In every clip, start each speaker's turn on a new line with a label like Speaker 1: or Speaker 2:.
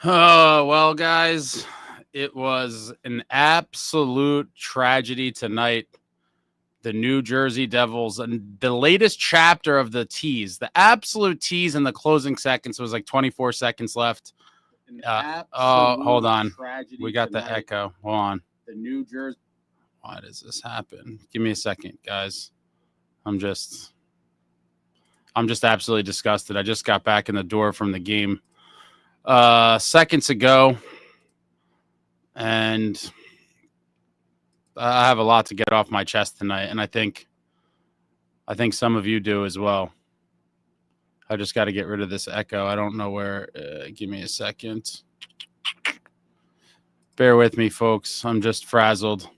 Speaker 1: Oh, well, guys, it was an absolute tragedy tonight. The New Jersey Devils and the latest chapter of the tease, the absolute tease in the closing seconds was like 24 seconds left. Hold on. We got the echo. Hold on. The New Jersey. Why does this happen? Give me a second, guys. I'm just absolutely disgusted. I just got back in the door from the game seconds ago, and I have a lot to get off my chest tonight, and I think some of you do as well. I just got to get rid of this echo. I don't know where. Give me a second. Bear with me, folks. I'm just frazzled.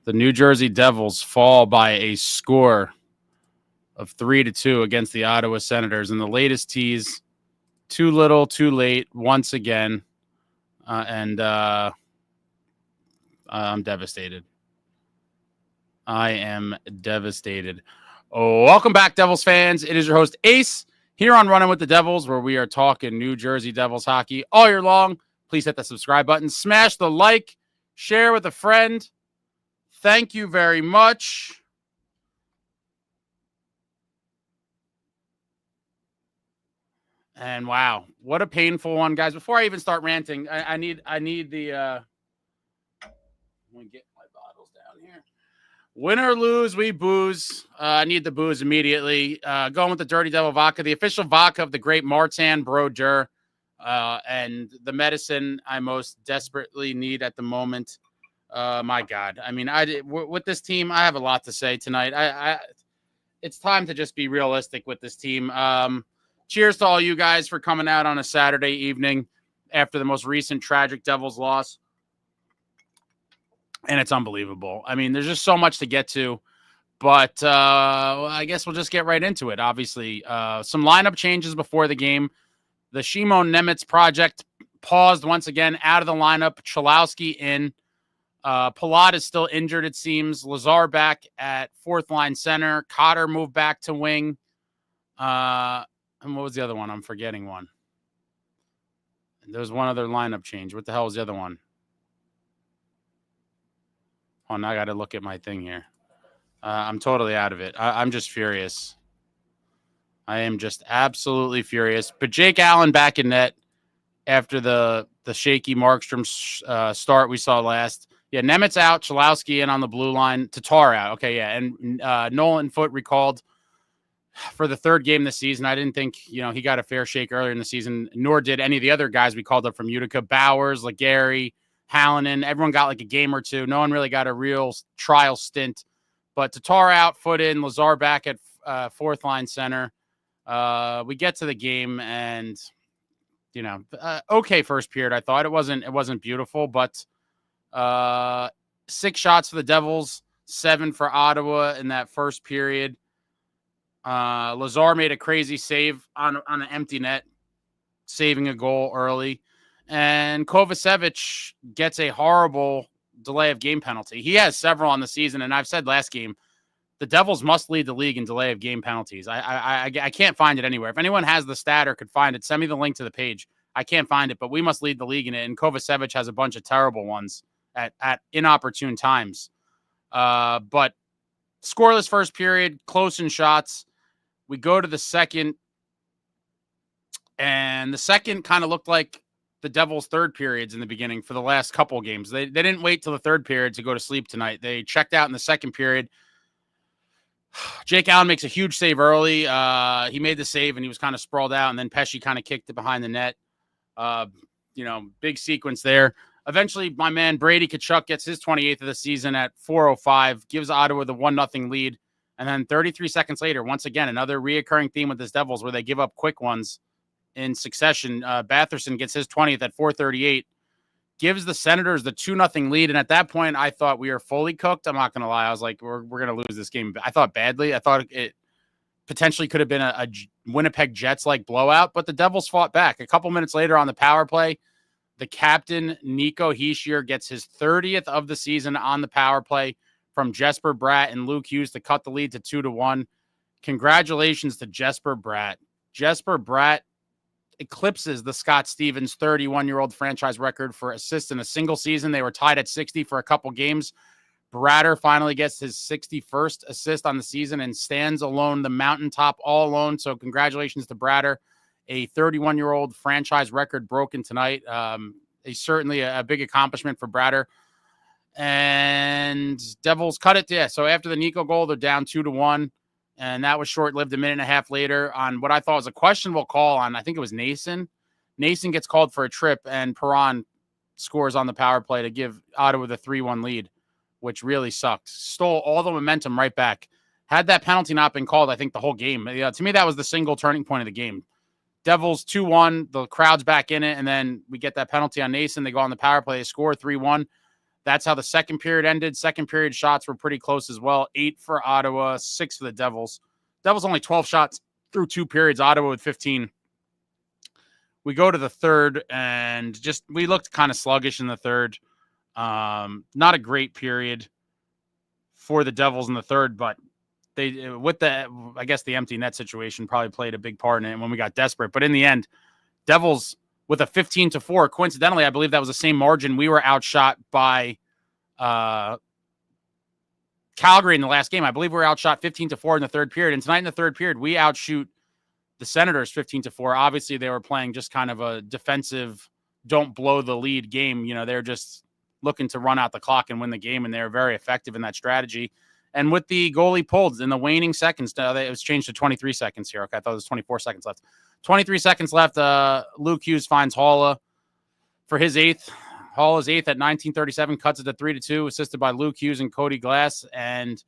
Speaker 1: The New Jersey Devils fall by a score of 3-2 against the Ottawa Senators in the latest tease. Too little, too late, once again. And I'm devastated. I am devastated. Welcome back, Devils fans. It is your host, Ace, here on Running with the Devils, where we are talking New Jersey Devils hockey all year long. Please hit the subscribe button, smash the like, share with a friend. Thank you very much. And wow, what a painful one, guys. Before I even start ranting, I need the let me get my bottles down here. Win or lose, we booze. I need the booze immediately. Going with the Dirty Devil vodka, the official vodka of the great Martin Brodeur, and the medicine I most desperately need at the moment. My God, I mean, with this team, I have a lot to say tonight. It's time to just be realistic with this team. Cheers to all you guys for coming out on a Saturday evening after the most recent tragic Devils loss. And it's unbelievable. I mean, there's just so much to get to. But I guess we'll just get right into it. Obviously, some lineup changes before the game. The Shimon Nemec project paused once again out of the lineup. Cholowski in. Palat is still injured, it seems. Lazar back at fourth line center. Cotter moved back to wing. And what was the other one? I'm forgetting one. There was one other lineup change. What the hell was the other one? Oh, now I got to look at my thing here. I'm totally out of it. I'm just furious. I am just absolutely furious. But jakeallen back in net after the shaky Markstrom start we saw last. Yeah, Nemec out, Cholowski in on the blue line, Tatar out. Okay, yeah, and Nolan Foote recalled for the third game this season. I didn't think, he got a fair shake earlier in the season, nor did any of the other guys we called up from Utica. Bowers, Legary, Hallinan, everyone got like a game or two. No one really got a real trial stint. But Tatar out, Foote in, Lazar back at fourth line center. We get to the game and, okay first period. I thought it wasn't beautiful, but 6 shots for the Devils, 7 for Ottawa in that first period. Lazar made a crazy save on an empty net, saving a goal early. And Kovacevic gets a horrible delay of game penalty. He has several on the season, and I've said last game, the Devils must lead the league in delay of game penalties. I can't find it anywhere. If anyone has the stat or could find it, send me the link to the page. I can't find it, but we must lead the league in it. And Kovacevic has a bunch of terrible ones at inopportune times. But scoreless first period, close in shots. We go to the second, and the second kind of looked like the Devils' third periods in the beginning for the last couple of games. They didn't wait till the third period to go to sleep tonight. They checked out in the second period. Jakeallen makes a huge save early. He made the save, and he was kind of sprawled out, and then Pesce kind of kicked it behind the net. Big sequence there. Eventually, my man Brady Tkachuk gets his 28th of the season at 4:05, gives Ottawa the 1-0 lead. And then 33 seconds later, once again, another reoccurring theme with this Devils where they give up quick ones in succession. Batherson gets his 20th at 4:38, gives the Senators the 2-0 lead. And at that point, I thought we were fully cooked. I'm not going to lie. I was like, we're going to lose this game. I thought badly. I thought it potentially could have been a Winnipeg Jets-like blowout, but the Devils fought back. A couple minutes later on the power play, the captain, nicohischier, gets his 30th of the season on the power play from Jesperbratt and Luke Hughes to cut the lead to 2-1. Congratulations to Jesperbratt. Jesperbratt eclipses the Scott Stevens 31-year-old franchise record for assists in a single season. They were tied at 60 for a couple games. Bratter finally gets his 61st assist on the season and stands alone, the mountaintop all alone. So congratulations to Bratter, a 31-year-old franchise record broken tonight. Certainly a big accomplishment for Bratter. And Devils cut it. Yeah. So after the Nico goal, they're down 2-1. And that was short-lived. A minute and a half later on what I thought was a questionable call on, I think it was Nason. Nason gets called for a trip, and Perron scores on the power play to give Ottawa the 3-1 lead, which really sucked. Stole all the momentum right back. Had that penalty not been called, I think the whole game. To me, that was the single turning point of the game. Devils 2-1, the crowd's back in it, and then we get that penalty on Nason. They go on the power play, they score 3-1. That's how the second period ended. Second period shots were pretty close as well. 8 for Ottawa, 6 for the Devils. Devils only 12 shots through 2 periods. Ottawa with 15. We go to the third, and we looked kind of sluggish in the third. Not a great period for the Devils in the third, but I guess the empty net situation probably played a big part in it when we got desperate. But in the end, Devils with a 15-4. Coincidentally, I believe that was the same margin we were outshot by Calgary in the last game. I believe we were outshot 15-4 in the third period. And tonight in the third period, we outshoot the Senators 15-4. Obviously, they were playing just kind of a defensive, don't blow the lead game. They're just looking to run out the clock and win the game, and they were very effective in that strategy. And with the goalie pulled in the waning seconds, it was changed to 23 seconds here. Okay, I thought it was 24 seconds left. 23 seconds left. Luke Hughes finds Haula for his 8th. Haula's 8th at 19:37, cuts it to 3-2, assisted by Luke Hughes and Cody Glass, and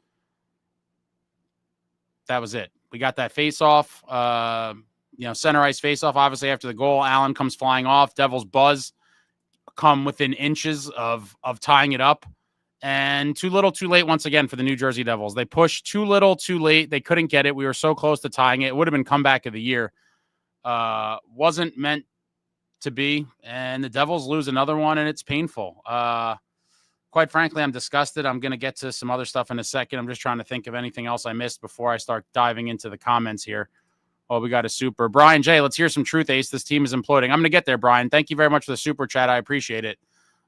Speaker 1: that was it. We got that face-off, center ice face-off. Obviously, after the goal, Allen comes flying off. Devils buzz, come within inches of tying it up. And too little, too late once again for the New Jersey Devils. They pushed too little, too late. They couldn't get it. We were so close to tying it. It would have been comeback of the year. Wasn't meant to be. And the Devils lose another one, and it's painful. Quite frankly, I'm disgusted. I'm going to get to some other stuff in a second. I'm just trying to think of anything else I missed before I start diving into the comments here. Oh, we got a super. Brian J., let's hear some truth, Ace. This team is imploding. I'm going to get there, Brian. Thank you very much for the super chat. I appreciate it.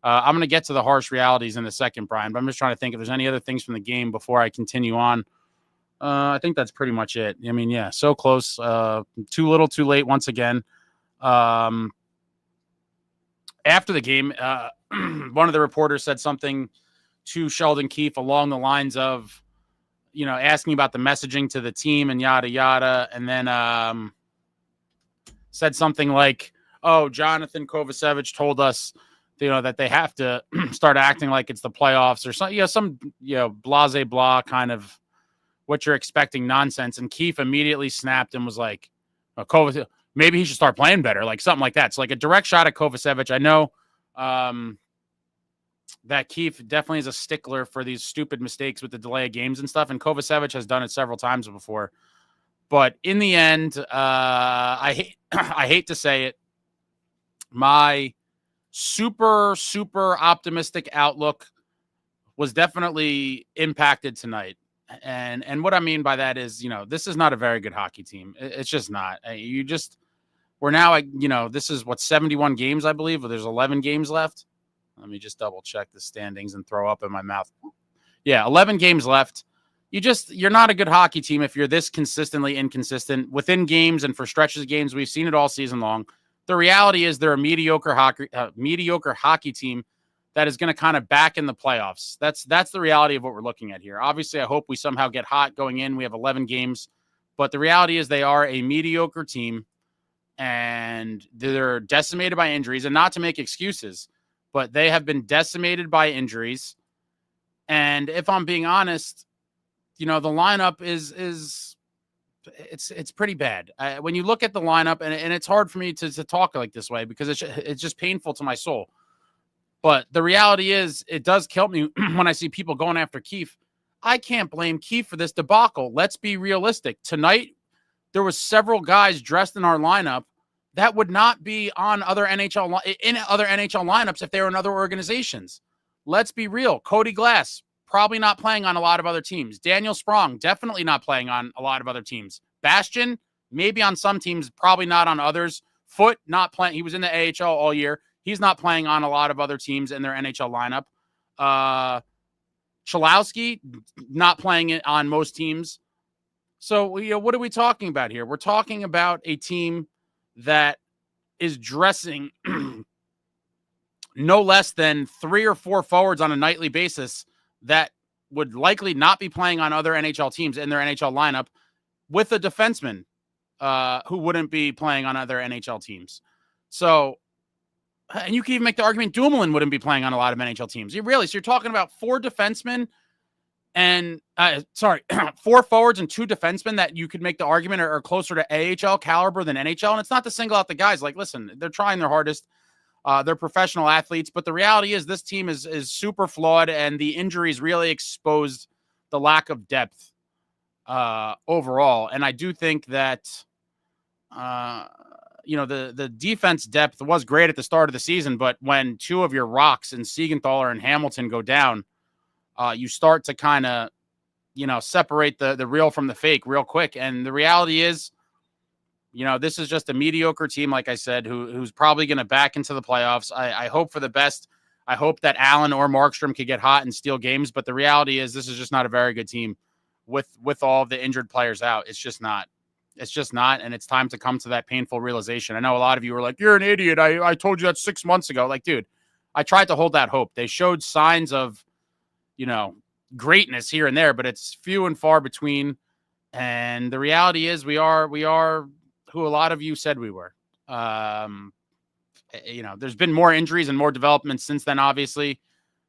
Speaker 1: I'm going to get to the harsh realities in a second, Brian, but I'm just trying to think if there's any other things from the game before I continue on. I think that's pretty much it. I mean, yeah, so close. Too little, too late once again. After the game, one of the reporters said something to Sheldon Keefe along the lines of, asking about the messaging to the team and yada, yada. And then said something like, oh, Jonathan Kovacevic told us, that they have to start acting like it's the playoffs or some blase blah kind of what you're expecting nonsense. And Keefe immediately snapped and was like, Kovacevic, maybe he should start playing better, like something like that. So like a direct shot at Kovacevic. I know that Keefe definitely is a stickler for these stupid mistakes with the delay of games and stuff. And Kovacevic has done it several times before. But in the end, I hate to say it, my super, super optimistic outlook was definitely impacted tonight. And what I mean by that is, this is not a very good hockey team. It's just not. We're now, this is 71 games, I believe, but there's 11 games left. Let me just double check the standings and throw up in my mouth. Yeah, 11 games left. You're not a good hockey team if you're this consistently inconsistent within games and for stretches of games. We've seen it all season long. The reality is they're a mediocre hockey team that is going to kind of back in the playoffs. That's the reality of what we're looking at here. Obviously, I hope we somehow get hot going in. We have 11 games, but the reality is they are a mediocre team, and they're decimated by injuries. And not to make excuses, but they have been decimated by injuries. And if I'm being honest, the lineup is pretty bad. When you look at the lineup, and it's hard for me to talk like this way because it's just painful to my soul. But the reality is it does kill me when I see people going after Keefe. I can't blame Keefe for this debacle. Let's be realistic. Tonight, there was several guys dressed in our lineup that would not be on other NHL lineups if they were in other organizations. Let's be real. Cody Glass, probably not playing on a lot of other teams. Daniel Sprong, definitely not playing on a lot of other teams. Bastian, maybe on some teams, probably not on others. Foote not playing. He was in the AHL all year. He's not playing on a lot of other teams in their NHL lineup. Cholowski not playing it on most teams. So, what are we talking about here? We're talking about a team that is dressing no less than 3 or 4 forwards on a nightly basis that would likely not be playing on other NHL teams in their NHL lineup, with a defenseman who wouldn't be playing on other NHL teams. So, and you can even make the argument Dumoulin wouldn't be playing on a lot of NHL teams. So you're talking about 4 defensemen and 4 forwards and 2 defensemen that you could make the argument are closer to AHL caliber than NHL. And it's not to single out the guys. Like, listen, they're trying their hardest. They're professional athletes, but the reality is this team is super flawed, and the injuries really exposed the lack of depth overall. And I do think that, the defense depth was great at the start of the season, but when 2 of your rocks in Siegenthaler and Hamilton go down, you start to kind of, separate the real from the fake real quick. And the reality is, this is just a mediocre team, like I said, who's probably going to back into the playoffs. I hope for the best. I hope that Allen or Markstrom could get hot and steal games. But the reality is this is just not a very good team with all of the injured players out. It's just not. It's just not. And it's time to come to that painful realization. I know a lot of you were like, you're an idiot. I told you that 6 months ago. Like, dude, I tried to hold that hope. They showed signs of, greatness here and there, but it's few and far between. And the reality is we are who a lot of you said we were. There's been more injuries and more development since then, obviously,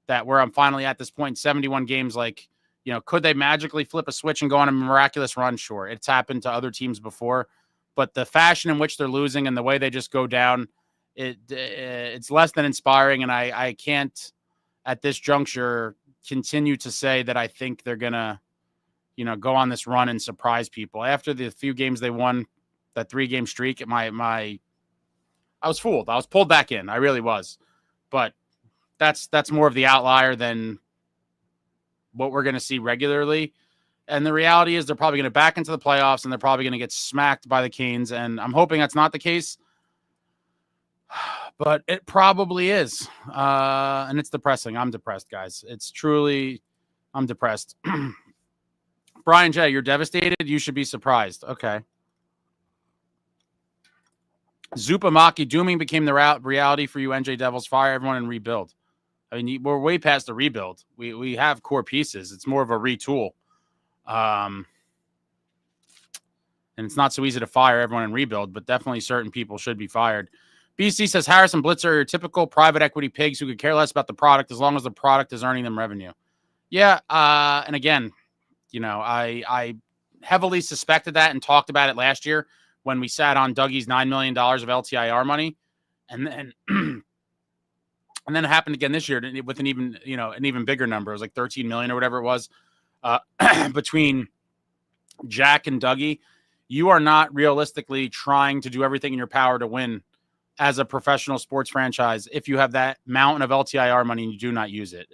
Speaker 1: that where I'm finally at this point, 71 games, like, could they magically flip a switch and go on a miraculous run? Sure. It's happened to other teams before, but the fashion in which they're losing and the way they just go down, it's less than inspiring. And I can't at this juncture continue to say that I think they're going to, go on this run and surprise people. After the few games they won, that 3-game streak, I was fooled. I was pulled back in. I really was. But that's more of the outlier than what we're going to see regularly. And the reality is they're probably going to back into the playoffs and they're probably going to get smacked by the Canes. And I'm hoping that's not the case, but it probably is. And it's depressing. I'm depressed, guys. I'm depressed. Brian J., you're devastated. You should be surprised. Okay. Zupamaki, dooming became the reality for you, NJ Devils. Fire everyone and rebuild. I mean, we're way past the rebuild. We have core pieces. It's more of a retool. And it's not so easy to fire everyone and rebuild, but definitely certain people should be fired. BC says, Harrison Blitzer are your typical private equity pigs who could care less about the product as long as the product is earning them revenue. Yeah, and again, I heavily suspected that and talked about it last year when we sat on Dougie's $9 million of LTIR money. And then and then it happened again this year with an even bigger number. It was like 13 million or whatever it was between Jack and Dougie. You are not realistically trying to do everything in your power to win as a professional sports franchise if you have that mountain of LTIR money and you do not use it.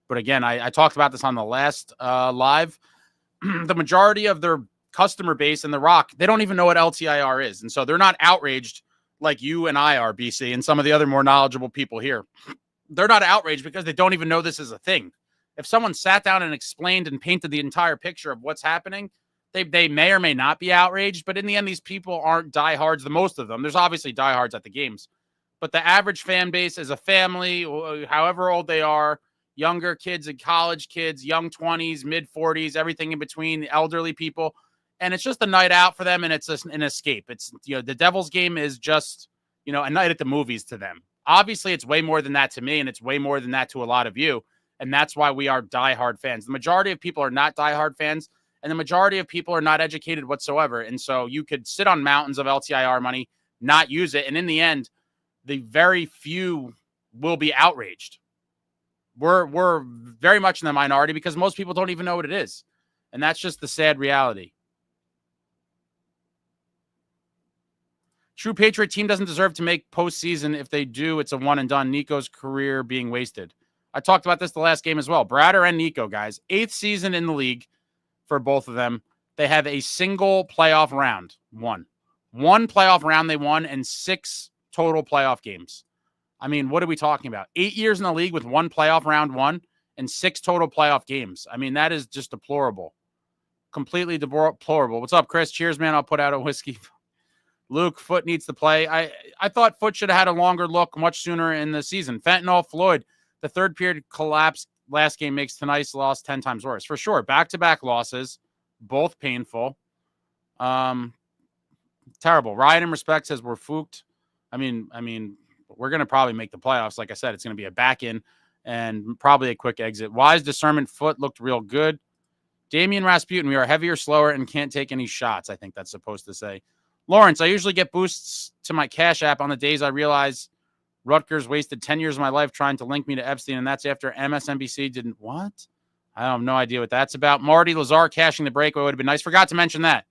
Speaker 1: But again, I talked about this on the last live. The majority of their customer base in The Rock, they don't even know what LTIR is. And so they're not outraged like you and I are, BC, and some of the other more knowledgeable people here. They're not outraged because they don't even know this is a thing. If someone sat down and explained and painted the entire picture of what's happening, they may or may not be outraged. But in the end, these people aren't diehards, the most of them. There's obviously diehards at the games. But the average fan base is a family, however old they are, younger kids and college kids, young 20s, mid 40s, everything in between, the elderly people. And it's just a night out for them, and it's an escape. It's, the Devils game is just, a night at the movies to them. Obviously, it's way more than that to me, and it's way more than that to a lot of you. And that's why we are diehard fans. The majority of people are not diehard fans, and the majority of people are not educated whatsoever. And so you could sit on mountains of LTIR money, not use it, and in the end, the very few will be outraged. We're very much in the minority because most people don't even know what it is. And that's just the sad reality. True Patriot team doesn't deserve to make postseason. If they do, it's a one and done. Nico's career being wasted. I talked about this the last game as well. Bratter and Nico, guys. 8th season in the league for both of them. They have a single playoff round. One. One playoff round they won and 6 total playoff games. I mean, what are we talking about? 8 years in the league with 1 playoff round won and 6 total playoff games. I mean, that is just deplorable. Completely deplorable. What's up, Chris? Cheers, man. I'll put out a whiskey. Luke, Foote needs to play. I thought Foote should have had a longer look much sooner in the season. Fentanyl, Floyd, the third period collapse last game makes tonight's loss 10 times worse. For sure. Back-to-back losses, both painful. Terrible. Ryan in respect says we're fooked. I mean, we're going to probably make the playoffs. Like I said, it's going to be a back-in and probably a quick exit. Wise discernment, Foote looked real good. Damian Rasputin, we are heavier, slower, and can't take any shots. I think that's supposed to say. Lawrence, I usually get boosts to my Cash App on the days I realize Rutgers wasted 10 years of my life trying to link me to Epstein, and that's after MSNBC didn't. What? I have no idea what that's about. Marty Lazar cashing the breakaway would have been nice. Forgot to mention that.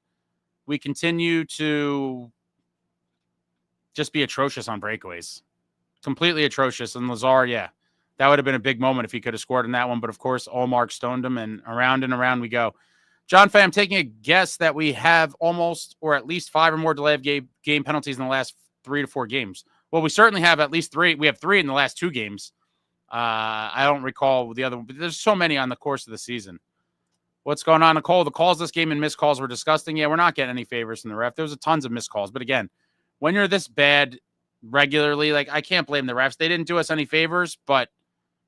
Speaker 1: We continue to just be atrocious on breakaways. Completely atrocious. And Lazar, yeah, that would have been a big moment if he could have scored in that one. But, of course, Allmark stoned him, and around we go. John Fay, I'm taking a guess that we have almost or at least 5 or more delay of game penalties in the last 3 to 4 games. Well, we certainly have at least 3. We have 3 in the last 2 games. I don't recall the other one, but there's so many on the course of the season. What's going on, Nicole? The calls this game and missed calls were disgusting. Yeah, we're not getting any favors from the ref. There was tons of missed calls. But, again, when you're this bad regularly, like, I can't blame the refs. They didn't do us any favors, but,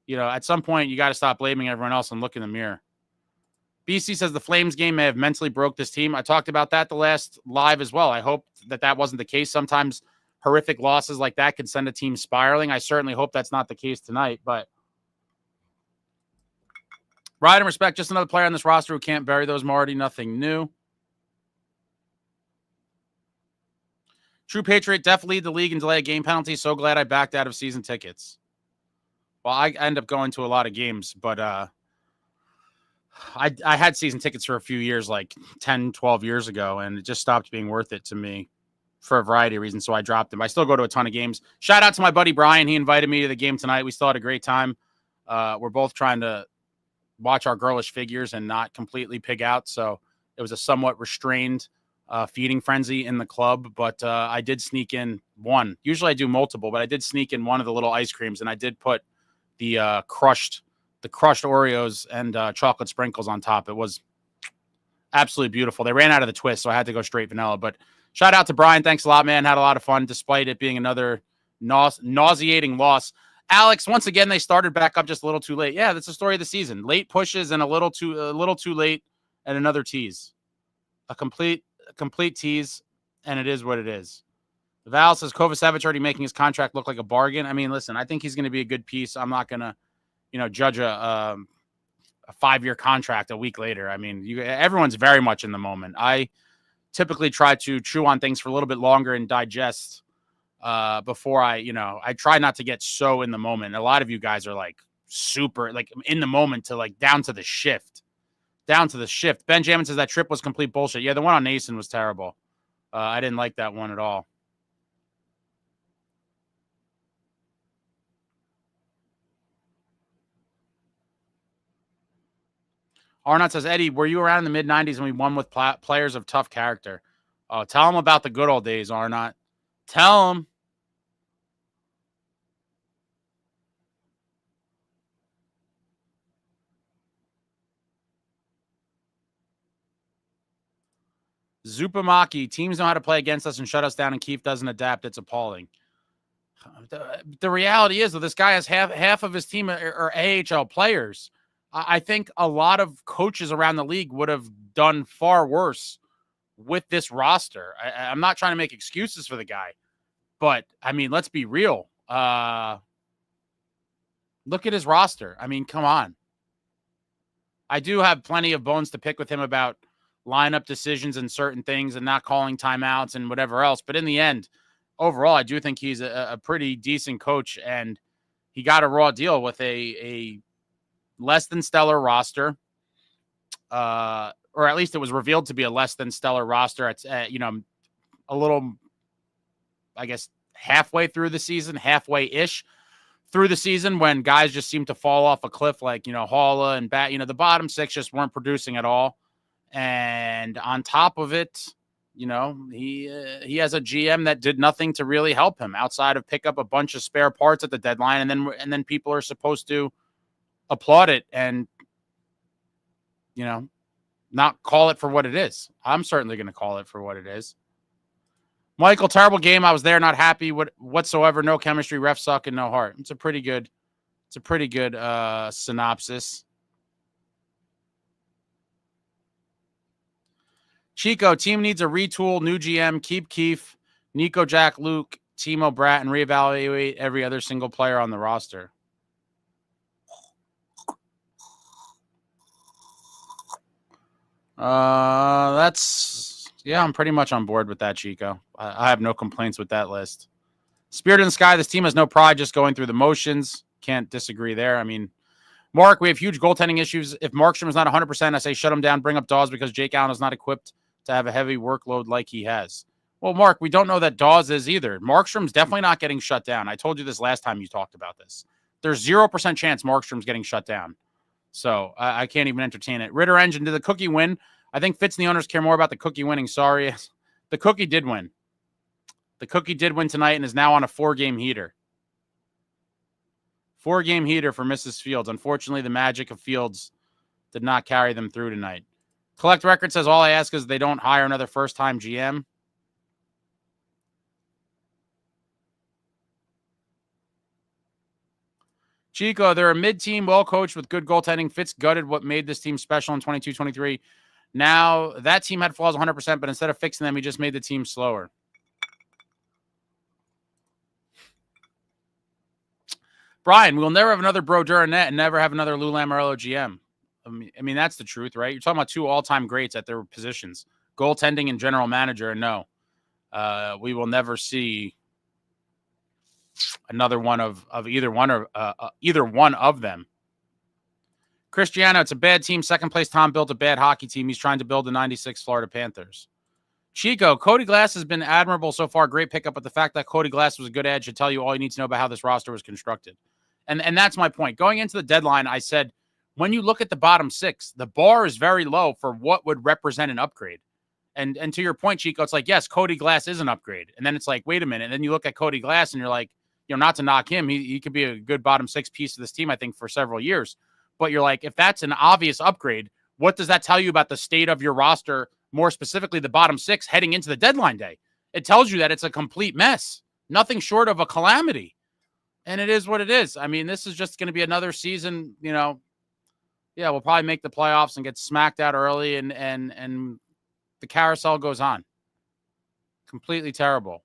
Speaker 1: you know, at some point you got to stop blaming everyone else and look in the mirror. BC says the Flames game may have mentally broke this team. I talked about that the last live as well. I hope that wasn't the case. Sometimes horrific losses like that can send a team spiraling. I certainly hope that's not the case tonight. But Ride and respect, just another player on this roster who can't bury those, Marty. Nothing new. True Patriot, definitely lead the league in delay of game penalties. So glad I backed out of season tickets. Well, I end up going to a lot of games, but I had season tickets for a few years, like 10, 12 years ago, and it just stopped being worth it to me for a variety of reasons, so I dropped them. I still go to a ton of games. Shout out to my buddy Brian. He invited me to the game tonight. We still had a great time. We're both trying to watch our girlish figures and not completely pig out, so it was a somewhat restrained feeding frenzy in the club, but I did sneak in one. Usually I do multiple, but I did sneak in one of the little ice creams, and I did put the crushed Oreos and chocolate sprinkles on top. It was absolutely beautiful. They ran out of the twist, so I had to go straight vanilla. But shout out to Brian. Thanks a lot, man. Had a lot of fun, despite it being another nauseating loss. Alex, once again, they started back up just a little too late. Yeah, that's the story of the season. Late pushes and a little too late, and another tease. A complete tease, and it is what it is. Val says Kovacevic already making his contract look like a bargain. I mean, listen, I think he's going to be a good piece. I'm not going to, judge a 5-year contract a week later. I mean, everyone's very much in the moment. I typically try to chew on things for a little bit longer and digest before I try not to get so in the moment. A lot of you guys are like super like in the moment to like down to the shift. Benjamin says that trip was complete bullshit. Yeah, the one on Nason was terrible. I didn't like that one at all. Arnott says, Eddie, were you around in the mid-90s when we won with players of tough character? Oh, tell them about the good old days, Arnott. Tell them. Zupamaki, teams know how to play against us and shut us down, and Keefe doesn't adapt. It's appalling. The reality is, though, this guy has half of his team are AHL players. I think a lot of coaches around the league would have done far worse with this roster. I'm not trying to make excuses for the guy, but, I mean, let's be real. Look at his roster. I mean, come on. I do have plenty of bones to pick with him about lineup decisions and certain things and not calling timeouts and whatever else. But in the end, overall, I do think he's a pretty decent coach, and he got a raw deal with a less than stellar roster, or at least it was revealed to be a less than stellar roster. It's a little, I guess, halfway-ish through the season when guys just seem to fall off a cliff, like Halla and Bat. The bottom 6 just weren't producing at all, and on top of it, You know, he has a GM that did nothing to really help him outside of pick up a bunch of spare parts at the deadline, and then people are supposed to applaud it and, you know, not call it for what it is. I'm certainly going to call it for what it is. Michael, terrible game. I was there, not happy whatsoever. No chemistry, ref suck, and no heart. It's a pretty good synopsis. Chico, team needs a retool, new GM, keep Keefe, Nico, Jack, Luke, Timo, Bratt, and reevaluate every other single player on the roster. I'm pretty much on board with that, Chico. I have no complaints with that list. Spirit in the Sky, this team has no pride, just going through the motions. Can't disagree there. I mean, Mark, we have huge goaltending issues. If Markstrom is not 100%, I say shut him down, bring up Dawes because jakeallen is not equipped to have a heavy workload like he has. Well, Mark, we don't know that Dawes is either. Markstrom's definitely not getting shut down. I told you this last time you talked about this. There's 0% chance Markstrom's getting shut down. So I can't even entertain it. Ritter Engine, did the Cookie win? I think Fitz and the owners care more about the Cookie winning. Sorry. The Cookie did win. The Cookie did win tonight and is now on a 4-game heater. 4-game heater for Mrs. Fields. Unfortunately, the magic of Fields did not carry them through tonight. Collect Record says, all I ask is they don't hire another first-time GM. Chico, they're a mid-team, well-coached with good goaltending. Fitz gutted what made this team special in 22-23. Now, that team had flaws 100%, but instead of fixing them, he just made the team slower. Brian, we'll never have another Brodeur net and never have another Lou Lamoriello GM. I mean, that's the truth, right? You're talking about two all-time greats at their positions, goaltending and general manager. And no, we will never see another one of either one of them. Cristiano, it's a bad team. Second place, Tom built a bad hockey team. He's trying to build the 96 Florida Panthers. Chico, Cody Glass has been admirable so far. Great pickup, but the fact that Cody Glass was a good ad should tell you all you need to know about how this roster was constructed. And that's my point. Going into the deadline, I said, when you look at the bottom six, the bar is very low for what would represent an upgrade. And to your point, Chico, it's like, yes, Cody Glass is an upgrade. And then it's like, wait a minute. And then you look at Cody Glass and you're like, you know, not to knock him, he could be a good bottom six piece of this team, I think, for several years. But you're like, if that's an obvious upgrade, what does that tell you about the state of your roster, more specifically the bottom six heading into the deadline day? It tells you that it's a complete mess, nothing short of a calamity. And it is what it is. I mean, this is just going to be another season, you know. Yeah, we'll probably make the playoffs and get smacked out early, and the carousel goes on. Completely terrible.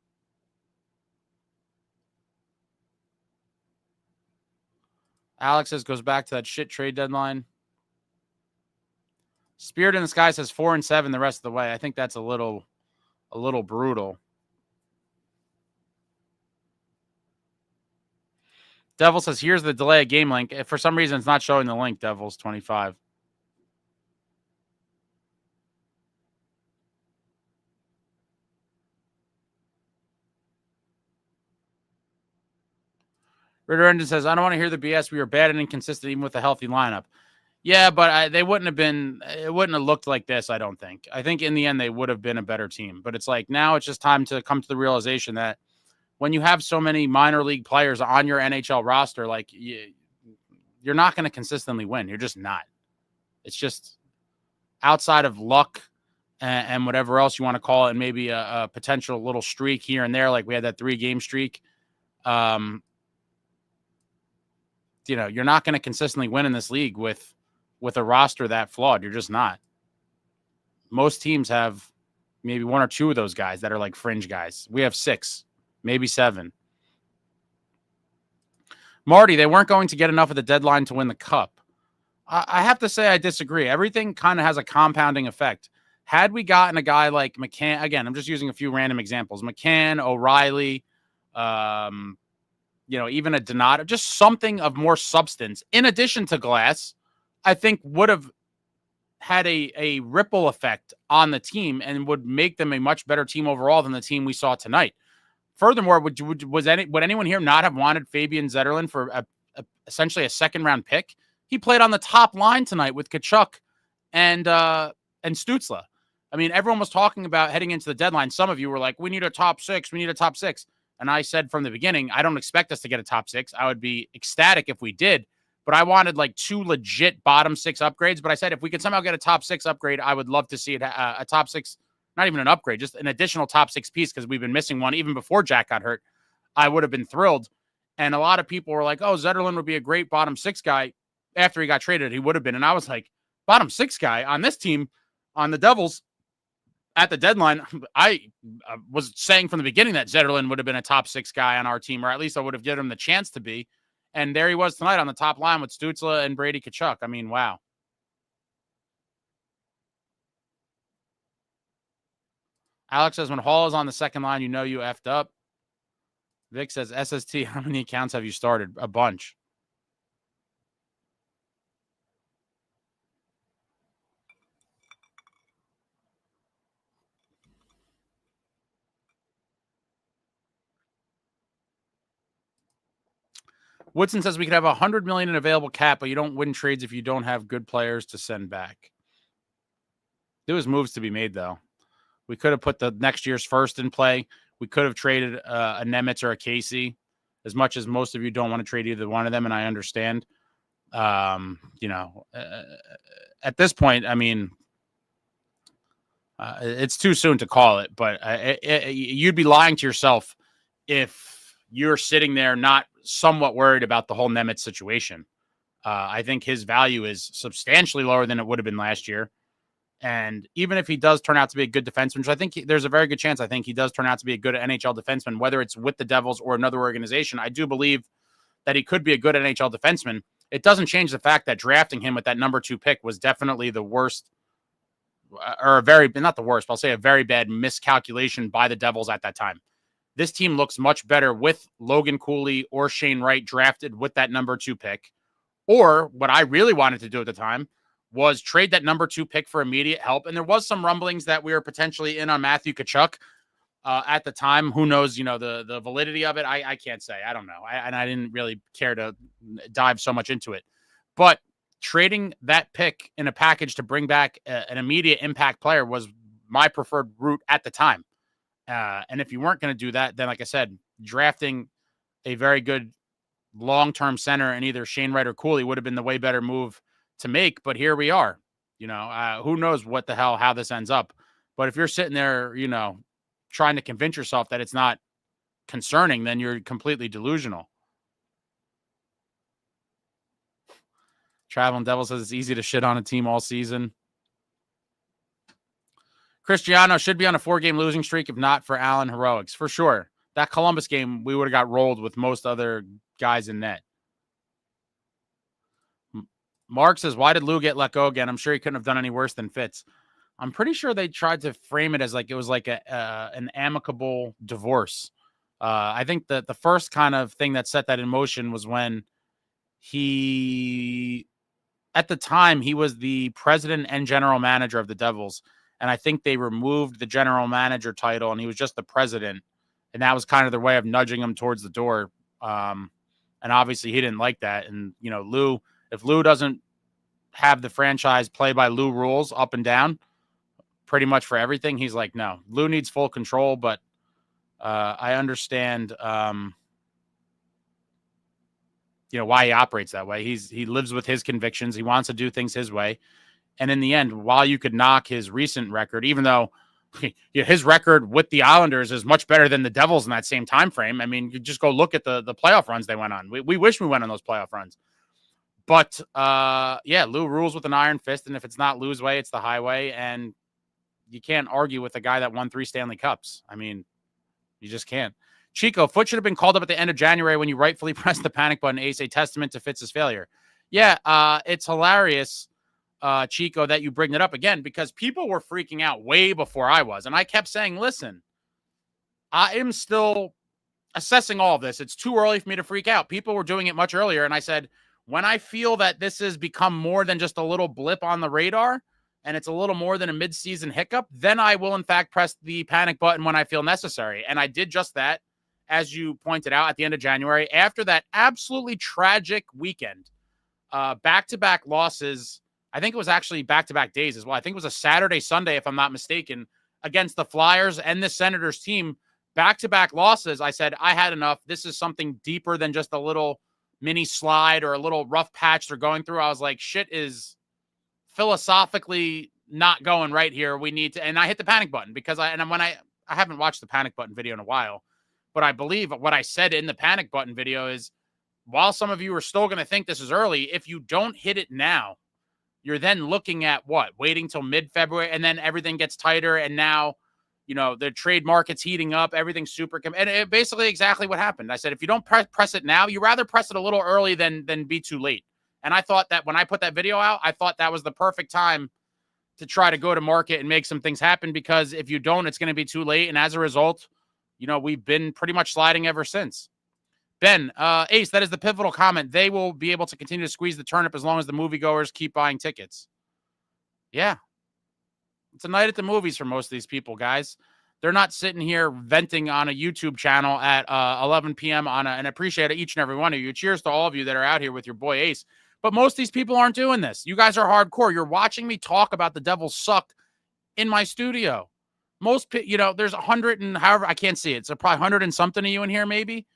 Speaker 1: Alex says goes back to that shit trade deadline. Spirit in the Sky says 4-7 the rest of the way. I think that's a little brutal. Devil says, here's the delay of game link. If for some reason it's not showing the link, Devils 25. Ritter Engine says, I don't want to hear the BS. We were bad and inconsistent even with a healthy lineup. Yeah, but it wouldn't have looked like this, I don't think. I think in the end they would have been a better team. But it's like now it's just time to come to the realization that when you have so many minor league players on your NHL roster, like you're not going to consistently win. You're just not. It's just outside of luck and whatever else you want to call it, and maybe a potential little streak here and there, like we had that 3-game streak. You know, you're not going to consistently win in this league with a roster that flawed. You're just not. Most teams have maybe 1 or 2 of those guys that are like fringe guys. We have 6. Maybe 7. Marty, they weren't going to get enough of the deadline to win the cup. I have to say I disagree. Everything kind of has a compounding effect. Had we gotten a guy like McCann, again, I'm just using a few random examples. McCann, O'Reilly, you know, even a Donato, just something of more substance, in addition to Glass, I think would have had a ripple effect on the team and would make them a much better team overall than the team we saw tonight. Furthermore, would anyone here not have wanted Fabian Zetterlund for essentially a second-round pick? He played on the top line tonight with Tkachuk and Stutzle. I mean, everyone was talking about heading into the deadline. Some of you were like, we need a top six. We need a top six. And I said from the beginning, I don't expect us to get a top six. I would be ecstatic if we did. But I wanted like 2 legit bottom 6 upgrades. But I said if we could somehow get a top 6 upgrade, I would love to see it a top 6, not even an upgrade, just an additional top 6 piece because we've been missing one even before Jack got hurt. I would have been thrilled. And a lot of people were like, oh, Zetterlund would be a great bottom 6 guy. After he got traded, he would have been. And I was like, bottom 6 guy on this team, on the Devils, at the deadline, I was saying from the beginning that Zetterlund would have been a top 6 guy on our team, or at least I would have given him the chance to be. And there he was tonight on the top line with Stutzle and Brady Tkachuk. I mean, wow. Alex says, when Hall is on the second line, you know you effed up. Vic says, SST, how many accounts have you started? A bunch. Woodson says we could have $100 million in available cap, but you don't win trades if you don't have good players to send back. There was moves to be made, though. We could have put the next year's first in play. We could have traded a Nemec or a Casey, as much as most of you don't want to trade either one of them, and I understand. At this point, I mean, it's too soon to call it, but you'd be lying to yourself if you're sitting there not somewhat worried about the whole Nemec situation. I think his value is substantially lower than it would have been last year. And even if he does turn out to be a good defenseman, which I think there's a very good chance, I think he does turn out to be a good NHL defenseman, whether it's with the Devils or another organization, I do believe that he could be a good NHL defenseman. It doesn't change the fact that drafting him with that number 2 pick was definitely the worst, or not the worst, but I'll say a very bad miscalculation by the Devils at that time. This team looks much better with Logan Cooley or Shane Wright drafted with that number 2 pick. Or what I really wanted to do at the time was trade that number 2 pick for immediate help. And there was some rumblings that we were potentially in on Matthew Tkachuk at the time. Who knows, the validity of it? I can't say. I don't know. I didn't really care to dive so much into it. But trading that pick in a package to bring back an immediate impact player was my preferred route at the time. And if you weren't going to do that, then like I said, drafting a very good long-term center in either Shane Wright or Cooley would have been the way better move to make. But here we are. Who knows what the hell, how this ends up. But if you're sitting there, trying to convince yourself that it's not concerning, then you're completely delusional. Traveling Devil says it's easy to shit on a team all season. Cristiano should be on a 4-game losing streak if not for Allen heroics. For sure. That Columbus game, we would have got rolled with most other guys in net. Mark says, why did Lou get let go again? I'm sure he couldn't have done any worse than Fitz. I'm pretty sure they tried to frame it as like it was like an amicable divorce. I think that the first kind of thing that set that in motion was when at the time, he was the president and general manager of the Devils. And I think they removed the general manager title and he was just the president. And that was kind of their way of nudging him towards the door. And obviously he didn't like that. And, Lou, if Lou doesn't have the franchise play by Lou rules up and down pretty much for everything, he's like, no, Lou needs full control. But I understand, why he operates that way. He lives with his convictions. He wants to do things his way. And in the end, while you could knock his recent record, even though his record with the Islanders is much better than the Devils in that same time frame. I mean, you just go look at the playoff runs they went on. We wish we went on those playoff runs. But, Lou rules with an iron fist. And if it's not Lou's way, it's the highway. And you can't argue with a guy that won 3 Stanley Cups. I mean, you just can't. Chico, Foote should have been called up at the end of January when you rightfully pressed the panic button. Ace, a testament to Fitz's failure. Yeah, it's hilarious, Chico, that you bring it up again, because people were freaking out way before I was. And I kept saying, listen, I am still assessing all of this. It's too early for me to freak out. People were doing it much earlier. And I said, when I feel that this has become more than just a little blip on the radar and it's a little more than a mid-season hiccup, then I will, in fact, press the panic button when I feel necessary. And I did just that, as you pointed out, at the end of January, after that absolutely tragic weekend. Back-to-back losses. I think it was actually back-to-back days as well. I think it was a Saturday, Sunday, if I'm not mistaken, against the Flyers and the Senators team, back-to-back losses. I said, I had enough. This is something deeper than just a little mini slide or a little rough patch they're going through. I was like, shit is philosophically not going right here. We need to, and I hit the panic button because I haven't watched the panic button video in a while, but I believe what I said in the panic button video is, while some of you are still going to think this is early, if you don't hit it now, you're then looking at what? Waiting till mid-February, and then everything gets tighter, and now, the trade market's heating up, everything's super, and it basically exactly what happened. I said, if you don't press it now, you rather press it a little early than be too late. And I thought that when I put that video out, I thought that was the perfect time to try to go to market and make some things happen, because if you don't, it's going to be too late. And as a result, we've been pretty much sliding ever since. Ben, Ace, that is the pivotal comment. They will be able to continue to squeeze the turnip as long as the moviegoers keep buying tickets. Yeah. It's a night at the movies for most of these people, guys. They're not sitting here venting on a YouTube channel at 11 p.m. and I appreciate each and every one of you. Cheers to all of you that are out here with your boy Ace. But most of these people aren't doing this. You guys are hardcore. You're watching me talk about the Devils suck in my studio. Most, there's 100 and however, I can't see it. So probably 100 and something of you in here, maybe.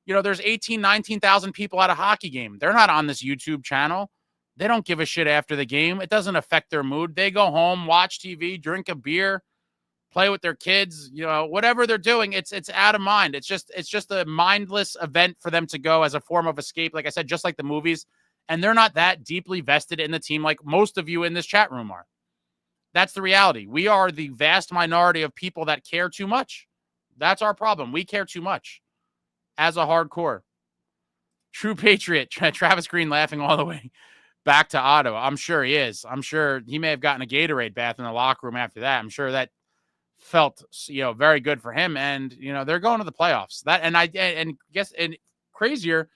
Speaker 1: There's 18, 19,000 people at a hockey game. They're not on this YouTube channel. They don't give a shit after the game. It doesn't affect their mood. They go home, watch TV, drink a beer, play with their kids, whatever they're doing. It's out of mind. It's just a mindless event for them to go as a form of escape. Like I said, just like the movies. And they're not that deeply vested in the team like most of you in this chat room are. That's the reality. We are the vast minority of people that care too much. That's our problem. We care too much as a hardcore. True patriot. Travis Green laughing all the way back to Ottawa. I'm sure he is. I'm sure he may have gotten a Gatorade bath in the locker room after that. I'm sure that felt, very good for him. And, they're going to the playoffs. And crazier,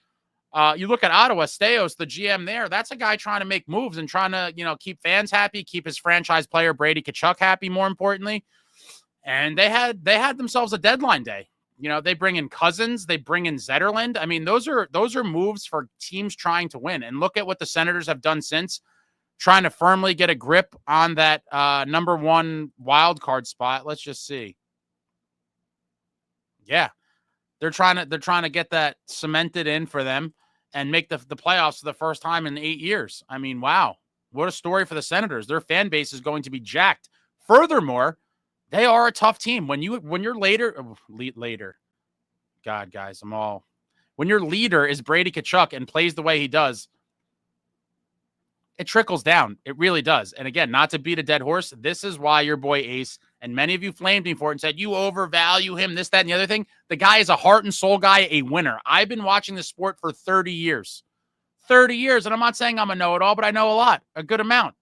Speaker 1: you look at Ottawa, Steos, the GM there, that's a guy trying to make moves and trying to, keep fans happy, keep his franchise player, Brady Tkachuk, happy, more importantly. And they had themselves a deadline day. They bring in Cousins, they bring in Zetterlund. I mean, those are moves for teams trying to win. And look at what the Senators have done since, trying to firmly get a grip on that number one wild card spot. Let's just see. Yeah. They're trying to get that cemented in for them and make the playoffs for the first time in 8 years. I mean, wow. What a story for the Senators. Their fan base is going to be jacked. Furthermore, they are a tough team. When you're later, God, guys, when your leader is Brady Tkachuk and plays the way he does, it trickles down. It really does. And again, not to beat a dead horse, this is why your boy Ace, and many of you flamed me for it and said, you overvalue him, this, that, and the other thing. The guy is a heart and soul guy, a winner. I've been watching this sport for 30 years. 30 years. And I'm not saying I'm a know-it-all, but I know a good amount.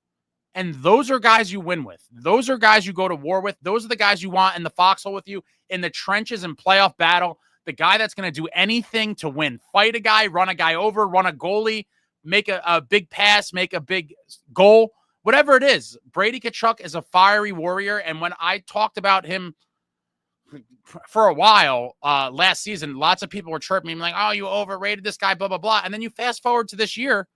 Speaker 1: And those are guys you win with. Those are guys you go to war with. Those are the guys you want in the foxhole with you, in the trenches and playoff battle. The guy that's going to do anything to win. Fight a guy, run a guy over, run a goalie, make a big pass, make a big goal, whatever it is. Brady Tkachuk is a fiery warrior. And when I talked about him for a while last season, lots of people were chirping me like, oh, you overrated this guy, blah, blah, blah. And then you fast forward to this year,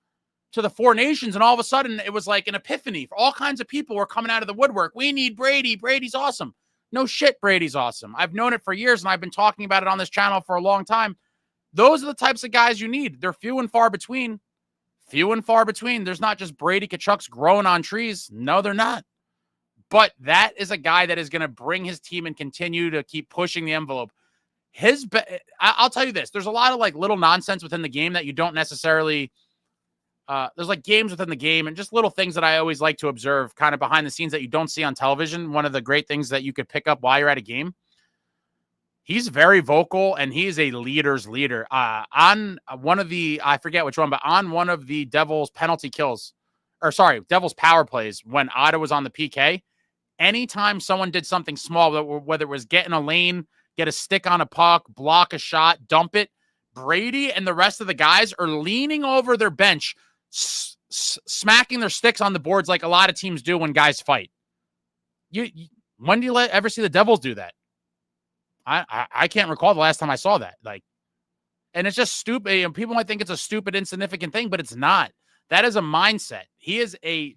Speaker 1: to the Four Nations, and all of a sudden it was like an epiphany. For all kinds of people were coming out of the woodwork. We need Brady. Brady's awesome. No shit, Brady's awesome. I've known it for years, and I've been talking about it on this channel for a long time. Those are the types of guys you need. They're few and far between. Few and far between. There's not just Brady Tkachuk's growing on trees. No, they're not. But that is a guy that is going to bring his team and continue to keep pushing the envelope. I'll tell you this. There's a lot of like little nonsense within the game that you don't necessarily... there's like games within the game and just little things that I always like to observe kind of behind the scenes that you don't see on television. One of the great things that you could pick up while you're at a game. He's very vocal and he is a leader's leader. On one of the, I forget which one, but on one of the Devils penalty kills, Devils power plays when Ottawa was on the PK, anytime someone did something small, whether it was get in a lane, get a stick on a puck, block a shot, dump it, Brady and the rest of the guys are leaning over their bench, smacking their sticks on the boards like a lot of teams do when guys fight. When do you ever see the Devils do that? I can't recall the last time I saw that. And it's just stupid. People might think it's a stupid, insignificant thing, but it's not. That is a mindset. He's a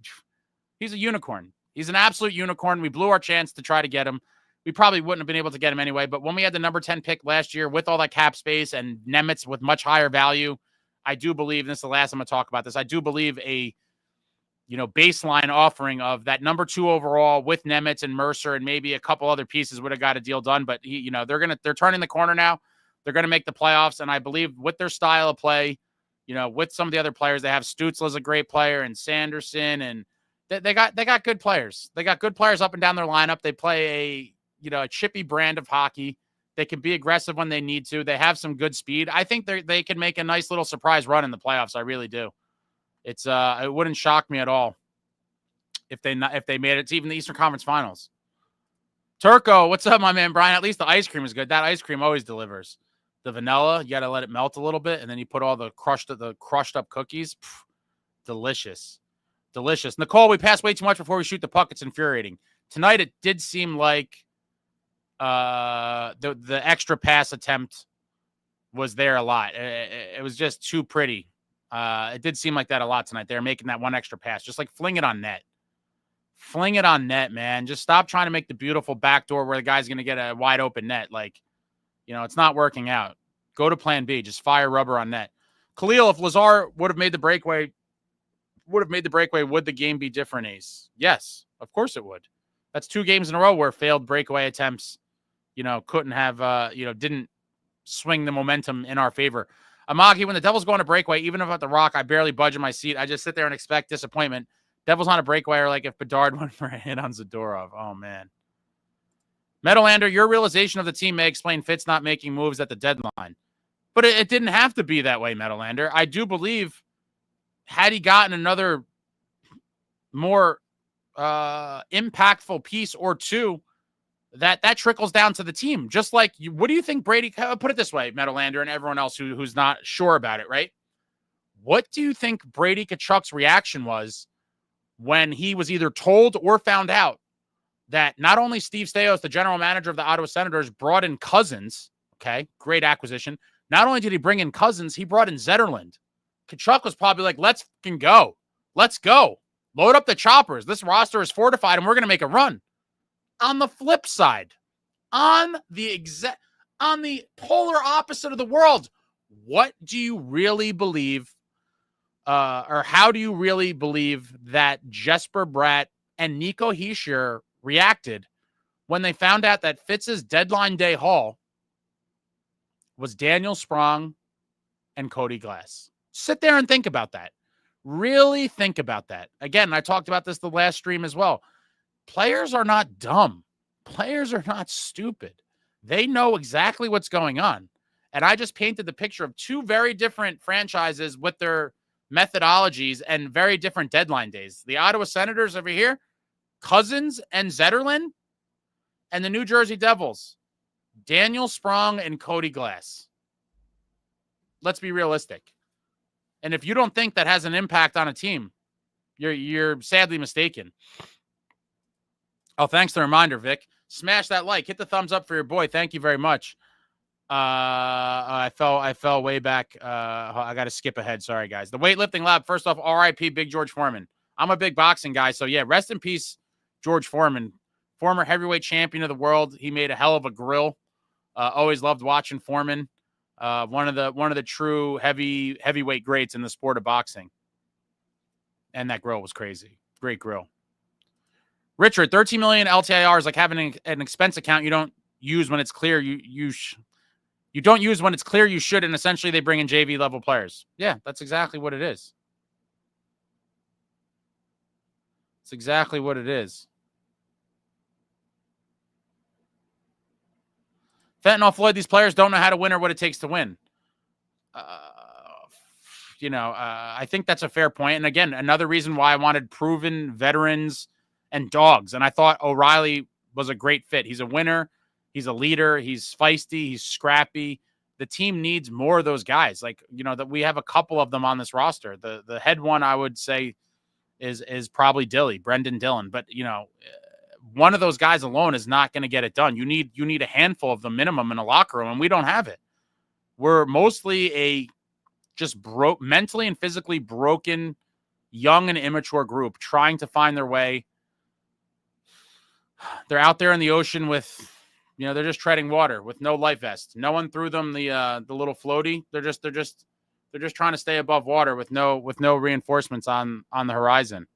Speaker 1: unicorn. He's an absolute unicorn. We blew our chance to try to get him. We probably wouldn't have been able to get him anyway. But when we had the number 10 pick last year with all that cap space and Nemec with much higher value, I do believe, and this is the last time I'm going to talk about this, I do believe a baseline offering of that number 2 overall with Nemec and Mercer and maybe a couple other pieces would have got a deal done. But they're turning the corner now. They're going to make the playoffs. And I believe with their style of play, with some of the other players, they have Stutzle as a great player and Sanderson, and they got good players. They got good players up and down their lineup. They play a chippy brand of hockey. They can be aggressive when they need to. They have some good speed. I think they can make a nice little surprise run in the playoffs. I really do. It wouldn't shock me at all if they made it to even the Eastern Conference Finals. Turco, what's up, my man Brian? At least the ice cream is good. That ice cream always delivers. The vanilla, you got to let it melt a little bit, and then you put all the crushed up cookies. Pff, delicious. Nicole, we passed way too much before we shoot the puck. It's infuriating. Tonight, it did seem like the extra pass attempt was there a lot. It was just too pretty. It did seem like that a lot tonight. They were making that one extra pass. Just like fling it on net. Fling it on net, man. Just stop trying to make the beautiful backdoor where the guy's going to get a wide open net. It's not working out. Go to plan B. Just fire rubber on net. Khalil, if Lazar would have made the breakaway, would the game be different, Ace? Yes, of course it would. That's 2 games in a row where failed breakaway attempts, couldn't have, didn't swing the momentum in our favor. Amagi, when the Devils go on a breakaway, even if at the Rock, I barely budge in my seat. I just sit there and expect disappointment. Devils on a breakaway are like if Bedard went for a hit on Zadorov. Oh, man. Metalander, your realization of the team may explain Fitz not making moves at the deadline. But it didn't have to be that way, Metalander. I do believe had he gotten another more impactful piece or two, that trickles down to the team. Just like, what do you think Brady, put it this way, Metalander and everyone else who's not sure about it, right? What do you think Brady Tkachuk's reaction was when he was either told or found out that not only Steve Staios, the general manager of the Ottawa Senators, brought in Cousins, okay, great acquisition. Not only did he bring in Cousins, he brought in Zetterlund. Tkachuk was probably like, let's fucking go. Let's go. Load up the choppers. This roster is fortified, and we're going to make a run. On the flip side, on the polar opposite of the world, what do you really believe, or how do you really believe that jesperbratt and nicohischier reacted when they found out that Fitz's deadline day haul was Daniel Sprong and Cody Glass? Sit there and think about that. Really think about that. Again, I talked about this the last stream as well. Players are not dumb. Players are not stupid. They know exactly what's going on. And I just painted the picture of 2 very different franchises with their methodologies and very different deadline days. The Ottawa Senators over here, Cousins and Zetterlund, and the New Jersey Devils, Daniel Sprong and Cody Glass. Let's be realistic. And if you don't think that has an impact on a team, you're sadly mistaken. Oh, thanks for the reminder, Vic. Smash that like. Hit the thumbs up for your boy. Thank you very much. I fell way back. I got to skip ahead. Sorry, guys. The Weightlifting Lab. First off, R.I.P. Big George Foreman. I'm a big boxing guy, so yeah, rest in peace, George Foreman, former heavyweight champion of the world. He made a hell of a grill. Always loved watching Foreman. One of the true heavyweight greats in the sport of boxing. And that grill was crazy. Great grill. Richard, 13 million LTIR is like having an expense account you don't use when it's clear you don't use when it's clear you should, and essentially they bring in JV level players. Yeah, that's exactly what it is. It's exactly what it is. Fentanyl Floyd, these players don't know how to win or what it takes to win. I think that's a fair point. And again, another reason why I wanted proven veterans and dogs. And I thought O'Reilly was a great fit. He's a winner. He's a leader. He's feisty. He's scrappy. The team needs more of those guys. That we have a couple of them on this roster. The head one, I would say, is probably Brendan Dillon. But, one of those guys alone is not going to get it done. You need a handful of the minimum in a locker room, and we don't have it. We're mostly a just mentally and physically broken young and immature group trying to find their way. They're out there in the ocean with, they're just treading water with no life vest. No one threw them the little floaty. They're just trying to stay above water with no reinforcements on the horizon.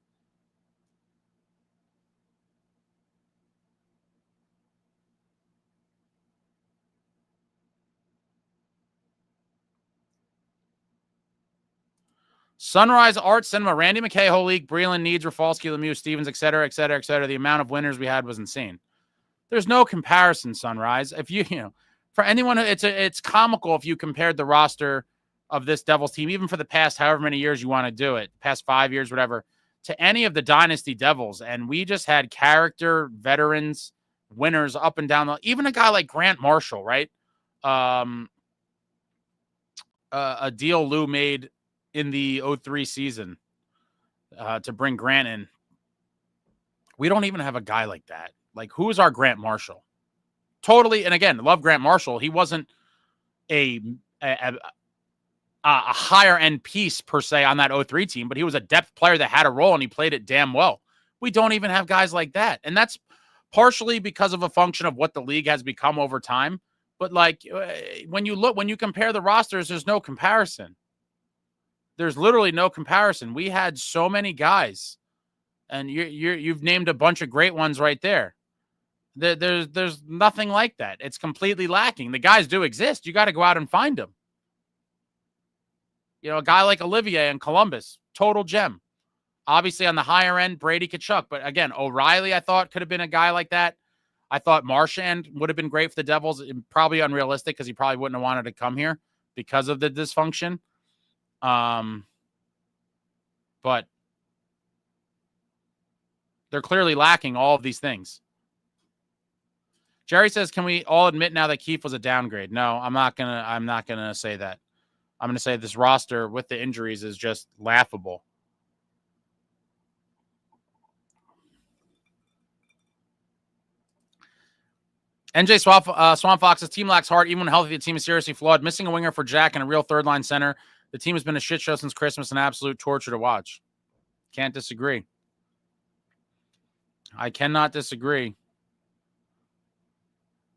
Speaker 1: Sunrise Art Cinema, Randy McKay, Holik, Breland, Needs, Rafalski, Lemieux, Stevens, et cetera, et cetera, et cetera. The amount of winners we had was insane. There's no comparison, Sunrise. If for anyone, it's comical if you compared the roster of this Devils team, even for the past however many years you want to do it, past 5 years, whatever, to any of the Dynasty Devils. And we just had character, veterans, winners up and down. Even a guy like Grant Marshall, right? A deal Lou made in the 03 season to bring Grant in. We don't even have a guy like that. Like, who's our Grant Marshall? Totally. And again, love Grant Marshall. He wasn't a higher end piece per se on that 03 team, but he was a depth player that had a role and he played it damn well. We don't even have guys like that. And that's partially because of a function of what the league has become over time. But like, when you compare the rosters, there's no comparison. There's literally no comparison. We had so many guys, and you've named a bunch of great ones right there. There's nothing like that. It's completely lacking. The guys do exist. You got to go out and find them. A guy like Olivier in Columbus, total gem. Obviously on the higher end, Brady Tkachuk. But again, O'Reilly, I thought could have been a guy like that. I thought Marchand would have been great for the Devils. Probably unrealistic because he probably wouldn't have wanted to come here because of the dysfunction. But they're clearly lacking all of these things. Jerry says, can we all admit now that Keefe was a downgrade? No, I'm not gonna say that. I'm gonna say this roster with the injuries is just laughable. NJ Swamp Fox's team lacks heart. Even when healthy, the team is seriously flawed. Missing a winger for Jack and a real third-line center. The team has been a shit show since Christmas, an absolute torture to watch. Can't disagree. I cannot disagree.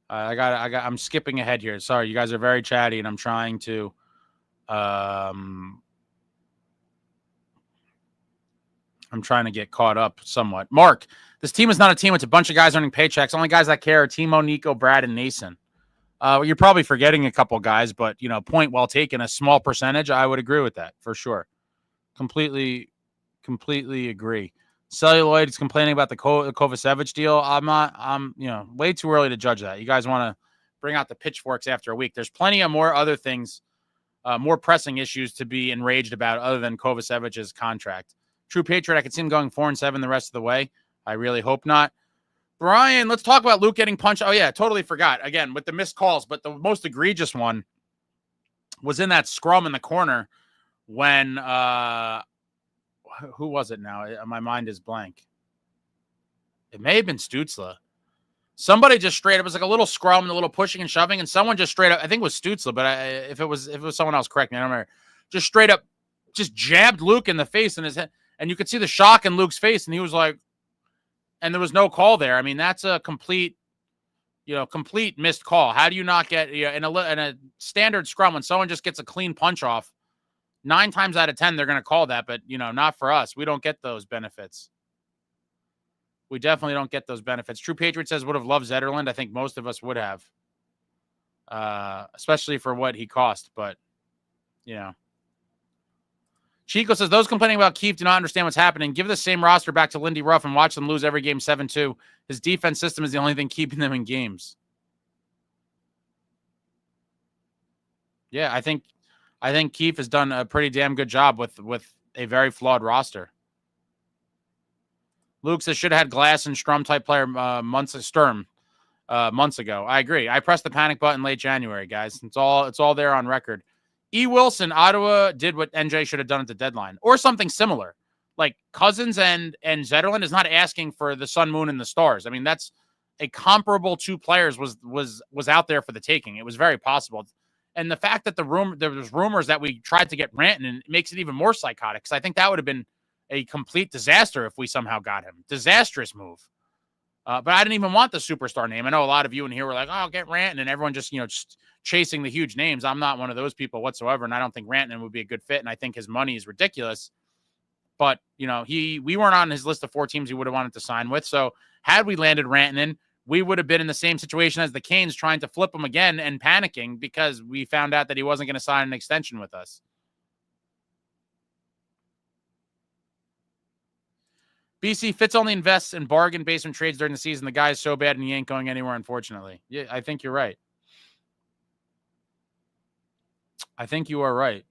Speaker 1: I'm skipping ahead here. Sorry, you guys are very chatty, and I'm trying to get caught up somewhat. Mark, this team is not a team. It's a bunch of guys earning paychecks. Only guys that care are Timo, Nico, Brad, and Nason. You're probably forgetting a couple guys, but, point well taken. A small percentage, I would agree with that for sure. Completely agree. Celluloid is complaining about the Kovacevic deal. I'm way too early to judge that. You guys want to bring out the pitchforks after a week. There's plenty of more other things, more pressing issues to be enraged about other than Kovacevic's contract. True Patriot, I could see him going 4-7 the rest of the way. I really hope not. Brian, let's talk about Luke getting punched. Oh, yeah, totally forgot. Again, with the missed calls, but the most egregious one was in that scrum in the corner when who was it now? My mind is blank. It may have been Stutzle. Somebody just straight up, it was like a little scrum and a little pushing and shoving, and someone just straight up, I think it was Stutzle, but if it was someone else, correct me, I don't remember. Just straight up, just jabbed Luke in the face in his head, and you could see the shock in Luke's face, and he was like, and there was no call there. I mean, that's a complete missed call. How do you not get in a standard scrum when someone just gets a clean punch off? 9 times out of 10, they're going to call that, but not for us. We don't get those benefits. We definitely don't get those benefits. True Patriot says would have loved Zetterlund. I think most of us would have, especially for what he cost. But Chico says those complaining about Keefe do not understand what's happening. Give the same roster back to Lindy Ruff and watch them lose every game 7-2. His defense system is the only thing keeping them in games. Yeah, I think Keefe has done a pretty damn good job with a very flawed roster. Luke says should have had Glass and Strum type player months ago. I agree. I pressed the panic button late January, guys. It's all there on record. E. Wilson, Ottawa did what NJ should have done at the deadline, or something similar. Like Cousins and Zetterlund is not asking for the sun, moon, and the stars. I mean, that's a comparable 2 players was out there for the taking. It was very possible. And the fact that there was rumors that we tried to get Rant, and it makes it even more psychotic, because I think that would have been a complete disaster if we somehow got him. Disastrous move. But I didn't even want the superstar name. I know a lot of you in here were like, oh, get Rantanen, and everyone just, just chasing the huge names. I'm not one of those people whatsoever, and I don't think Rantanen would be a good fit, and I think his money is ridiculous. But, we weren't on his list of 4 teams he would have wanted to sign with. So had we landed Rantanen, we would have been in the same situation as the Canes, trying to flip him again and panicking because we found out that he wasn't going to sign an extension with us. BC, Fitz only invests in bargain basement trades during the season. The guy is so bad and he ain't going anywhere, unfortunately. Yeah, I think you're right. I think you are right.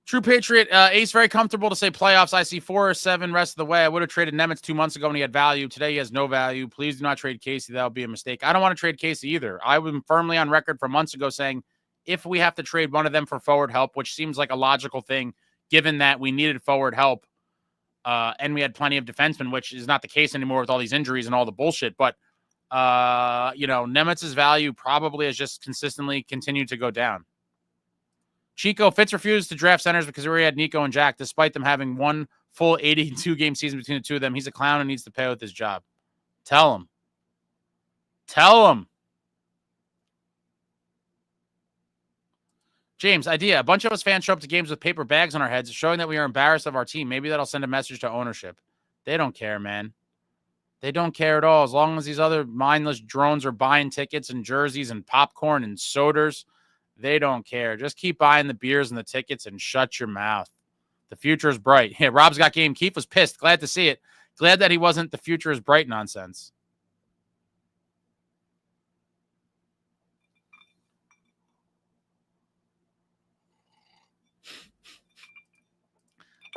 Speaker 1: True Patriot, Ace, very comfortable to say playoffs. I see 4 or 7 rest of the way. I would have traded Nemec 2 months ago when he had value. Today he has no value. Please do not trade Casey. That would be a mistake. I don't want to trade Casey either. I was firmly on record for months ago saying if we have to trade one of them for forward help, which seems like a logical thing given that we needed forward help and we had plenty of defensemen, which is not the case anymore with all these injuries and all the bullshit. But, Nemec's value probably has just consistently continued to go down. Chico, Fitz refused to draft centers because we already had Nico and Jack, despite them having one full 82-game season between the two of them. He's a clown and needs to pay with his job. Tell him. Tell him. James, idea. A bunch of us fans show up to games with paper bags on our heads, showing that we are embarrassed of our team. Maybe that'll send a message to ownership. They don't care, man. They don't care at all. As long as these other mindless drones are buying tickets and jerseys and popcorn and sodas, they don't care. Just keep buying the beers and the tickets and shut your mouth. The future is bright. Yeah, Rob's got game. Keith was pissed. Glad to see it. Glad that he wasn't the future is bright nonsense.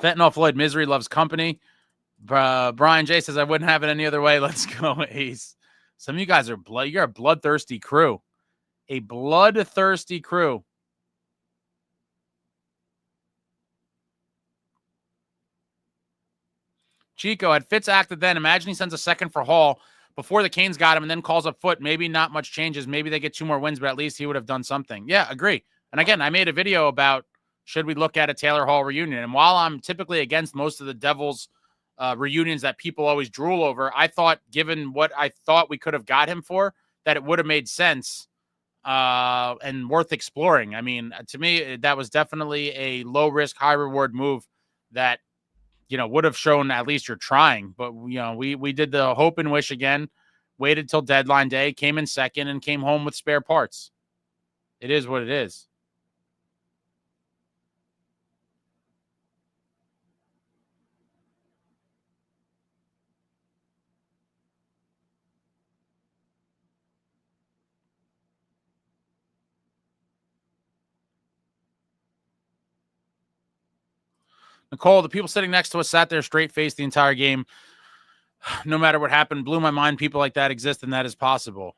Speaker 1: Fentanyl Floyd, misery loves company. Brian J says, I wouldn't have it any other way. Let's go, Ace. Some of you guys are you're a bloodthirsty crew. A bloodthirsty crew. Chico, had Fitz acted then, imagine he sends a second for Hall before the Canes got him and then calls up Foote. Maybe not much changes. Maybe they get 2 more wins, but at least he would have done something. Yeah, agree. And again, I made a video about should we look at a Taylor Hall reunion. And while I'm typically against most of the Devils reunions that people always drool over, I thought, given what I thought we could have got him for, that it would have made sense and worth exploring. I mean, to me, that was definitely a low risk, high reward move that, would have shown at least you're trying. But, we did the hope and wish again, waited till deadline day, came in second, and came home with spare parts. It is what it is. Nicole, the people sitting next to us sat there straight-faced the entire game. No matter what happened, blew my mind. People like that exist, and that is possible.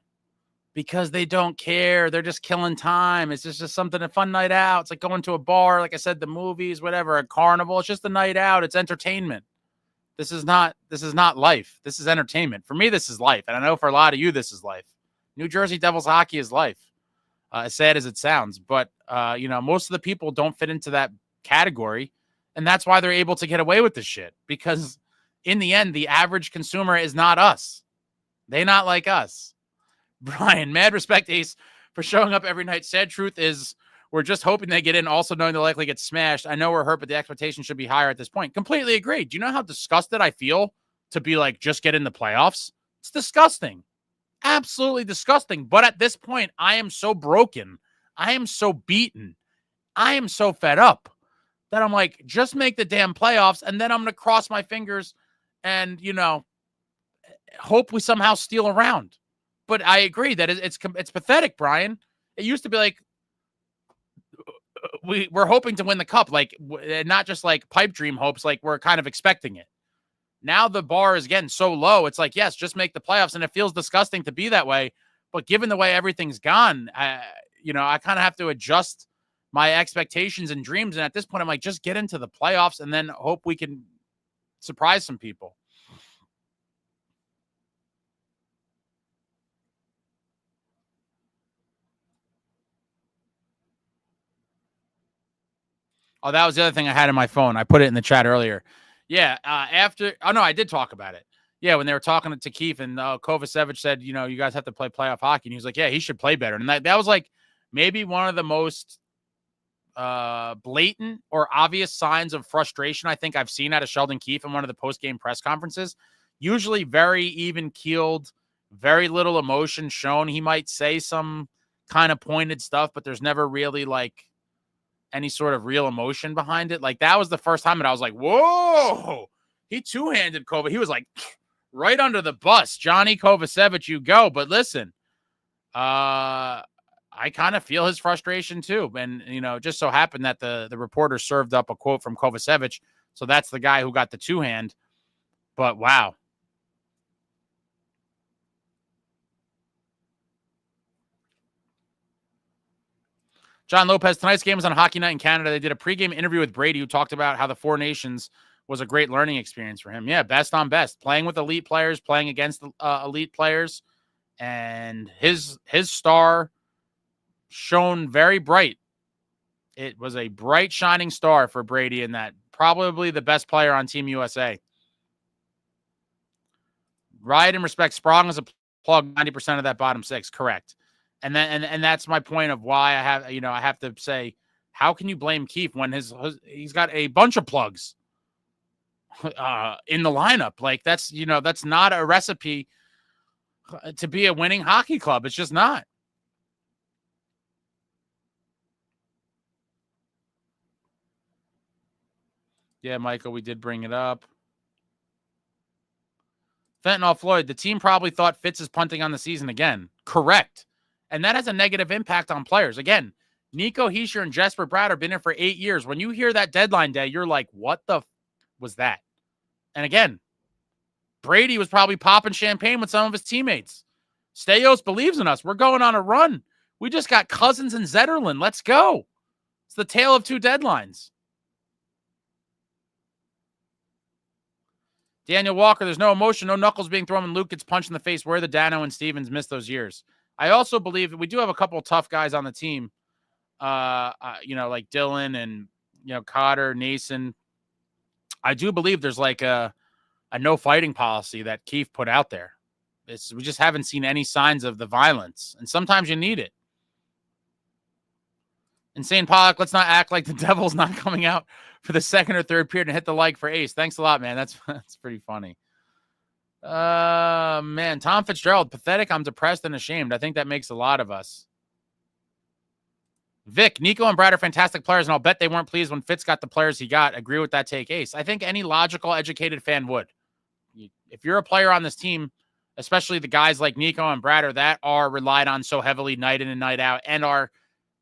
Speaker 1: Because they don't care. They're just killing time. It's just something, a fun night out. It's like going to a bar, like I said, the movies, whatever, a carnival. It's just a night out. It's entertainment. This is not life. This is entertainment. For me, this is life. And I know for a lot of you, this is life. New Jersey Devils hockey is life. As sad as it sounds. But, most of the people don't fit into that category. And that's why they're able to get away with this shit. Because in the end, the average consumer is not us. They not like us. Brian, mad respect, Ace, for showing up every night. Sad truth is we're just hoping they get in, also knowing they'll likely get smashed. I know we're hurt, but the expectation should be higher at this point. Completely agree. Do you know how disgusted I feel to be like, just get in the playoffs? It's disgusting. Absolutely disgusting. But at this point, I am so broken. I am so beaten. I am so fed up that I'm like, just make the damn playoffs, and then I'm going to cross my fingers and, hope we somehow steal a round. But I agree that it's pathetic, Brian. It used to be like we're hoping to win the cup, like not just like pipe dream hopes, like we're kind of expecting it. Now the bar is again so low. It's like, yes, just make the playoffs, and it feels disgusting to be that way. But given the way everything's gone, I kind of have to adjust my expectations and dreams. And at this point, I'm like, just get into the playoffs and then hope we can surprise some people. Oh, that was the other thing I had in my phone. I put it in the chat earlier. Yeah, I did talk about it. Yeah, when they were talking to Keefe and Kovacevic said, you guys have to play playoff hockey. And he was like, yeah, he should play better. And that was like maybe one of the most blatant or obvious signs of frustration I think I've seen out of Sheldon Keefe in one of the post-game press conferences. Usually very even-keeled, very little emotion shown. He might say some kind of pointed stuff, but there's never really like any sort of real emotion behind it. Like that was the first time that I was like, whoa, he two-handed Kova. He was like right under the bus. Johnny Kovacevic, you go. But listen, I kind of feel his frustration too. And, it just so happened that the reporter served up a quote from Kovacevic. So that's the guy who got the two-hand. But wow. John Lopez, tonight's game was on Hockey Night in Canada. They did a pregame interview with Brady, who talked about how the Four Nations was a great learning experience for him. Yeah, best on best, playing with elite players, playing against elite players, and his star shone very bright. It was a bright, shining star for Brady, and that probably the best player on Team USA. Riot and respect. Sprong is a plug 90% of that bottom six. Correct. And then and that's my point of why I have to say, how can you blame Keefe when he's got a bunch of plugs in the lineup? Like that's not a recipe to be a winning hockey club. It's just not. Yeah, Michael, we did bring it up. Fentanyl Floyd, the team probably thought Fitz is punting on the season again. Correct. And that has a negative impact on players. Again, Nicohischier and jesperbratt have been here for 8 years. When you hear that deadline day, you're like, what the was that? And again, Brady was probably popping champagne with some of his teammates. Staios believes in us. We're going on a run. We just got Cousins and Zetterlund. Let's go. It's the tale of two deadlines. Daniel Walker, there's no emotion, no knuckles being thrown when Luke gets punched in the face. Where the Dano and Stevens missed those years. I also believe that we do have a couple of tough guys on the team, like Dylan and, Cotter, Nason. I do believe there's like a no fighting policy that Keefe put out there. We just haven't seen any signs of the violence, and sometimes you need it. Insane Pollock, let's not act like the Devils not coming out for the second or third period and hit the like for Ace. Thanks a lot, man. That's pretty funny. Man, Tom Fitzgerald, pathetic. I'm depressed and ashamed. I think that makes a lot of us. Vic, Nico and Brad are fantastic players, and I'll bet they weren't pleased when Fitz got the players he got. Agree with that take, Ace. I think any logical, educated fan would. If you're a player on this team, especially the guys like Nico and Brad that are relied on so heavily night in and night out and are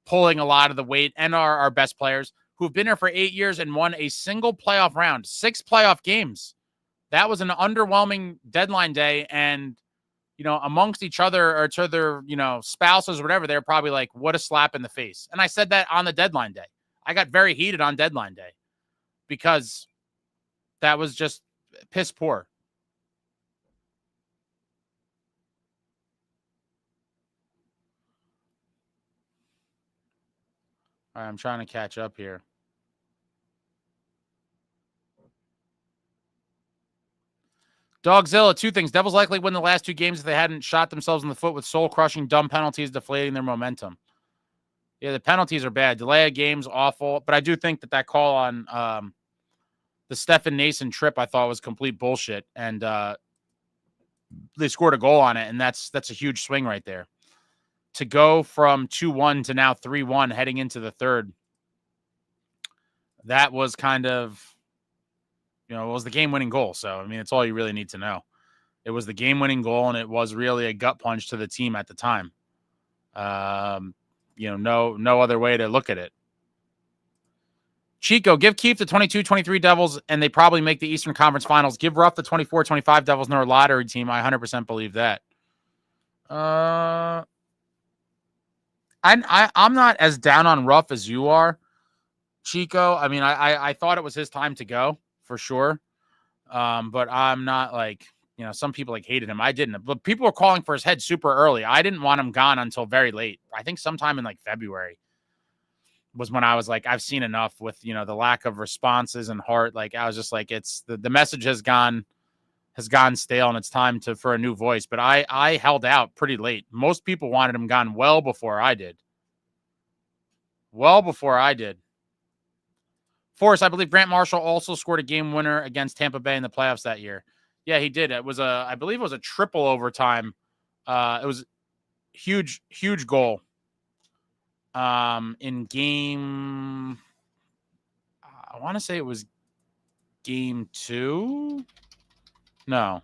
Speaker 1: pulling a lot of the weight and are our best players who've been here for 8 years and won a single playoff round, 6 playoff games. That was an underwhelming deadline day. And, amongst each other or to their, spouses or whatever, they're probably like, what a slap in the face. And I said that on the deadline day. I got very heated on deadline day because that was just piss poor. All right, I'm trying to catch up here. Dogzilla, 2 things. Devils likely win the last 2 games if they hadn't shot themselves in the foot with soul-crushing, dumb penalties deflating their momentum. Yeah, the penalties are bad. Delay of games, awful. But I do think that call on the Stefan Nason trip I thought was complete bullshit. And they scored a goal on it, and that's a huge swing right there. To go from 2-1 to now 3-1 heading into the third, that was kind of, it was the game-winning goal. So, it's all you really need to know. It was the game-winning goal, and it was really a gut punch to the team at the time. No other way to look at it. Chico, give Keefe the 22-23 Devils, and they probably make the Eastern Conference Finals. Give Ruff the 24-25 Devils and their lottery team. I 100% believe that. I'm not as down on Ruff as you are, Chico. I thought it was his time to go for sure. But I'm not like, some people hated him. I didn't, but people were calling for his head super early. I didn't want him gone until very late. I think sometime in February. was when I was like, I've seen enough with, you know, the lack of responses and heart. Like, I was just like, it's the message has gone stale, and it's time for a new voice. But I held out pretty late. Most people wanted him gone well before I did. Well before I did. Forrest, I believe Grant Marshall also scored a game winner against Tampa Bay in the playoffs that year. Yeah, he did. It was I believe it was a triple overtime. It was huge goal. In game, I want to say it was game 2. No.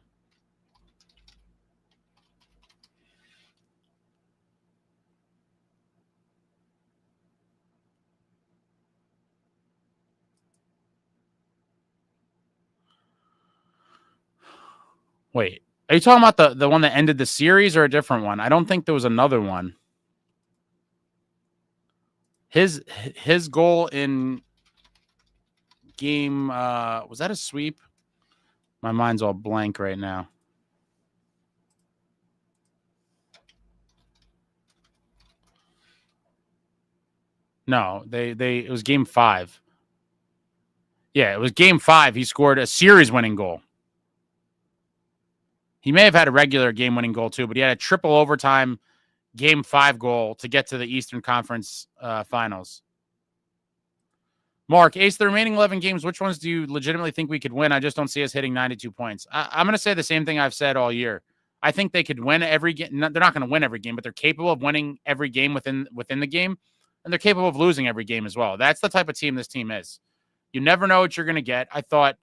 Speaker 1: Wait, are you talking about the one that ended the series or a different one? I don't think there was another one. His goal in game, was that a sweep? My mind's all blank right now. No, it was game 5. Yeah, it was game 5. He scored a series-winning goal. He may have had a regular game-winning goal too, but he had a triple overtime game 5 goal to get to the Eastern Conference Finals. Mark, Ace, the remaining 11 games, which ones do you legitimately think we could win? I just don't see us hitting 92 points. I'm going to say the same thing I've said all year. I think they could win every game. They're not going to win every game, but they're capable of winning every game within the game, and they're capable of losing every game as well. That's the type of team this team is. You never know what you're going to get. I thought,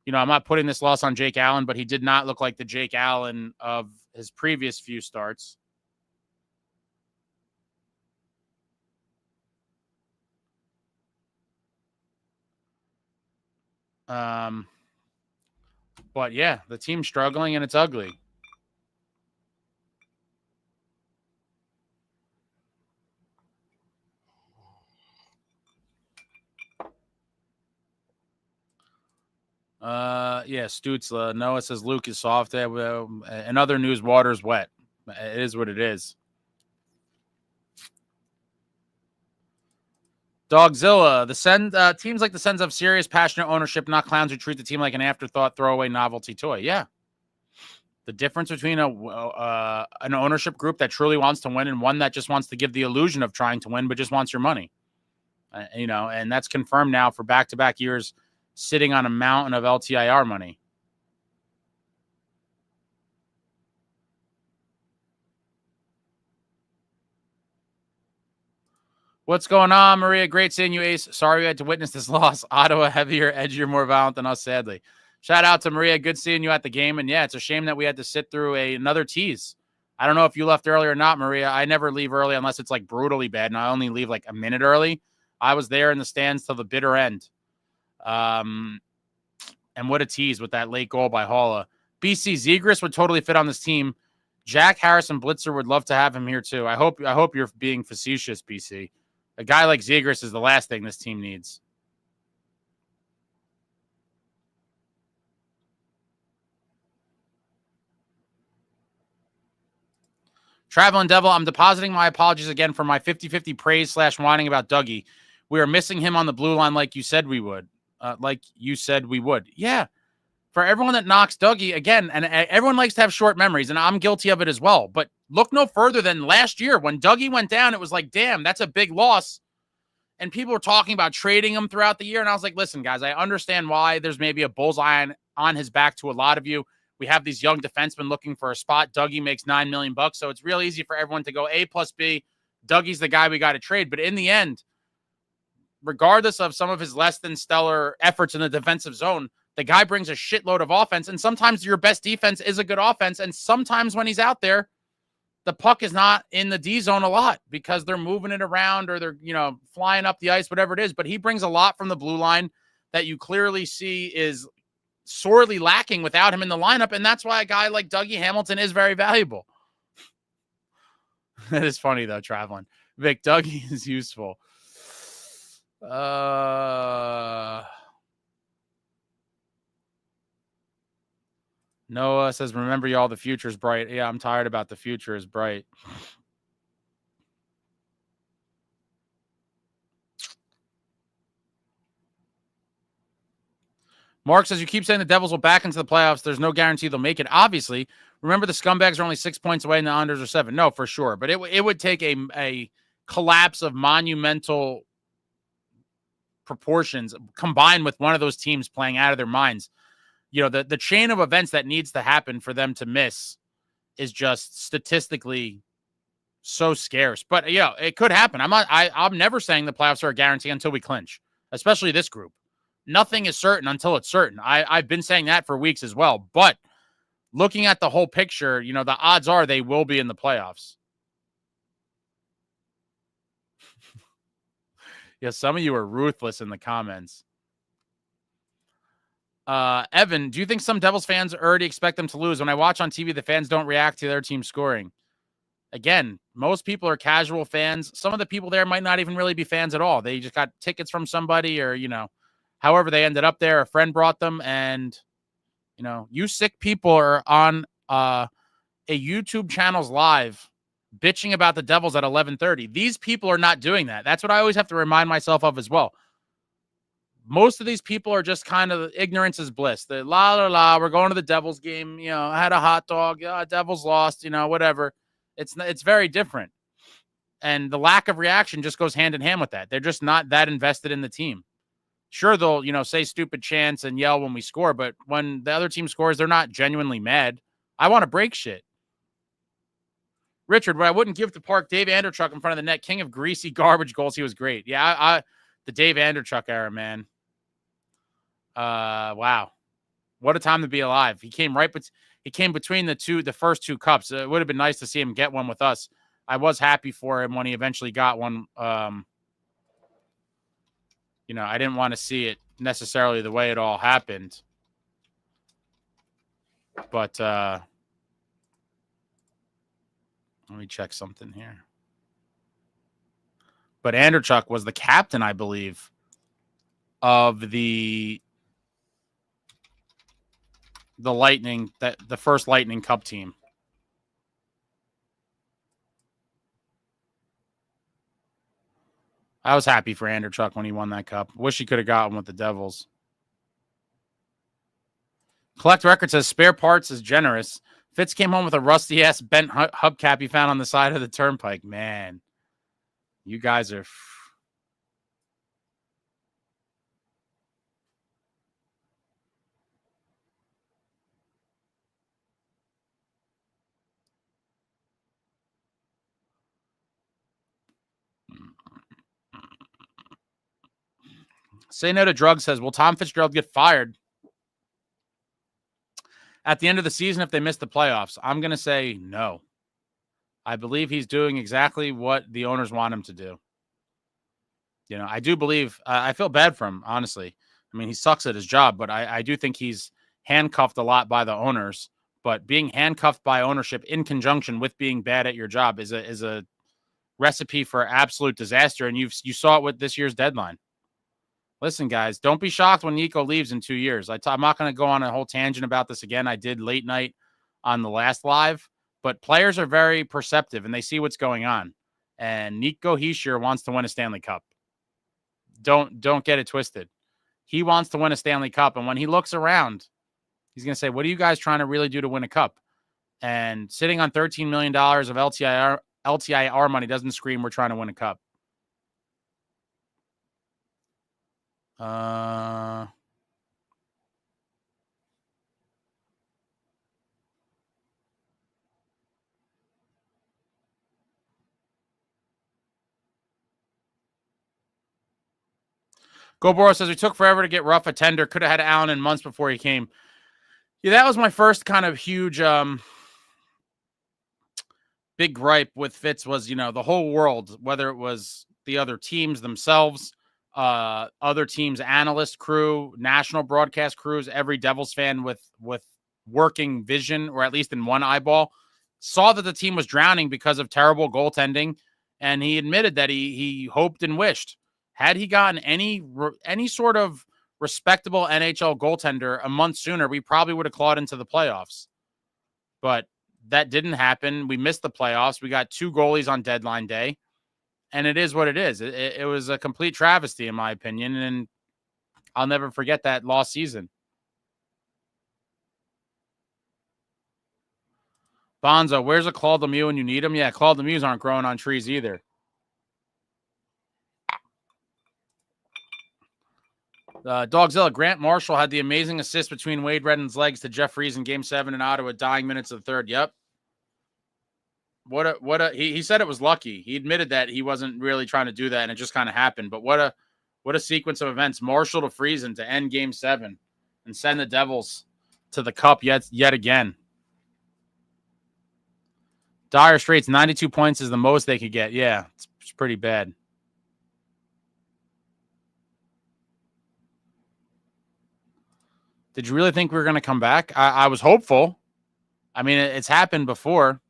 Speaker 1: you know, I'm not putting this loss on Jakeallen, but he did not look like the Jakeallen of his previous few starts. But yeah, the team's struggling and it's ugly. Yeah, Stutzle. Noah says Luke is soft. In other news, water's wet. It is what it is. Dogzilla, teams like the Sens have serious, passionate ownership, not clowns who treat the team like an afterthought, throwaway novelty toy. Yeah. The difference between an ownership group that truly wants to win and one that just wants to give the illusion of trying to win, but just wants your money. You know, and that's confirmed now for back-to-back years, sitting on a mountain of LTIR money. What's going on, Maria? Great seeing you, Ace. Sorry we had to witness this loss. Ottawa, heavier, edgier, more violent than us, sadly. Shout out to Maria. Good seeing you at the game. And yeah, it's a shame that we had to sit through another tease. I don't know if you left early or not, Maria. I never leave early unless it's like brutally bad, and I only leave like a minute early. I was there in the stands till the bitter end. And what a tease with that late goal by Halla. BC Zegras would totally fit on this team. Jack Harrison Blitzer would love to have him here too. I hope you're being facetious, BC. A guy like Zegras is the last thing this team needs. Traveling Devil, I'm depositing my apologies again for my 50-50 praise / whining about Dougie. We are missing him on the blue line like you said we would. Yeah. For everyone that knocks Dougie, again, and everyone likes to have short memories, and I'm guilty of it as well. But look no further than last year. When Dougie went down, it was like, damn, that's a big loss. And people were talking about trading him throughout the year. And I was like, listen, guys, I understand why there's maybe a bullseye on his back to a lot of you. We have these young defensemen looking for a spot. Dougie makes $9 million. So it's real easy for everyone to go A plus B. Dougie's the guy we got to trade. But in the end, regardless of some of his less than stellar efforts in the defensive zone, the guy brings a shitload of offense. And sometimes your best defense is a good offense. And sometimes when he's out there, the puck is not in the D zone a lot because they're moving it around or they're, flying up the ice, whatever it is. But he brings a lot from the blue line that you clearly see is sorely lacking without him in the lineup. And that's why a guy like Dougie Hamilton is very valuable. That is funny, though, traveling. Vic, Dougie is useful. Noah says, remember y'all, the future's bright. Yeah, I'm tired about the future is bright. Mark says, you keep saying the Devils will back into the playoffs. There's no guarantee they'll make it. Obviously, remember the scumbags are only 6 points away and the unders are 7. No, for sure. But it would take a collapse of monumental proportions combined with one of those teams playing out of their minds. The chain of events that needs to happen for them to miss is just statistically so scarce. But it could happen. I'm never saying the playoffs are a guarantee until we clinch, especially this group. Nothing is certain until it's certain. I've been saying that for weeks as well. But looking at the whole picture, the odds are they will be in the playoffs. Yeah, some of you are ruthless in the comments. Evan, do you think some Devils fans already expect them to lose? When I watch on TV, the fans don't react to their team scoring. Again, most people are casual fans. Some of the people there might not even really be fans at all. They just got tickets from somebody or, however they ended up there. A friend brought them. And, you sick people are on a YouTube channel's live bitching about the Devils at 11:30. These people are not doing that. That's what I always have to remind myself of as well. Most of these people are just kind of ignorance is bliss. The we're going to the Devils game. I had a hot dog. Devils lost, whatever. It's very different. And the lack of reaction just goes hand in hand with that. They're just not that invested in the team. Sure, they'll, say stupid chants and yell when we score, but when the other team scores, they're not genuinely mad. I want to break shit. Richard, what I wouldn't give to Park, Dave Anderchuk in front of the net, king of greasy garbage goals. He was great. Yeah, the Dave Anderchuk era, man. Wow. What a time to be alive. He came between the first two cups. It would have been nice to see him get one with us. I was happy for him when he eventually got one. I didn't want to see it necessarily the way it all happened. But let me check something here. But Anderchuk was the captain, I believe, of the Lightning, the first Lightning Cup team. I was happy for Anderchuk when he won that cup. Wish he could have gotten with the Devils. Collect Record says spare parts is generous. Fitz came home with a rusty-ass bent hubcap he found on the side of the turnpike. Man, you guys are... Say No to Drugs says, will Tom Fitzgerald get fired at the end of the season if they miss the playoffs? I'm going to say no. I believe he's doing exactly what the owners want him to do. I do believe, I feel bad for him, honestly. I mean, he sucks at his job, but I do think he's handcuffed a lot by the owners. But being handcuffed by ownership in conjunction with being bad at your job is a recipe for absolute disaster. And you saw it with this year's deadline. Listen, guys, don't be shocked when Nico leaves in 2 years. I'm not going to go on a whole tangent about this again. I did late night on the last live, but players are very perceptive and they see what's going on. And Nicohischier wants to win a Stanley Cup. Don't get it twisted. He wants to win a Stanley Cup. And when he looks around, he's going to say, what are you guys trying to really do to win a cup? And sitting on $13 million of LTIR money doesn't scream we're trying to win a cup. Goboro says, we took forever to get Ruff a tender. Could have had Allen in months before he came. Yeah, that was my first kind of huge big gripe with Fitz was, the whole world, whether it was the other teams themselves, other teams' analyst crew, national broadcast crews, every Devils fan with working vision, or at least in one eyeball, saw that the team was drowning because of terrible goaltending. And he admitted that he hoped and wished, had he gotten any sort of respectable NHL goaltender a month sooner, we probably would have clawed into the playoffs. But that didn't happen. We missed the playoffs. We got 2 goalies on deadline day. And it is what it is. It was a complete travesty, in my opinion. And I'll never forget that lost season. Bonzo, where's a Claude Lemieux when you need them? Yeah, Claude Lemieux aren't growing on trees either. Dogzilla, Grant Marshall had the amazing assist between Wade Redden's legs to Jeff Rees in Game 7 in Ottawa, dying minutes of the third. Yep. He said it was lucky. He admitted that he wasn't really trying to do that, and it just kind of happened. But what a sequence of events. Marshall to Friesen to end Game 7 and send the Devils to the Cup yet again. Dire Straits, 92 points is the most they could get. Yeah, it's pretty bad. Did you really think we were going to come back? I was hopeful. I mean, it's happened before.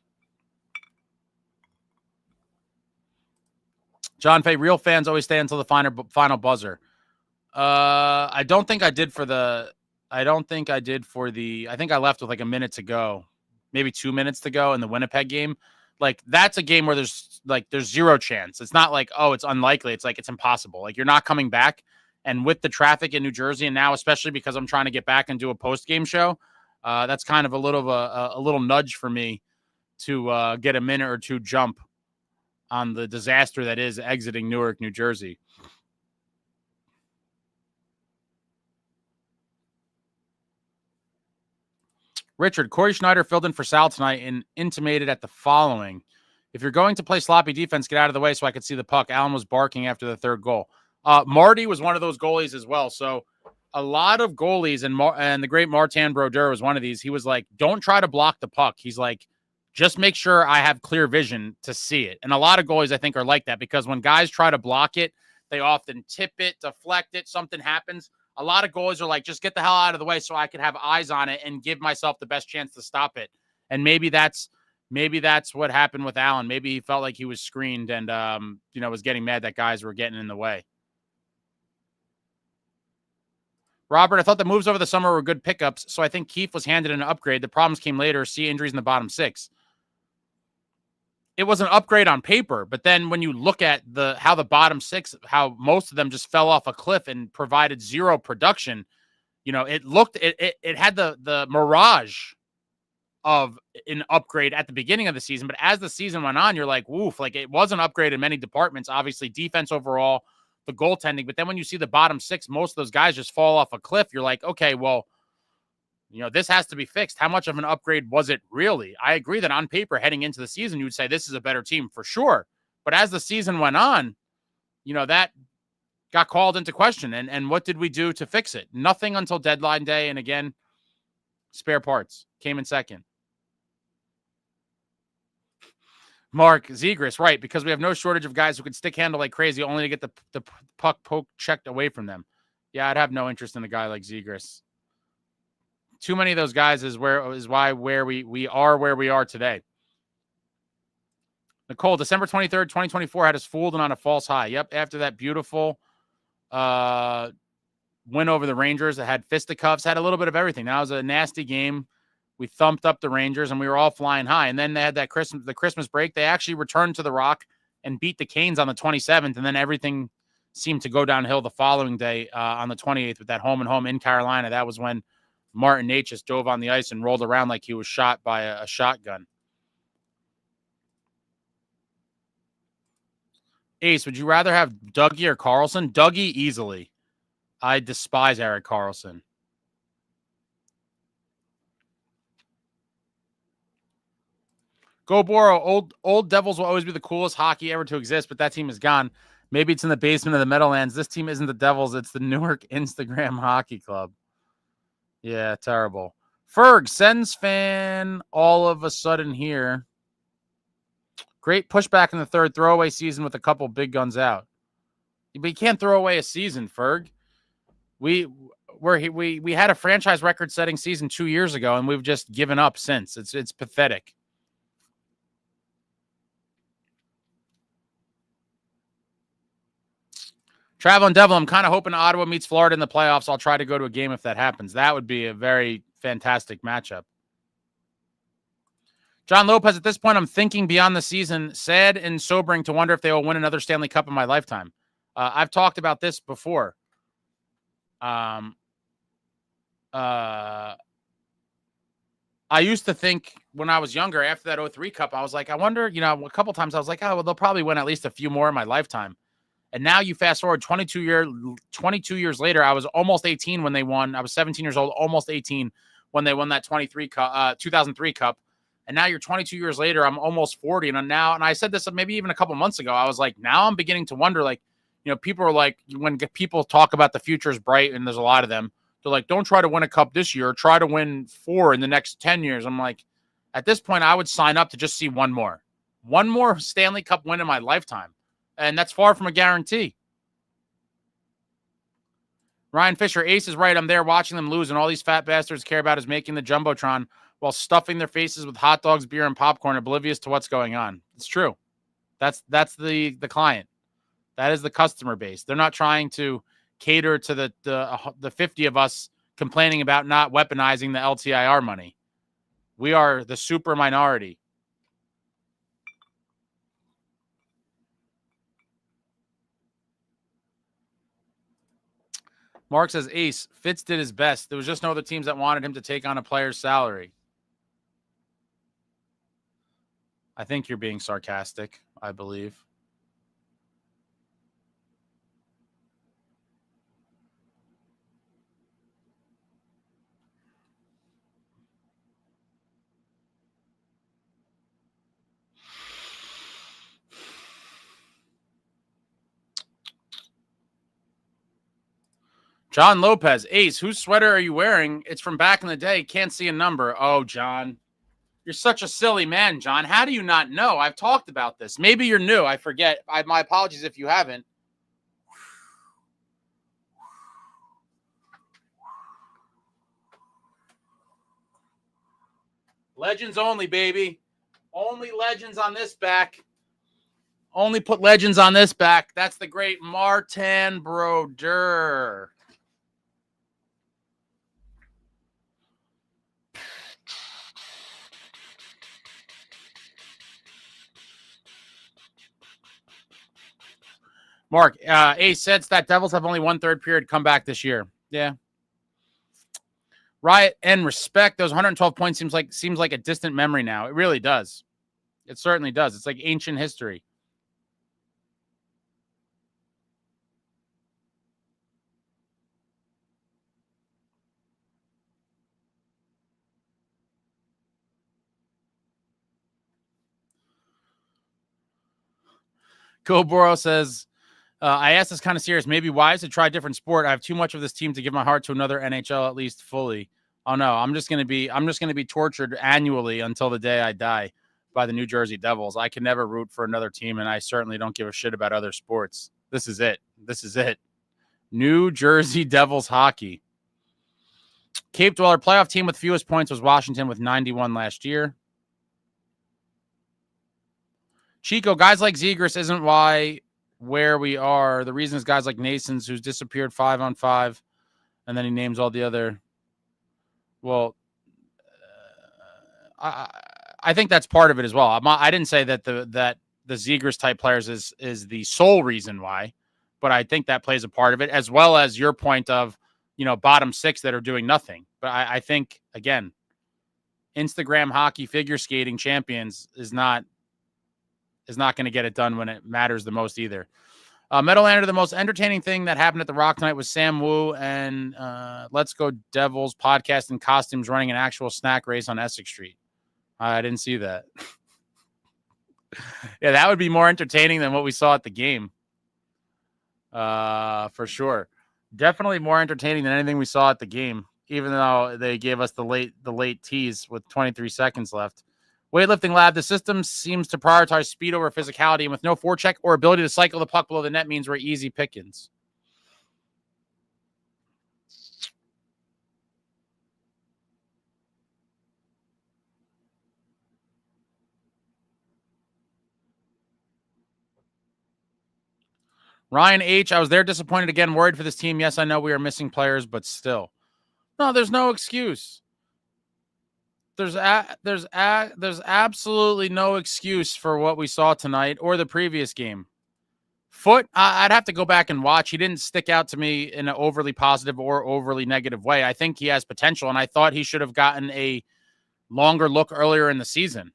Speaker 1: John Fay, real fans always stay until the final buzzer. I don't think I did for the. I think I left with like a minute to go, maybe 2 minutes to go in the Winnipeg game. Like, that's a game where there's zero chance. It's not like, oh, it's unlikely. It's like, it's impossible. Like, you're not coming back. And with the traffic in New Jersey, and now especially because I'm trying to get back and do a post-game show, that's kind of a little nudge for me to get a minute or two jump on the disaster that is exiting Newark, New Jersey. Richard, Corey Schneider filled in for Sal tonight and intimated at the following. If you're going to play sloppy defense, get out of the way so I could see the puck. Allen was barking after the third goal. Marty was one of those goalies as well. So a lot of goalies, and the great Martin Brodeur was one of these. He was like, don't try to block the puck. He's like, just make sure I have clear vision to see it. And a lot of goalies, I think, are like that, because when guys try to block it, they often tip it, deflect it, something happens. A lot of goalies are like, just get the hell out of the way so I could have eyes on it and give myself the best chance to stop it. And maybe that's what happened with Allen. Maybe he felt like he was screened and, was getting mad that guys were getting in the way. Robert, I thought the moves over the summer were good pickups, so I think Keefe was handed an upgrade. The problems came later. See injuries in the bottom six. It was an upgrade on paper, but then when you look at how the bottom six, how most of them just fell off a cliff and provided zero production, it had the mirage of an upgrade at the beginning of the season. But as the season went on, you're like, woof, like it was an upgrade in many departments, obviously defense overall, the goaltending. But then when you see the bottom six, most of those guys just fall off a cliff. You're like, okay, well, this has to be fixed. How much of an upgrade was it really? I agree that on paper heading into the season, you would say this is a better team for sure. But as the season went on, that got called into question. And what did we do to fix it? Nothing until deadline day. And again, spare parts came in second. Mark Zegras, right, because we have no shortage of guys who can stick handle like crazy only to get the puck poke checked away from them. Yeah, I'd have no interest in a guy like Zegras. Too many of those guys is why we are where we are today. Nicole, December 23rd, 2024 had us fooled and on a false high. Yep, after that beautiful win over the Rangers that had fisticuffs, had a little bit of everything. That was a nasty game. We thumped up the Rangers and we were all flying high. And then they had the Christmas break. They actually returned to the Rock and beat the Canes on the 27th. And then everything seemed to go downhill the following day on the 28th with that home and home in Carolina. That was when Martin H. just dove on the ice and rolled around like he was shot by a shotgun. Ace, would you rather have Dougie or Carlson? Dougie easily. I despise Erik Karlsson. Go Boro. Old Devils will always be the coolest hockey ever to exist, but that team is gone. Maybe it's in the basement of the Meadowlands. This team isn't the Devils. It's the Newark Instagram Hockey Club. Yeah, terrible. Ferg, Sens fan all of a sudden here. Great pushback in the third, throwaway season with a couple big guns out. But you can't throw away a season, Ferg. We had a franchise record-setting season 2 years ago, and we've just given up since. It's pathetic. Traveling Devil, I'm kind of hoping Ottawa meets Florida in the playoffs. I'll try to go to a game if that happens. That would be a very fantastic matchup. John Lopez, at this point, I'm thinking beyond the season. Sad and sobering to wonder if they will win another Stanley Cup in my lifetime. I've talked about this before. I I used to think when I was younger, after that 03 Cup, I was like, I wonder, a couple times I was like, oh, well, they'll probably win at least a few more in my lifetime. And now you fast forward 22 years later, I was almost 18 when they won. I was 17 years old, almost 18 when they won that 2003 Cup. And now you're 22 years later, I'm almost 40. And I said this maybe even a couple months ago, I was like, now I'm beginning to wonder, like, people are like, when people talk about the future is bright, and there's a lot of them, they're like, don't try to win a cup this year. Try to win 4 in the next 10 years. I'm like, at this point, I would sign up to just see one more Stanley Cup win in my lifetime. And that's far from a guarantee. Ryan Fisher, Ace is right. I'm there watching them lose, and all these fat bastards care about is making the Jumbotron while stuffing their faces with hot dogs, beer, and popcorn, oblivious to what's going on. It's true. That's the client. That is the customer base. They're not trying to cater to the 50 of us complaining about not weaponizing the LTIR money. We are the super minority. Mark says, Ace, Fitz did his best. There was just no other teams that wanted him to take on a player's salary. I think you're being sarcastic, I believe. John Lopez, Ace, whose sweater are you wearing? It's from back in the day. Can't see a number. Oh, John. You're such a silly man, John. How do you not know? I've talked about this. Maybe you're new. I forget. My apologies if you haven't. Legends only, baby. Only legends on this back. Only put legends on this back. That's the great Martin Brodeur. Mark, Ace says that Devils have only 1/3 period comeback this year. Yeah. Riot and respect. Those 112 points seems like a distant memory now. It really does. It certainly does. It's like ancient history. Koboro says, I asked this kind of serious. Maybe wise to try a different sport. I have too much of this team to give my heart to another NHL at least fully. Oh no, I'm just gonna be tortured annually until the day I die by the New Jersey Devils. I can never root for another team, and I certainly don't give a shit about other sports. This is it. This is it. New Jersey Devils hockey. Cape Dweller playoff team with fewest points was Washington with 91 last year. Chico, guys like Zegras isn't where we are. The reason is guys like Nasons, who's disappeared 5-on-5, and then he names all the other. Well, I think that's part of it as well. I didn't say that the Zegras type players is the sole reason why, but I think that plays a part of it, as well as your point of bottom 6 that are doing nothing. But I think again, Instagram hockey figure skating champions is not going to get it done when it matters the most either. Meadowlander, the most entertaining thing that happened at the Rock tonight was Sam Wu and Let's Go Devils podcast in costumes running an actual snack race on Essex Street. I didn't see that. Yeah, that would be more entertaining than what we saw at the game. For sure. Definitely more entertaining than anything we saw at the game, even though they gave us the late tease with 23 seconds left. Weightlifting Lab, the system seems to prioritize speed over physicality, and with no forecheck or ability to cycle the puck below the net means we're easy pickings. Ryan H., I was there disappointed again, worried for this team. Yes, I know we are missing players, but still. No, there's no excuse. There's absolutely no excuse for what we saw tonight or the previous game. Foote, I'd have to go back and watch. He didn't stick out to me in an overly positive or overly negative way. I think he has potential, and I thought he should have gotten a longer look earlier in the season.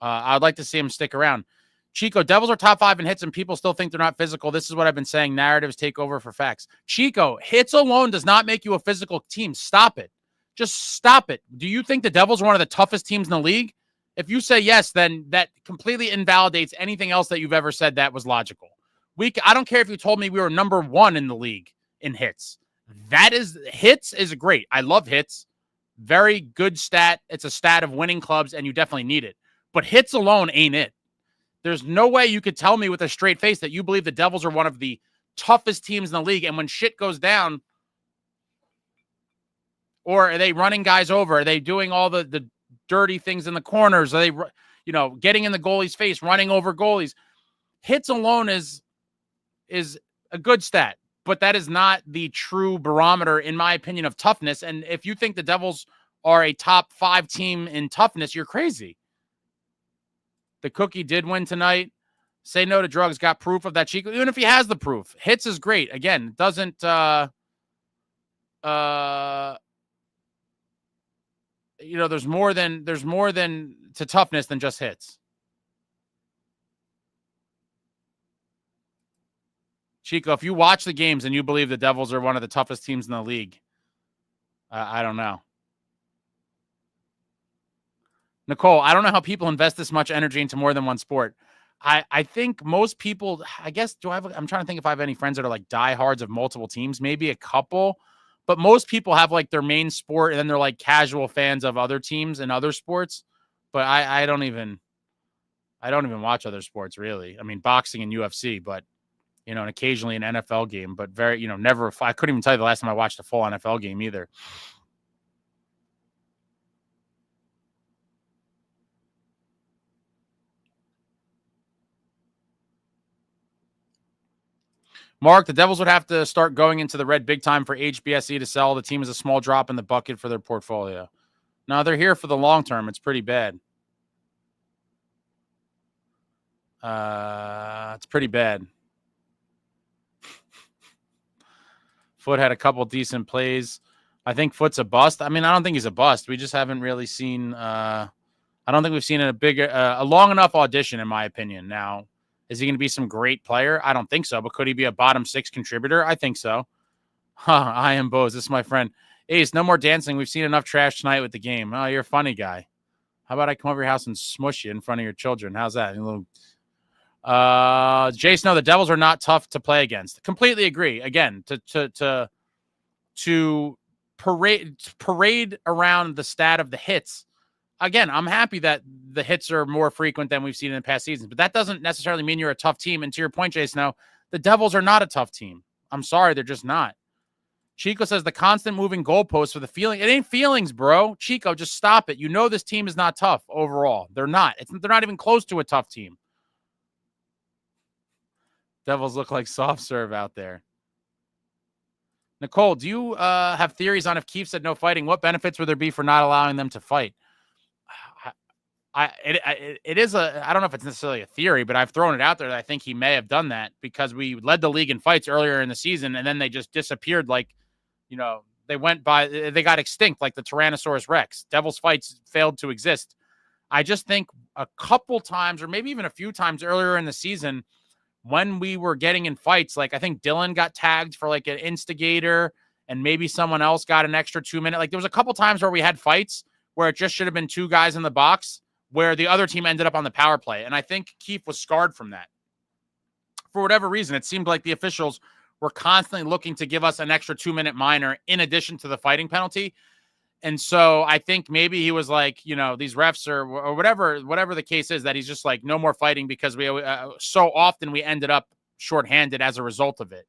Speaker 1: I'd like to see him stick around. Chico, Devils are top 5 in hits and people still think they're not physical. This is what I've been saying. Narratives take over for facts. Chico, hits alone does not make you a physical team. Stop it. Just stop it. Do you think the Devils are one of the toughest teams in the league? If you say yes, then that completely invalidates anything else that you've ever said that was logical. I don't care if you told me we were number 1 in the league in hits. Hits is great. I love hits. Very good stat. It's a stat of winning clubs, and you definitely need it. But hits alone ain't it. There's no way you could tell me with a straight face that you believe the Devils are one of the toughest teams in the league. And when shit goes down, or are they running guys over? Are they doing all the dirty things in the corners? Are they, getting in the goalie's face, running over goalies? Hits alone is a good stat, but that is not the true barometer, in my opinion, of toughness. And if you think the Devils are a top 5 team in toughness, you're crazy. The cookie did win tonight. Say no to drugs. Got proof of that, Chico. Even if he has the proof, hits is great. Again, it doesn't. There's more than to toughness than just hits. Chico, if you watch the games and you believe the Devils are one of the toughest teams in the league, I don't know. Nicole, I don't know how people invest this much energy into more than one sport. I think most people, I'm trying to think if I have any friends that are like diehards of multiple teams, maybe a couple, but most people have like their main sport and then they're like casual fans of other teams and other sports. But I don't even watch other sports really. I mean, boxing and UFC, but and occasionally an NFL game, but very, never, I couldn't even tell you the last time I watched a full NFL game either. Mark, the Devils would have to start going into the red big time for HBSE to sell. The team is a small drop in the bucket for their portfolio. No, they're here for the long term. It's pretty bad. It's pretty bad. Foote had a couple decent plays. I think Foote's a bust. I mean, I don't think he's a bust. We just haven't really seen I don't think we've seen a long enough audition, in my opinion. Now, is he going to be some great player? I don't think so. But could he be a bottom 6 contributor? I think so. I am Bose. This is my friend. Ace, no more dancing. We've seen enough trash tonight with the game. Oh, you're a funny guy. How about I come over your house and smush you in front of your children? How's that? Jason, no, the Devils are not tough to play against. Completely agree. Again, to parade around the stat of the hits. Again, I'm happy that the hits are more frequent than we've seen in the past seasons, but that doesn't necessarily mean you're a tough team. And to your point, Jason, no, the Devils are not a tough team. I'm sorry, they're just not. Chico says the constant moving goalposts for the feeling. It ain't feelings, bro. Chico, just stop it. You know this team is not tough overall. They're not. They're not even close to a tough team. Devils look like soft serve out there. Nicole, do you have theories on if Keefe said no fighting? What benefits would there be for not allowing them to fight? It is I don't know if it's necessarily a theory, but I've thrown it out there that I think he may have done that because we led the league in fights earlier in the season, and then they just disappeared like, they got extinct like the Tyrannosaurus Rex. Devils fights failed to exist. I just think a couple times, or maybe even a few times earlier in the season, when we were getting in fights, like I think Dylan got tagged for like an instigator and maybe someone else got an extra 2 minute. Like there was a couple times where we had fights where it just should have been 2 guys in the box where the other team ended up on the power play. And I think Keefe was scarred from that. For whatever reason, it seemed like the officials were constantly looking to give us an extra 2 minute minor in addition to the fighting penalty. And so I think maybe he was like, these refs or whatever the case is, that he's just like, no more fighting because we so often we ended up shorthanded as a result of it.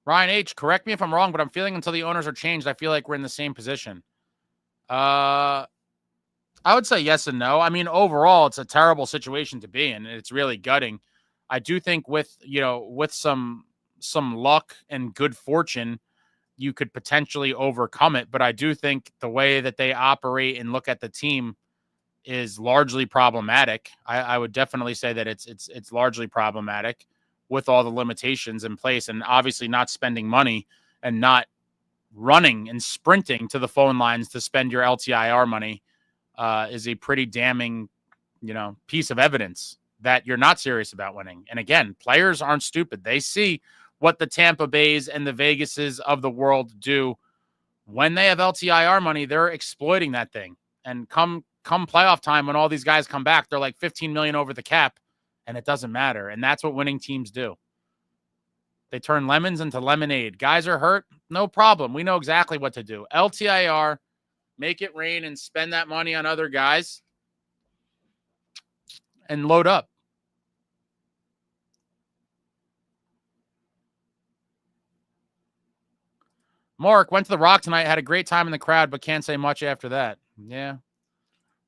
Speaker 1: Ryan H., correct me if I'm wrong, but I'm feeling until the owners are changed, I feel like we're in the same position. I would say yes and no. I mean, overall, it's a terrible situation to be in. It's really gutting. I do think with some luck and good fortune, you could potentially overcome it. But I do think the way that they operate and look at the team is largely problematic. I would definitely say that it's largely problematic. with all the limitations in place, and obviously not spending money and not running and sprinting to the phone lines to spend your LTIR money is a pretty damning, piece of evidence that you're not serious about winning. And again, players aren't stupid. They see what the Tampa Bays and the Vegases of the world do. When they have LTIR money, they're exploiting that thing. And come playoff time, when all these guys come back, they're like 15 million over the cap, and it doesn't matter. And that's what winning teams do. They turn lemons into lemonade. Guys are hurt, no problem. We know exactly what to do. LTIR, make it rain and spend that money on other guys and load up. Mark went to the Rock tonight, had a great time in the crowd, but can't say much after that. Yeah.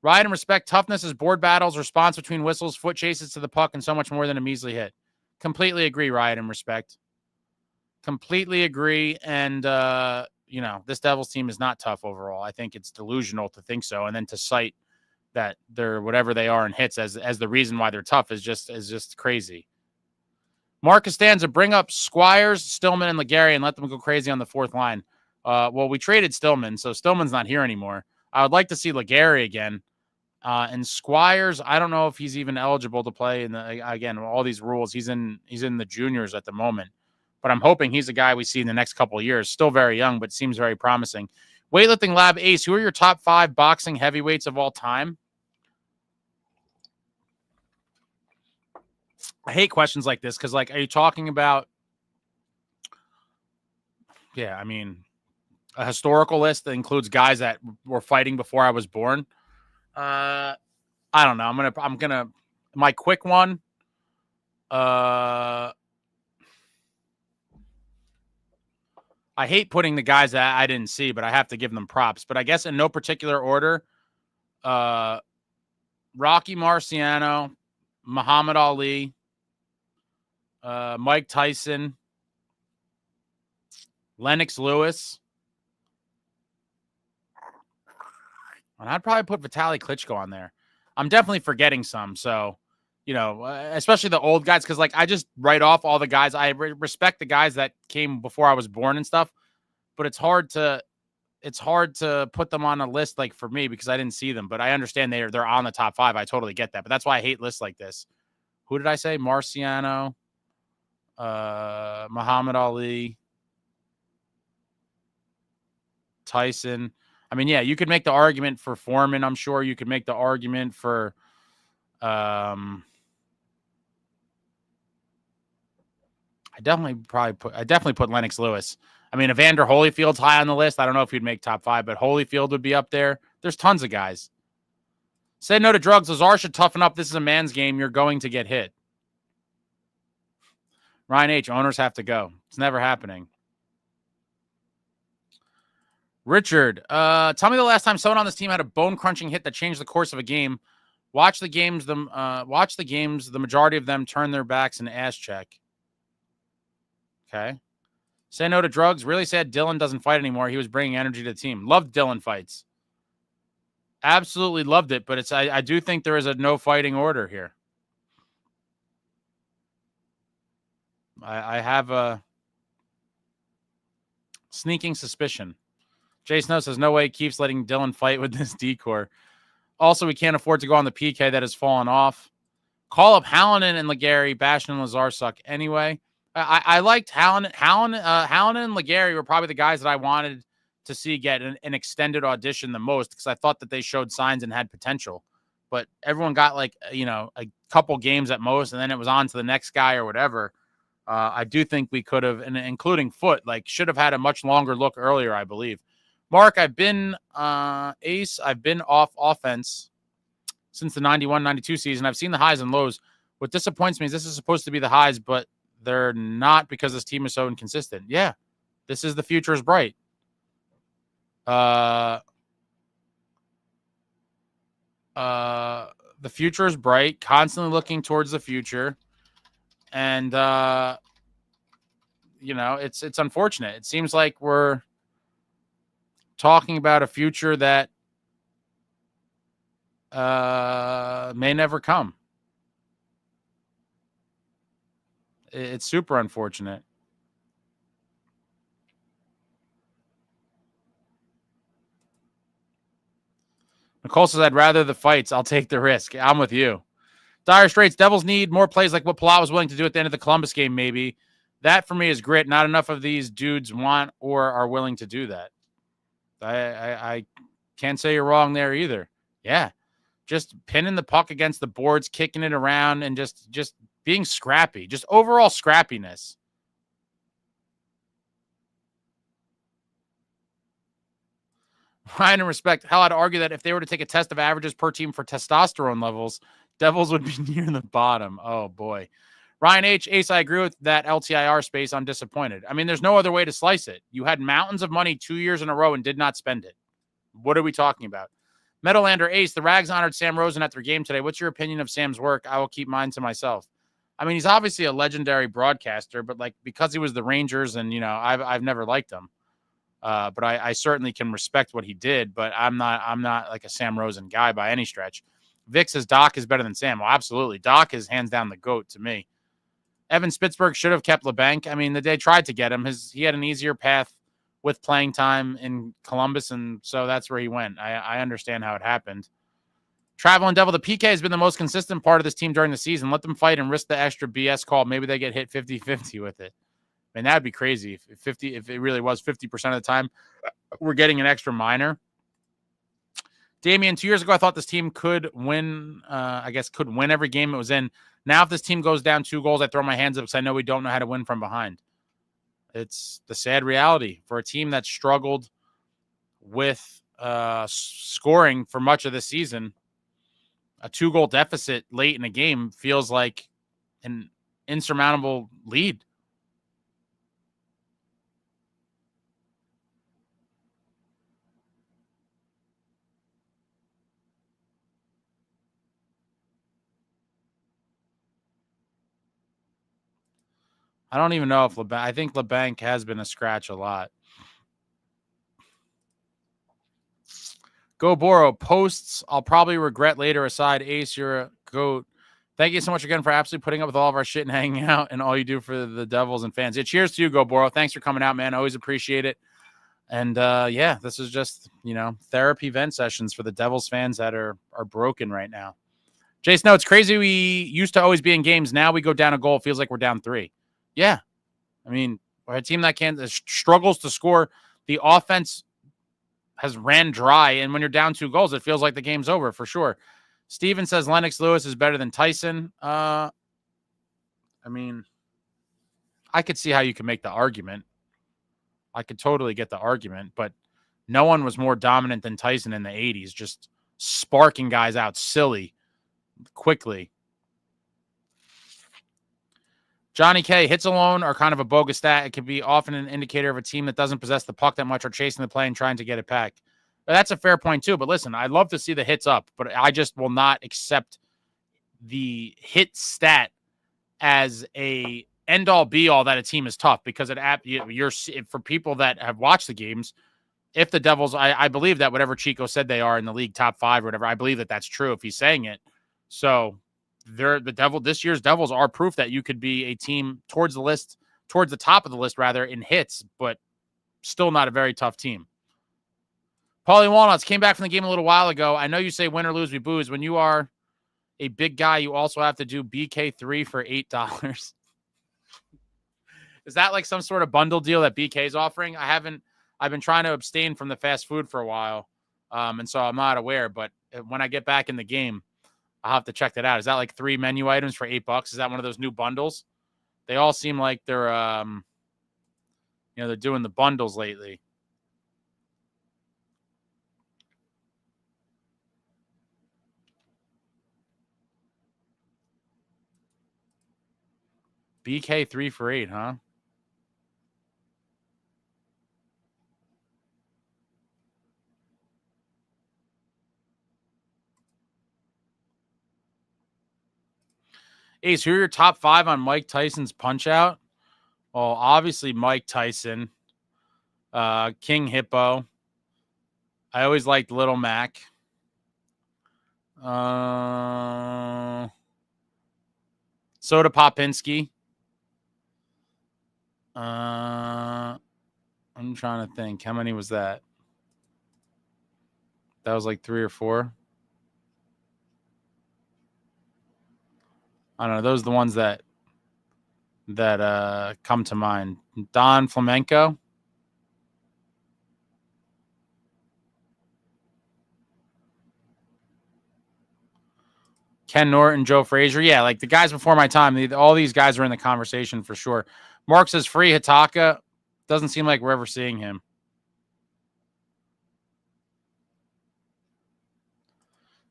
Speaker 1: Ride and respect. Toughness is board battles, response between whistles, foot chases to the puck, and so much more than a measly hit. Completely agree, Riot and respect. Completely agree. And, this Devils team is not tough overall. I think it's delusional to think so. And then to cite that they're whatever they are in hits as the reason why they're tough is just crazy. Mark Costanza, bring up Squires, Stillman, and Legary and let them go crazy on the fourth line. Well, we traded Stillman, so Stillman's not here anymore. I would like to see Legary again. And Squires, I don't know if he's even eligible to play in all these rules. He's in the juniors at the moment. But I'm hoping he's a guy we see in the next couple of years. Still very young, but seems very promising. Weightlifting Lab Ace, who are your top 5 boxing heavyweights of all time? I hate questions like this because, are you talking about, a historical list that includes guys that were fighting before I was born? I don't know. I'm gonna my quick one. I hate putting the guys that I didn't see, but I have to give them props. But I guess in no particular order, Rocky Marciano, Muhammad Ali, Mike Tyson, Lennox Lewis. And I'd probably put Vitaly Klitschko on there. I'm definitely forgetting some. So, especially the old guys, because I just write off all the guys. I respect the guys that came before I was born and stuff, but it's hard to put them on a list for me because I didn't see them. But I understand they're on the top 5. I totally get that. But that's why I hate lists like this. Who did I say? Marciano, Muhammad Ali, Tyson. You could make the argument for Foreman. I'm sure you could make the argument for I definitely put Lennox Lewis. Evander Holyfield's high on the list. I don't know if he'd make top 5, but Holyfield would be up there. There's tons of guys. Say no to drugs. Lazar should toughen up. This is a man's game. You're going to get hit. Ryan H. Owners have to go. It's never happening. Richard, tell me the last time someone on this team had a bone-crunching hit that changed the course of a game. Watch the games. The majority of them turn their backs and ass check. Okay. Say no to drugs. Really sad Dylan doesn't fight anymore. He was bringing energy to the team. Loved Dylan fights. Absolutely loved it, but I do think there is a no fighting order here. I have a sneaking suspicion. Jay Snow says, no way he keeps letting Dylan fight with this decor. Also, we can't afford to go on the PK that has fallen off. Call up Hallinan and Legary. Bastion and Lazar suck anyway. I liked Hallinan. Hallinan and Legary were probably the guys that I wanted to see get an extended audition the most because I thought that they showed signs and had potential. But everyone got a couple games at most, and then it was on to the next guy or whatever. I do think we could have, and including Foote, should have had a much longer look earlier, I believe. Mark, I've been ace. I've been off offense since the 91-92 season. I've seen the highs and lows. What disappoints me is this is supposed to be the highs, but they're not because this team is so inconsistent. Yeah, this is the future is bright. The future is bright, constantly looking towards the future. And, it's unfortunate. It seems like we're talking about a future that may never come. It's super unfortunate. Nicole says, I'd rather the fights. I'll take the risk. I'm with you. Dire Straits, Devils need more plays like what Palat was willing to do at the end of the Columbus game, maybe. That, for me, is grit. Not enough of these dudes want or are willing to do that. I can't say you're wrong there either. Yeah. Just pinning the puck against the boards, kicking it around, and just being scrappy. Just overall scrappiness. Ryan, in respect, hell, I'd argue that if they were to take a test of averages per team for testosterone levels, Devils would be near the bottom. Oh, boy. Ryan H. Ace, I agree with that LTIR space. I'm disappointed. I mean, there's no other way to slice it. You had mountains of money 2 years in a row and did not spend it. What are we talking about? Metalander Ace, the Rags honored Sam Rosen at their game today. What's your opinion of Sam's work? I will keep mine to myself. I mean, he's obviously a legendary broadcaster, but like because he was the Rangers and, you know, I've never liked him. But I certainly can respect what he did, but I'm not like a Sam Rosen guy by any stretch. Vic says Doc is better than Sam. Well, absolutely. Doc is hands down the GOAT to me. Evan Spitzberg should have kept LeBanc. I mean, they tried to get him. He had an easier path with playing time in Columbus, and so that's where he went. I understand how it happened. Traveling Devil, the PK has been the most consistent part of this team during the season. Let them fight and risk the extra BS call. Maybe they get hit 50-50 with it. I mean, that'd be crazy if it really was 50% of the time we're getting an extra minor. Damian, 2 years ago, I thought this team could win. Could win every game it was in. Now, if this team goes down 2 goals, I throw my hands up because I know we don't know how to win from behind. It's the sad reality for a team that struggled with scoring for much of the season. A 2-goal deficit late in a game feels like an insurmountable lead. I don't even know if LeBanc. I think LeBanc has been a scratch a lot. Go Boro posts. I'll probably regret later. Aside, Ace, you're a GOAT. Thank you so much again for absolutely putting up with all of our shit and hanging out and all you do for the Devils and fans. Yeah, cheers to you, Go Boro. Thanks for coming out, man. Always appreciate it. And yeah, this is just, you know, therapy vent sessions for the Devils fans that are broken right now. Jason, no, it's crazy. We used to always be in games. Now we go down a goal. It feels like we're down 3. Yeah. I mean, we're a team that struggles to score. The offense has ran dry. And when you're down 2 goals, it feels like the game's over for sure. Steven says Lennox Lewis is better than Tyson. I mean, I could see how you can make the argument. I could totally get the argument, but no one was more dominant than Tyson in the 80s, just sparking guys out silly quickly. Johnny K, hits alone are kind of a bogus stat. It can be often an indicator of a team that doesn't possess the puck that much or chasing the play and trying to get it back. That's a fair point too. But listen, I'd love to see the hits up, but I just will not accept the hit stat as a end all be all that a team is tough because you're for people that have watched the games. If the Devils, I believe that whatever Chico said they are in the league top 5 or whatever, I believe that that's true if he's saying it. So this year's Devils are proof that you could be a team towards the top of the list rather in hits, but still not a very tough team. Paulie Walnuts came back from the game a little while ago. I know you say win or lose, we booze. When you are a big guy, you also have to do BK3 for $8. Is that like some sort of bundle deal that BK is offering? I've been trying to abstain from the fast food for a while. And so I'm not aware, but when I get back in the game, I'll have to check that out. Is that like 3 menu items for $8? Is that one of those new bundles? They all seem like they're, they're doing the bundles lately. BK 3 for $8, huh? Ace, who are your top 5 on Mike Tyson's Punch-Out? Well, obviously Mike Tyson, King Hippo. I always liked Little Mac. Soda Popinski. I'm trying to think. How many was that? That was like 3 or 4. I don't know. Those are the ones that come to mind. Don Flamenco. Ken Norton, Joe Frazier. Yeah, like the guys before my time. All these guys are in the conversation for sure. Mark says free Hitaka. Doesn't seem like we're ever seeing him.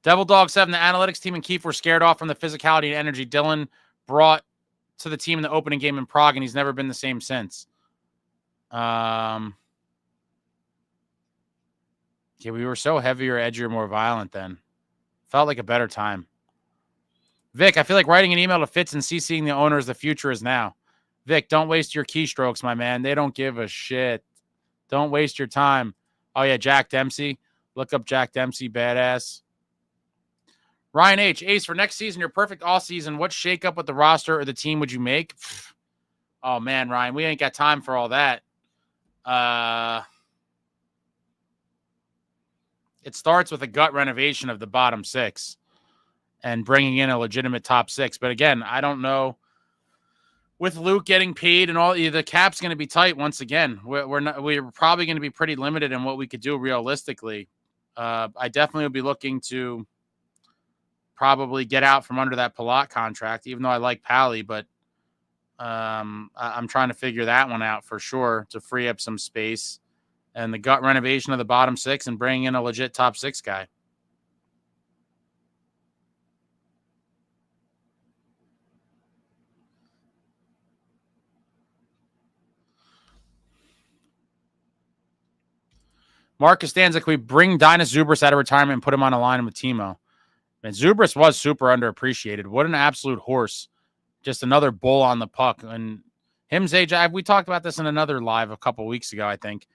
Speaker 1: Devil Dog 7, the analytics team and Keefe were scared off from the physicality and energy Dylan brought to the team in the opening game in Prague, and he's never been the same since. Yeah, we were so heavier, edgier, more violent then. Felt like a better time. Vic, I feel like writing an email to Fitz and CCing the owners, the future is now. Vic, don't waste your keystrokes, my man. They don't give a shit. Don't waste your time. Oh, yeah, Jack Dempsey. Look up Jack Dempsey, badass. Ryan H. Ace, for next season, your perfect offseason, what shakeup with the roster or the team would you make? Oh, man, Ryan, we ain't got time for all that. It starts with a gut renovation of the bottom 6 and bringing in a legitimate top 6. But again, I don't know. With Luke getting paid and all, the cap's going to be tight once again. We're probably going to be pretty limited in what we could do realistically. I definitely would be looking to probably get out from under that Palat contract, even though I like Pally, but I'm trying to figure that one out for sure to free up some space and the gut renovation of the bottom 6 and bring in a legit top 6 guy. Marcus Stanzik, we bring Dinas Zubris out of retirement and put him on a line with Timo. And Zubris was super underappreciated. What an absolute horse. Just another bull on the puck. And him, Zajac, we talked about this in another live a couple weeks ago, I think.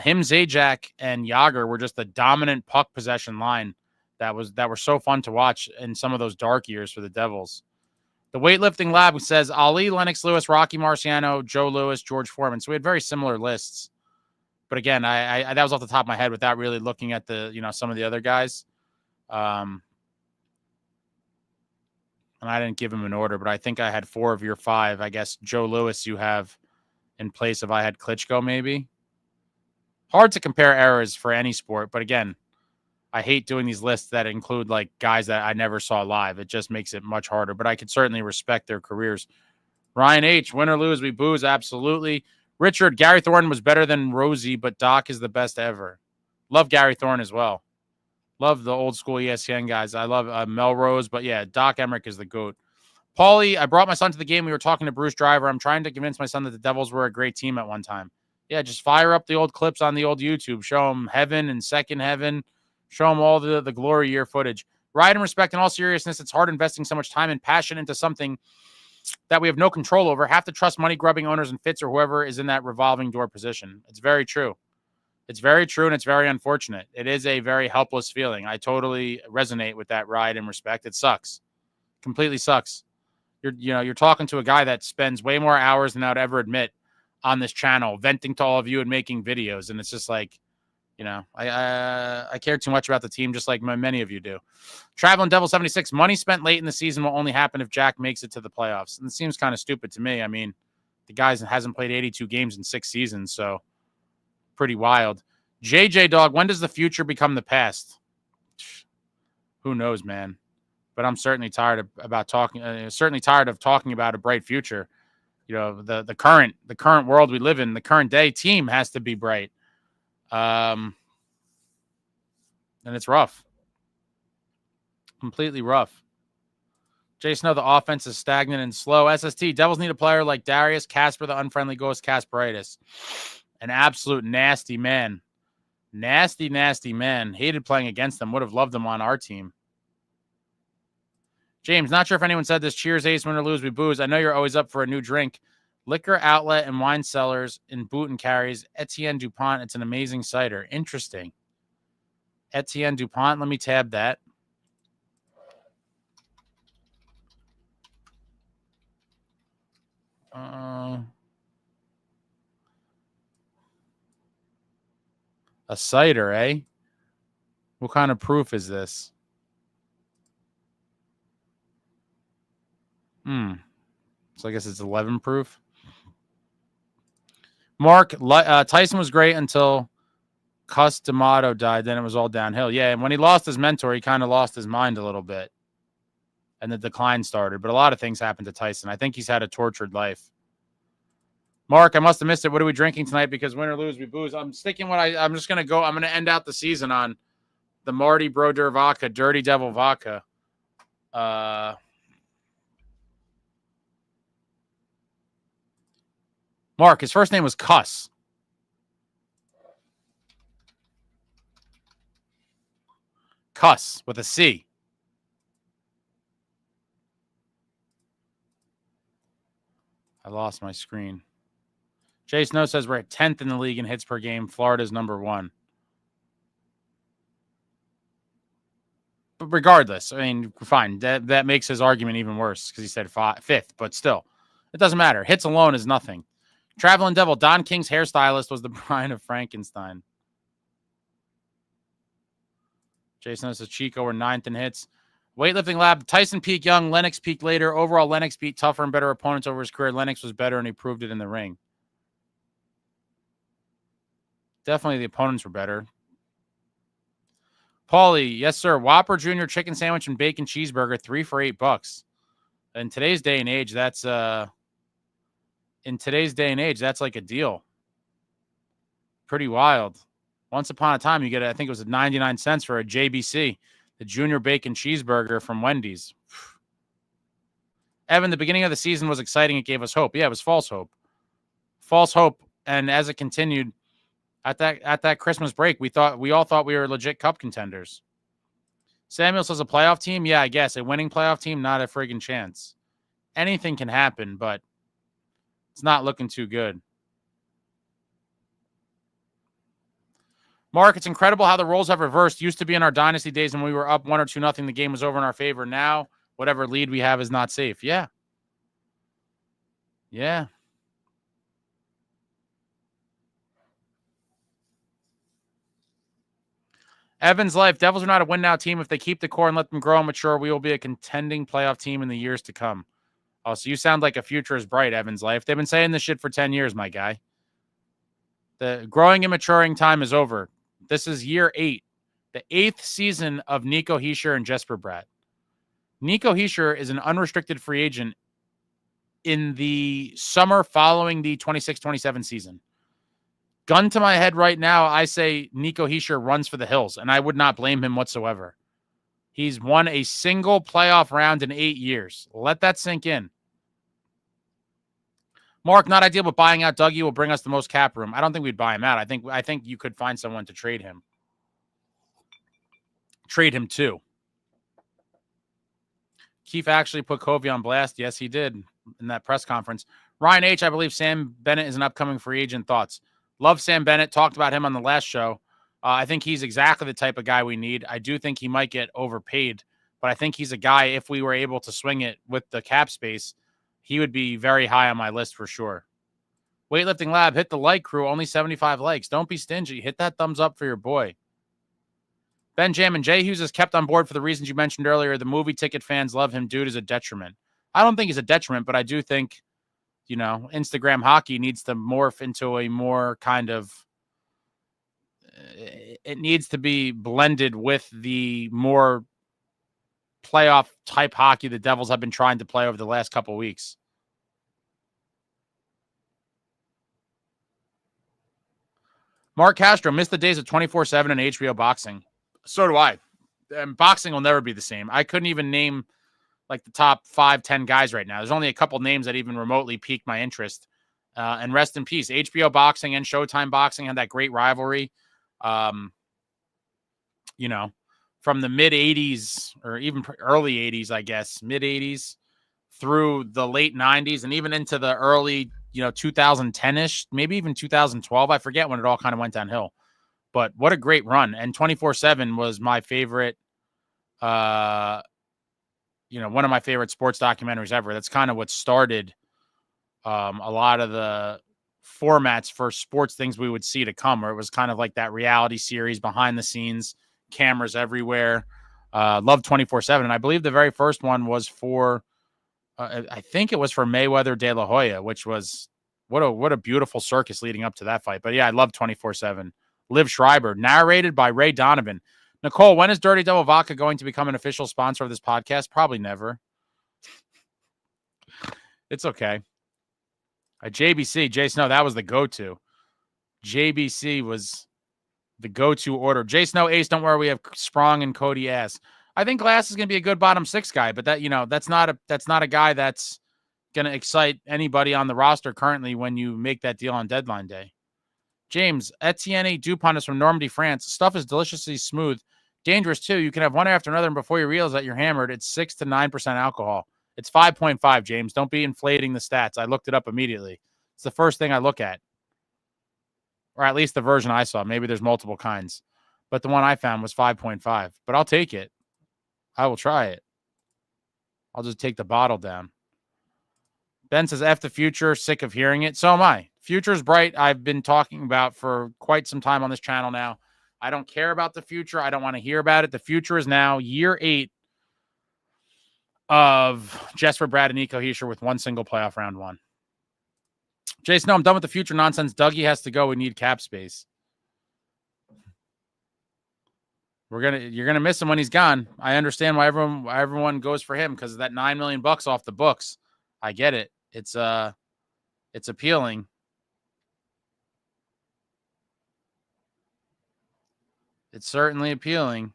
Speaker 1: Him, Zajac, and Yager were just the dominant puck possession line that were so fun to watch in some of those dark years for the Devils. The weightlifting lab says Ali, Lennox Lewis, Rocky Marciano, Joe Lewis, George Foreman. So we had very similar lists. But again, I that was off the top of my head without really looking at some of the other guys. And I didn't give him an order, but I think I had 4 of your 5. I guess Joe Lewis you have in place of I had Klitschko maybe. Hard to compare eras for any sport, but again, I hate doing these lists that include like guys that I never saw live. It just makes it much harder, but I could certainly respect their careers. Ryan H., win or lose, we booze, absolutely. Richard, Gary Thornton was better than Rosie, but Doc is the best ever. Love Gary Thornton as well. Love the old school ESPN guys. I love Melrose, but yeah, Doc Emmerich is the GOAT. Paulie, I brought my son to the game. We were talking to Bruce Driver. I'm trying to convince my son that the Devils were a great team at one time. Yeah, just fire up the old clips on the old YouTube. Show him heaven and second heaven. Show him all the glory year footage. Right and respect, in all seriousness, it's hard investing so much time and passion into something that we have no control over. Have to trust money-grubbing owners and Fitz or whoever is in that revolving door position. It's very true. It's very true, and it's very unfortunate. It is a very helpless feeling. I totally resonate with that ride and respect. It sucks. Completely sucks. You're talking to a guy that spends way more hours than I'd ever admit on this channel, venting to all of you and making videos. And it's just like, I care too much about the team, just like many of you do. Traveling Devil 76, money spent late in the season will only happen if Jack makes it to the playoffs. And it seems kind of stupid to me. I mean, the guy hasn't played 82 games in 6 seasons, so pretty wild. JJ Dog, when does the future become the past? Who knows, man? But I'm certainly tired of talking about a bright future. The current world we live in, the current day team has to be bright. And it's rough. Completely rough. Jason, the offense is stagnant and slow. SST, Devils need a player like Darius, Casper, the unfriendly ghost, Kasperitis. An absolute nasty man. Nasty, nasty man. Hated playing against them. Would have loved them on our team. James, not sure if anyone said this. Cheers, Ace, win or lose, we booze. I know you're always up for a new drink. Liquor outlet and wine cellars in Booton carries Etienne Dupont. It's an amazing cider. Interesting. Etienne Dupont. Let me tab that. A cider, eh? What kind of proof is this? So I guess it's 11 proof. Mark, Tyson was great until Cus D'Amato died. Then it was all downhill. Yeah, and when he lost his mentor, he kind of lost his mind a little bit. And the decline started. But a lot of things happened to Tyson. I think he's had a tortured life. Mark, I must have missed it. What are we drinking tonight? Because win or lose, we booze. I'm sticking what I'm just going to go. I'm going to end out the season on the Marty Brodeur vodka, Dirty Devil vodka. Mark, his first name was Cuss. Cuss with a C. I lost my screen. Jay Snow says we're at 10th in the league in hits per game. Florida's number 1. But regardless, I mean, fine. That makes his argument even worse because he said 5th, but still, it doesn't matter. Hits alone is nothing. Traveling Devil, Don King's hairstylist was the Brian of Frankenstein. Jason says Chico were 9th in hits. Weightlifting Lab, Tyson peaked young, Lennox peaked later. Overall, Lennox beat tougher and better opponents over his career. Lennox was better, and he proved it in the ring. Definitely the opponents were better. Paulie, yes, sir. Whopper Jr. chicken sandwich and bacon cheeseburger, 3 for $8. In today's day and age, that's like a deal. Pretty wild. Once upon a time, you get, I think it was 99 cents for a JBC, the Junior Bacon Cheeseburger from Wendy's. Evan, the beginning of the season was exciting. It gave us hope. Yeah, it was false hope. False hope. And as it continued, at that Christmas break, we all thought we were legit cup contenders. Samuel says a playoff team? Yeah, I guess. A winning playoff team? Not a friggin' chance. Anything can happen, but it's not looking too good. Mark, it's incredible how the roles have reversed. Used to be in our dynasty days when we were up 1 or 2-0, the game was over in our favor. Now, whatever lead we have is not safe. Yeah. Yeah. Evan's life. Devils are not a win-now team. If they keep the core and let them grow and mature, we will be a contending playoff team in the years to come. Oh, so you sound like a future is bright, Evan's life. They've been saying this shit for 10 years, my guy. The growing and maturing time is over. This is year 8, the 8th season of nicohischier and jesperbratt. Nicohischier is an unrestricted free agent in the summer following the 26-27 season. Gun to my head right now, I say nicohischier runs for the hills, and I would not blame him whatsoever. He's won a single playoff round in 8 years. Let that sink in. Mark, not ideal, but buying out Dougie will bring us the most cap room. I don't think we'd buy him out. I think you could find someone to trade him. Trade him too. Keefe actually put Covey on blast. Yes, he did in that press conference. Ryan H., I believe Sam Bennett is an upcoming free agent. Thoughts? Love Sam Bennett. Talked about him on the last show. I think he's exactly the type of guy we need. I do think he might get overpaid, but I think he's a guy, if we were able to swing it with the cap space, he would be very high on my list for sure. Weightlifting Lab, hit the like crew. Only 75 likes. Don't be stingy. Hit that thumbs up for your boy. Ben Jam and Jay Hughes is kept on board for the reasons you mentioned earlier. The movie ticket fans love him. Dude is a detriment. I don't think he's a detriment, but I do think, Instagram hockey needs to morph into a more kind of, it needs to be blended with the more playoff type hockey the Devils have been trying to play over the last couple weeks. Mark Castro missed the days of 24/7 and HBO boxing. So do I. And boxing will never be the same. I couldn't even name like the top 5-10 guys right now. There's only a couple names that even remotely piqued my interest. And rest in peace. HBO boxing and Showtime boxing had that great rivalry. From the mid 80s or even early 80s, I guess, mid 80s through the late 90s and even into the early, 2010-ish, maybe even 2012. I forget when it all kind of went downhill. But what a great run. And 24/7 was my favorite, one of my favorite sports documentaries ever. That's kind of what started a lot of the formats for sports things we would see to come, where it was kind of like that reality series behind the scenes, cameras everywhere. Love 24/7. And I believe the very first one was for, I think it was for Mayweather De La Hoya, which was what a beautiful circus leading up to that fight. But yeah, I love 24/7. Liv Schreiber, narrated by Ray Donovan. Nicole, when is Dirty Devil Vodka going to become an official sponsor of this podcast? Probably never. It's okay. JBC, Jay Snow, that was the go-to. JBC was the go-to order. Jay Snow, Ace, don't worry, we have Sprong and Cody Ass. I think Glass is going to be a good bottom six guy, but that's not a guy that's going to excite anybody on the roster currently when you make that deal on deadline day. James, Etienne Dupont is from Normandy, France. Stuff is deliciously smooth. Dangerous, too. You can have one after another, and before you realize that you're hammered, it's 6 to 9% alcohol. It's 5.5, James. Don't be inflating the stats. I looked it up immediately. It's the first thing I look at. Or at least the version I saw. Maybe there's multiple kinds. But the one I found was 5.5. But I'll take it. I will try it. I'll just take the bottle down. Ben says, F the future. Sick of hearing it. So am I. Future's bright. I've been talking about for quite some time on this channel now. I don't care about the future. I don't want to hear about it. The future is now year 8 of jesperbratt and nicohischier with one single playoff round one. Jason, no, I'm done with the future nonsense. Dougie has to go. We need cap space. You're gonna miss him when he's gone. I understand why everyone goes for him, because of that $9 million off the books. I get it. It's appealing. It's certainly appealing.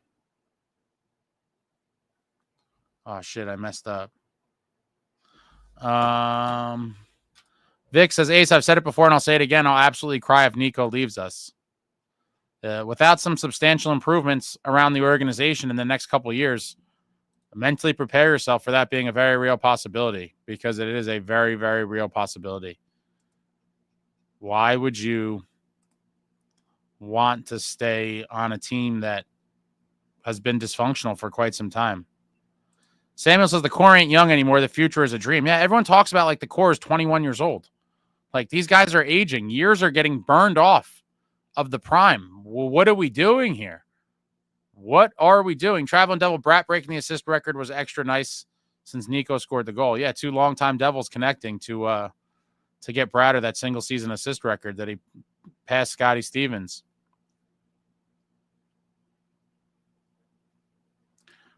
Speaker 1: Oh shit, I messed up. Vic says, Ace, I've said it before and I'll say it again. I'll absolutely cry if Nico leaves us. Without some substantial improvements around the organization in the next couple of years, mentally prepare yourself for that being a very real possibility, because it is a very, very real possibility. Why would you want to stay on a team that has been dysfunctional for quite some time? Samuel says the core ain't young anymore. The future is a dream. Yeah, everyone talks about like the core is 21 years old. Like, these guys are aging. Years are getting burned off of the prime. Well, what are we doing here? What are we doing? Traveling Devil Bratt breaking the assist record was extra nice since Nico scored the goal. Yeah, 2 longtime Devils connecting to get Bratter that single season assist record that he passed Scotty Stevens.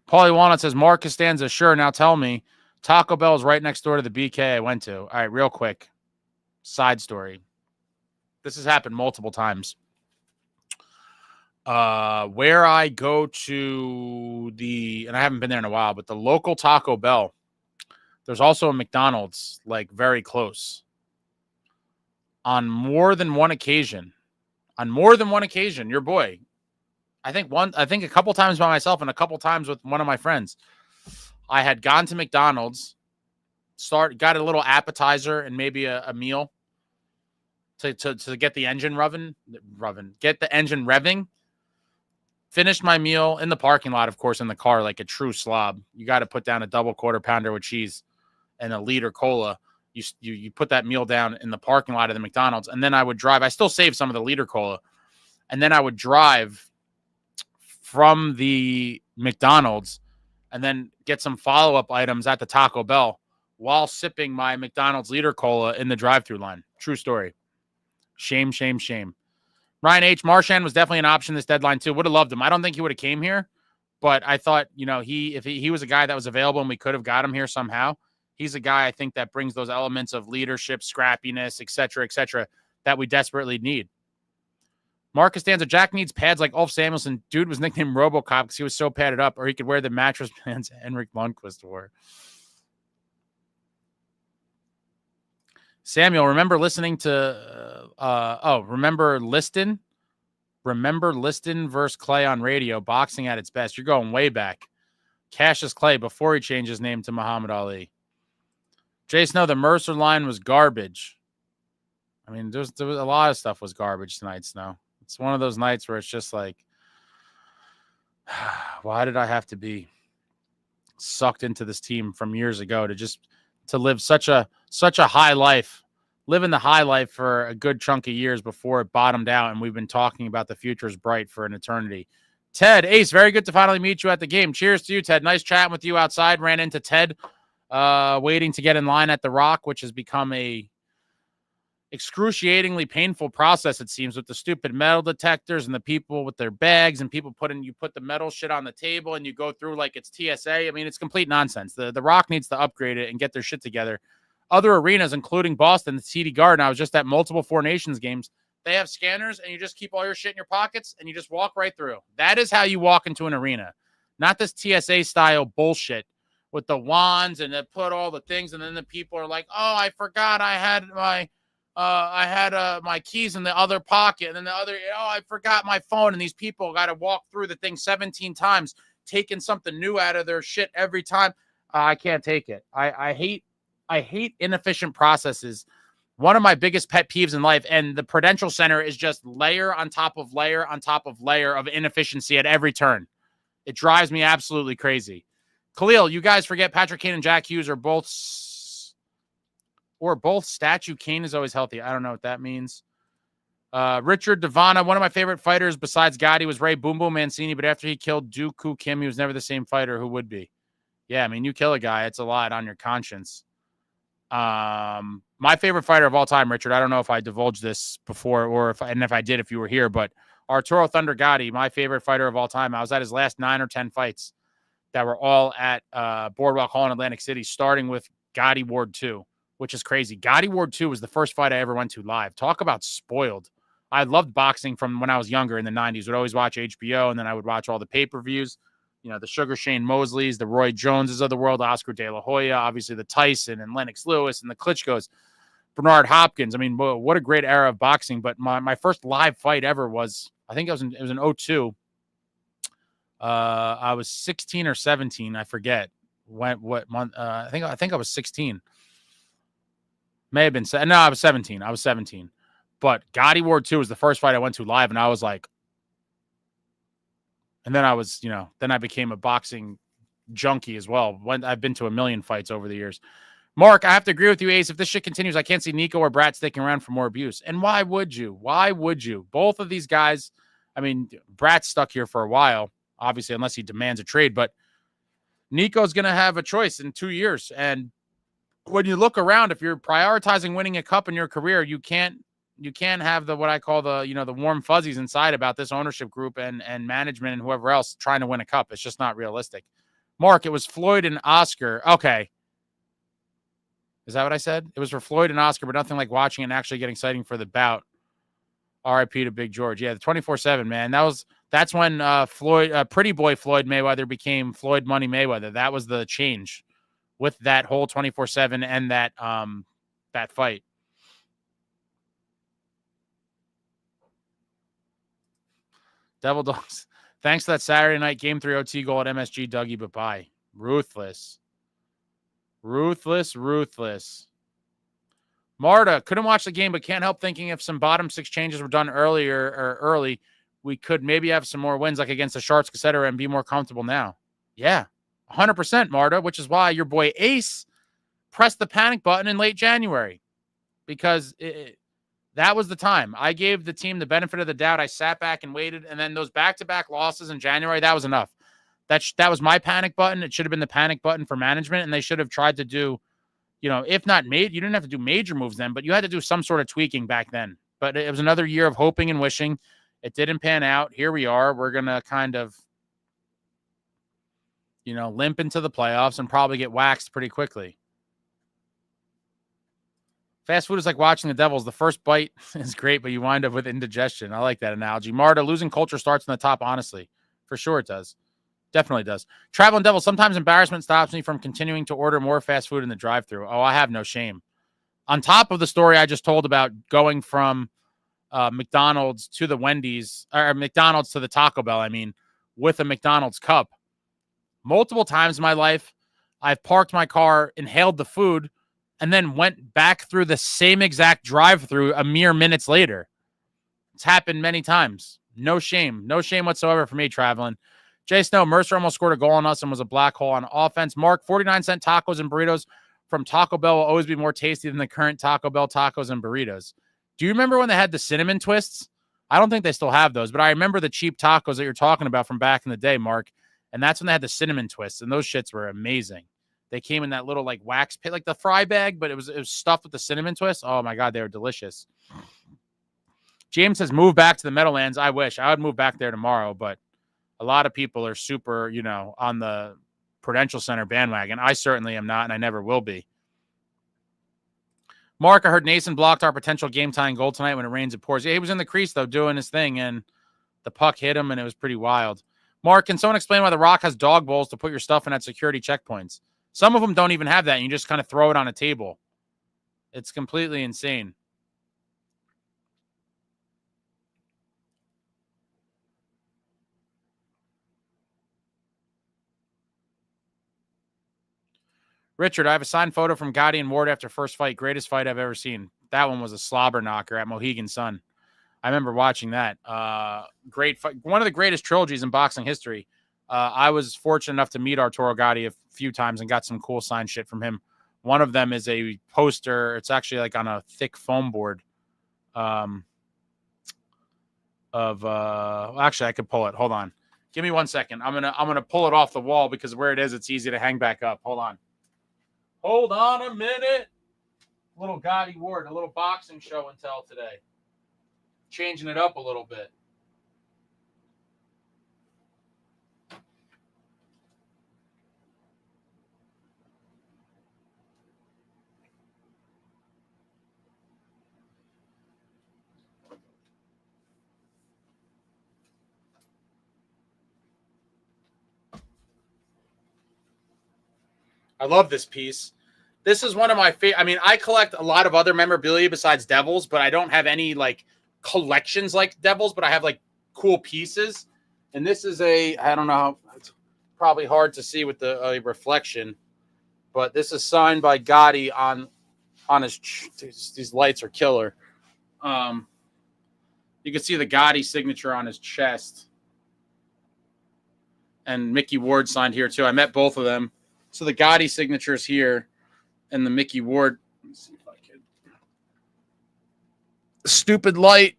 Speaker 1: Paulie Walnut says, Mark Costanza, sure, now tell me, Taco Bell is right next door to the BK I went to. All right, real quick. Side story. This has happened multiple times. Where I go to and I haven't been there in a while, but the local Taco Bell, there's also a McDonald's, like, very close. On more than one occasion, your boy, I think a couple times by myself and a couple times with one of my friends, I had gone to McDonald's, got a little appetizer and maybe a meal to get the engine get the engine revving. Finished my meal in the parking lot, of course, in the car, like a true slob. You got to put down a double quarter pounder with cheese and a liter cola. You put that meal down in the parking lot of the McDonald's, and then I would drive. I still saved some of the liter cola, and then I would drive from the McDonald's and then get some follow-up items at the Taco Bell while sipping my McDonald's liter cola in the drive-thru line. True story. Shame, shame, shame. Ryan H. Marchand was definitely an option this deadline too. Would have loved him. I don't think he would have came here, but I thought, if he was a guy that was available and we could have got him here somehow, he's a guy I think that brings those elements of leadership, scrappiness, et cetera, that we desperately need. Marcus Danza, Jack needs pads like Ulf Samuelson. Dude was nicknamed RoboCop because he was so padded up, or he could wear the mattress pants Henrik Lundqvist wore. Samuel, remember listening to, remember Liston? Remember Liston versus Clay on radio, boxing at its best. You're going way back. Cassius Clay before he changed his name to Muhammad Ali. Jason, no, the Mercer line was garbage. I mean, there was a lot of stuff was garbage tonight, Snow. It's one of those nights where it's just like, why did I have to be sucked into this team from years ago to live such a high life living the high life for a good chunk of years before it bottomed out, and we've been talking about the future is bright for an eternity. Ted, Ace, very good to finally meet you at the game. Cheers to you, Ted. Nice chatting with you outside. Ran into Ted waiting to get in line at the Rock, which has become a excruciatingly painful process, it seems, with the stupid metal detectors and the people with their bags and people you put the metal shit on the table and you go through like it's TSA. I mean, it's complete nonsense. The Rock needs to upgrade it and get their shit together. Other arenas, including Boston, the TD Garden, I was just at multiple Four Nations games. They have scanners and you just keep all your shit in your pockets and you just walk right through. That is how you walk into an arena, not this TSA style bullshit with the wands and they put all the things. And then the people are like, oh, I forgot I had my keys in the other pocket. And then the other, oh, I forgot my phone. And these people got to walk through the thing 17 times, taking something new out of their shit every time. I can't take it. I hate inefficient processes. One of my biggest pet peeves in life, and the Prudential Center is just layer on top of layer on top of layer of inefficiency at every turn. It drives me absolutely crazy. Khalil, you guys forget Patrick Kane and Jack Hughes are both statue. Kane is always healthy. I don't know what that means. Richard Devana, one of my favorite fighters besides Gotti was Ray Boom Boom Mancini, but after he killed Dooku Kim, he was never the same fighter. Who would be? Yeah, I mean, you kill a guy, it's a lot on your conscience. My favorite fighter of all time, Richard, I don't know if I divulged this before or if I did, if you were here, but Arturo Thunder Gotti, my favorite fighter of all time. I was at his last 9 or 10 fights that were all at Boardwalk Hall in Atlantic City, starting with Gotti Ward 2, which is crazy. Gotti Ward 2 was the first fight I ever went to live. Talk about spoiled. I loved boxing from when I was younger in the 90s. Would always watch HBO, and then I would watch all the pay-per-views. You know, the Sugar Shane Mosleys, the Roy Joneses of the world, Oscar De La Hoya, obviously the Tyson and Lennox Lewis and the Klitschko's, Bernard Hopkins. I mean, what a great era of boxing. But my first live fight ever was, I think it was in 2002. I was 16 or 17. I forget what month. I think I was 16. May have been. No, I was 17. But Gotti Ward 2 was the first fight I went to live. And I was like, and then I was, then I became a boxing junkie as well. I've been to a million fights over the years. Mark, I have to agree with you, Ace. If this shit continues, I can't see Nico or Bratt sticking around for more abuse. And why would you? Why would you? Both of these guys, I mean, Bratt's stuck here for a while, obviously, unless he demands a trade. But Nico's going to have a choice in 2 years. And when you look around, if you're prioritizing winning a cup in your career, you can't have what I call the warm fuzzies inside about this ownership group and management and whoever else trying to win a cup. It's just not realistic. Mark, it was Floyd and Oscar. Okay. Is that what I said? It was for Floyd and Oscar, but nothing like watching and actually getting exciting for the bout. RIP to Big George. Yeah, the 24/7, man. That's when Pretty Boy Floyd Mayweather became Floyd Money Mayweather. That was the change with that whole 24/7 and that fight. Devil Dogs. Thanks for that Saturday night Game 3 OT goal at MSG, Dougie, but bye. Ruthless. Marta, couldn't watch the game, but can't help thinking if some bottom 6 changes were done early, we could maybe have some more wins like against the Sharks, etc., and be more comfortable now. Yeah, 100%, Marta, which is why your boy Ace pressed the panic button in late January because that was the time. I gave the team the benefit of the doubt. I sat back and waited, and then those back-to-back losses in January, that was enough. That was my panic button. It should have been the panic button for management, and they should have tried to do, if not you didn't have to do major moves then, but you had to do some sort of tweaking back then. But it was another year of hoping and wishing. It didn't pan out. Here we are. We're going to kind of, limp into the playoffs and probably get waxed pretty quickly. Fast food is like watching the Devils. The first bite is great, but you wind up with indigestion. I like that analogy. Marta, losing culture starts in the top, honestly. For sure it does. Definitely does. Traveling Devil, sometimes embarrassment stops me from continuing to order more fast food in the drive-thru. Oh, I have no shame. On top of the story I just told about going from McDonald's to the Wendy's, or McDonald's to the Taco Bell, with a McDonald's cup. Multiple times in my life, I've parked my car, inhaled the food, and then went back through the same exact drive-thru a mere minutes later. It's happened many times. No shame. No shame whatsoever for me traveling. Jay Snow, Mercer almost scored a goal on us and was a black hole on offense. Mark, 49-cent tacos and burritos from Taco Bell will always be more tasty than the current Taco Bell tacos and burritos. Do you remember when they had the cinnamon twists? I don't think they still have those, but I remember the cheap tacos that you're talking about from back in the day, Mark. And that's when they had the cinnamon twists, and those shits were amazing. They came in that little like wax pit, like the fry bag, but it was stuffed with the cinnamon twist. Oh my God, they were delicious. James says, move back to the Meadowlands. I wish I would move back there tomorrow, but a lot of people are super, on the Prudential Center bandwagon. I certainly am not, and I never will be. Mark, I heard Nason blocked our potential game-tying goal tonight when it rains and pours. Yeah, he was in the crease, though, doing his thing, and the puck hit him, and it was pretty wild. Mark, can someone explain why The Rock has dog bowls to put your stuff in at security checkpoints? Some of them don't even have that, and you just kind of throw it on a table. It's completely insane. Richard, I have a signed photo from Gotti and Ward after first fight. Greatest fight I've ever seen. That one was a slobber knocker at Mohegan Sun. I remember watching that. Great fight. One of the greatest trilogies in boxing history. I was fortunate enough to meet Arturo Gotti a few times and got some cool signed shit from him. One of them is a poster. It's actually like on a thick foam board. Actually, I could pull it. Hold on. Give me 1 second. I'm gonna pull it off the wall because where it is, it's easy to hang back up. Hold on. Hold on a minute. Little Gotti Ward, a little boxing show and tell today. Changing it up a little bit. I love this piece. This is one of my favorite. I mean, I collect a lot of other memorabilia besides Devils, but I don't have any like collections like Devils, but I have like cool pieces. And this is I don't know, it's probably hard to see with the reflection, but this is signed by Gotti on his, these lights are killer. You can see the Gotti signature on his chest. And Mickey Ward signed here too. I met both of them. So the Gotti signature is here, and the Mickey Ward. Let me see if I can. Stupid light.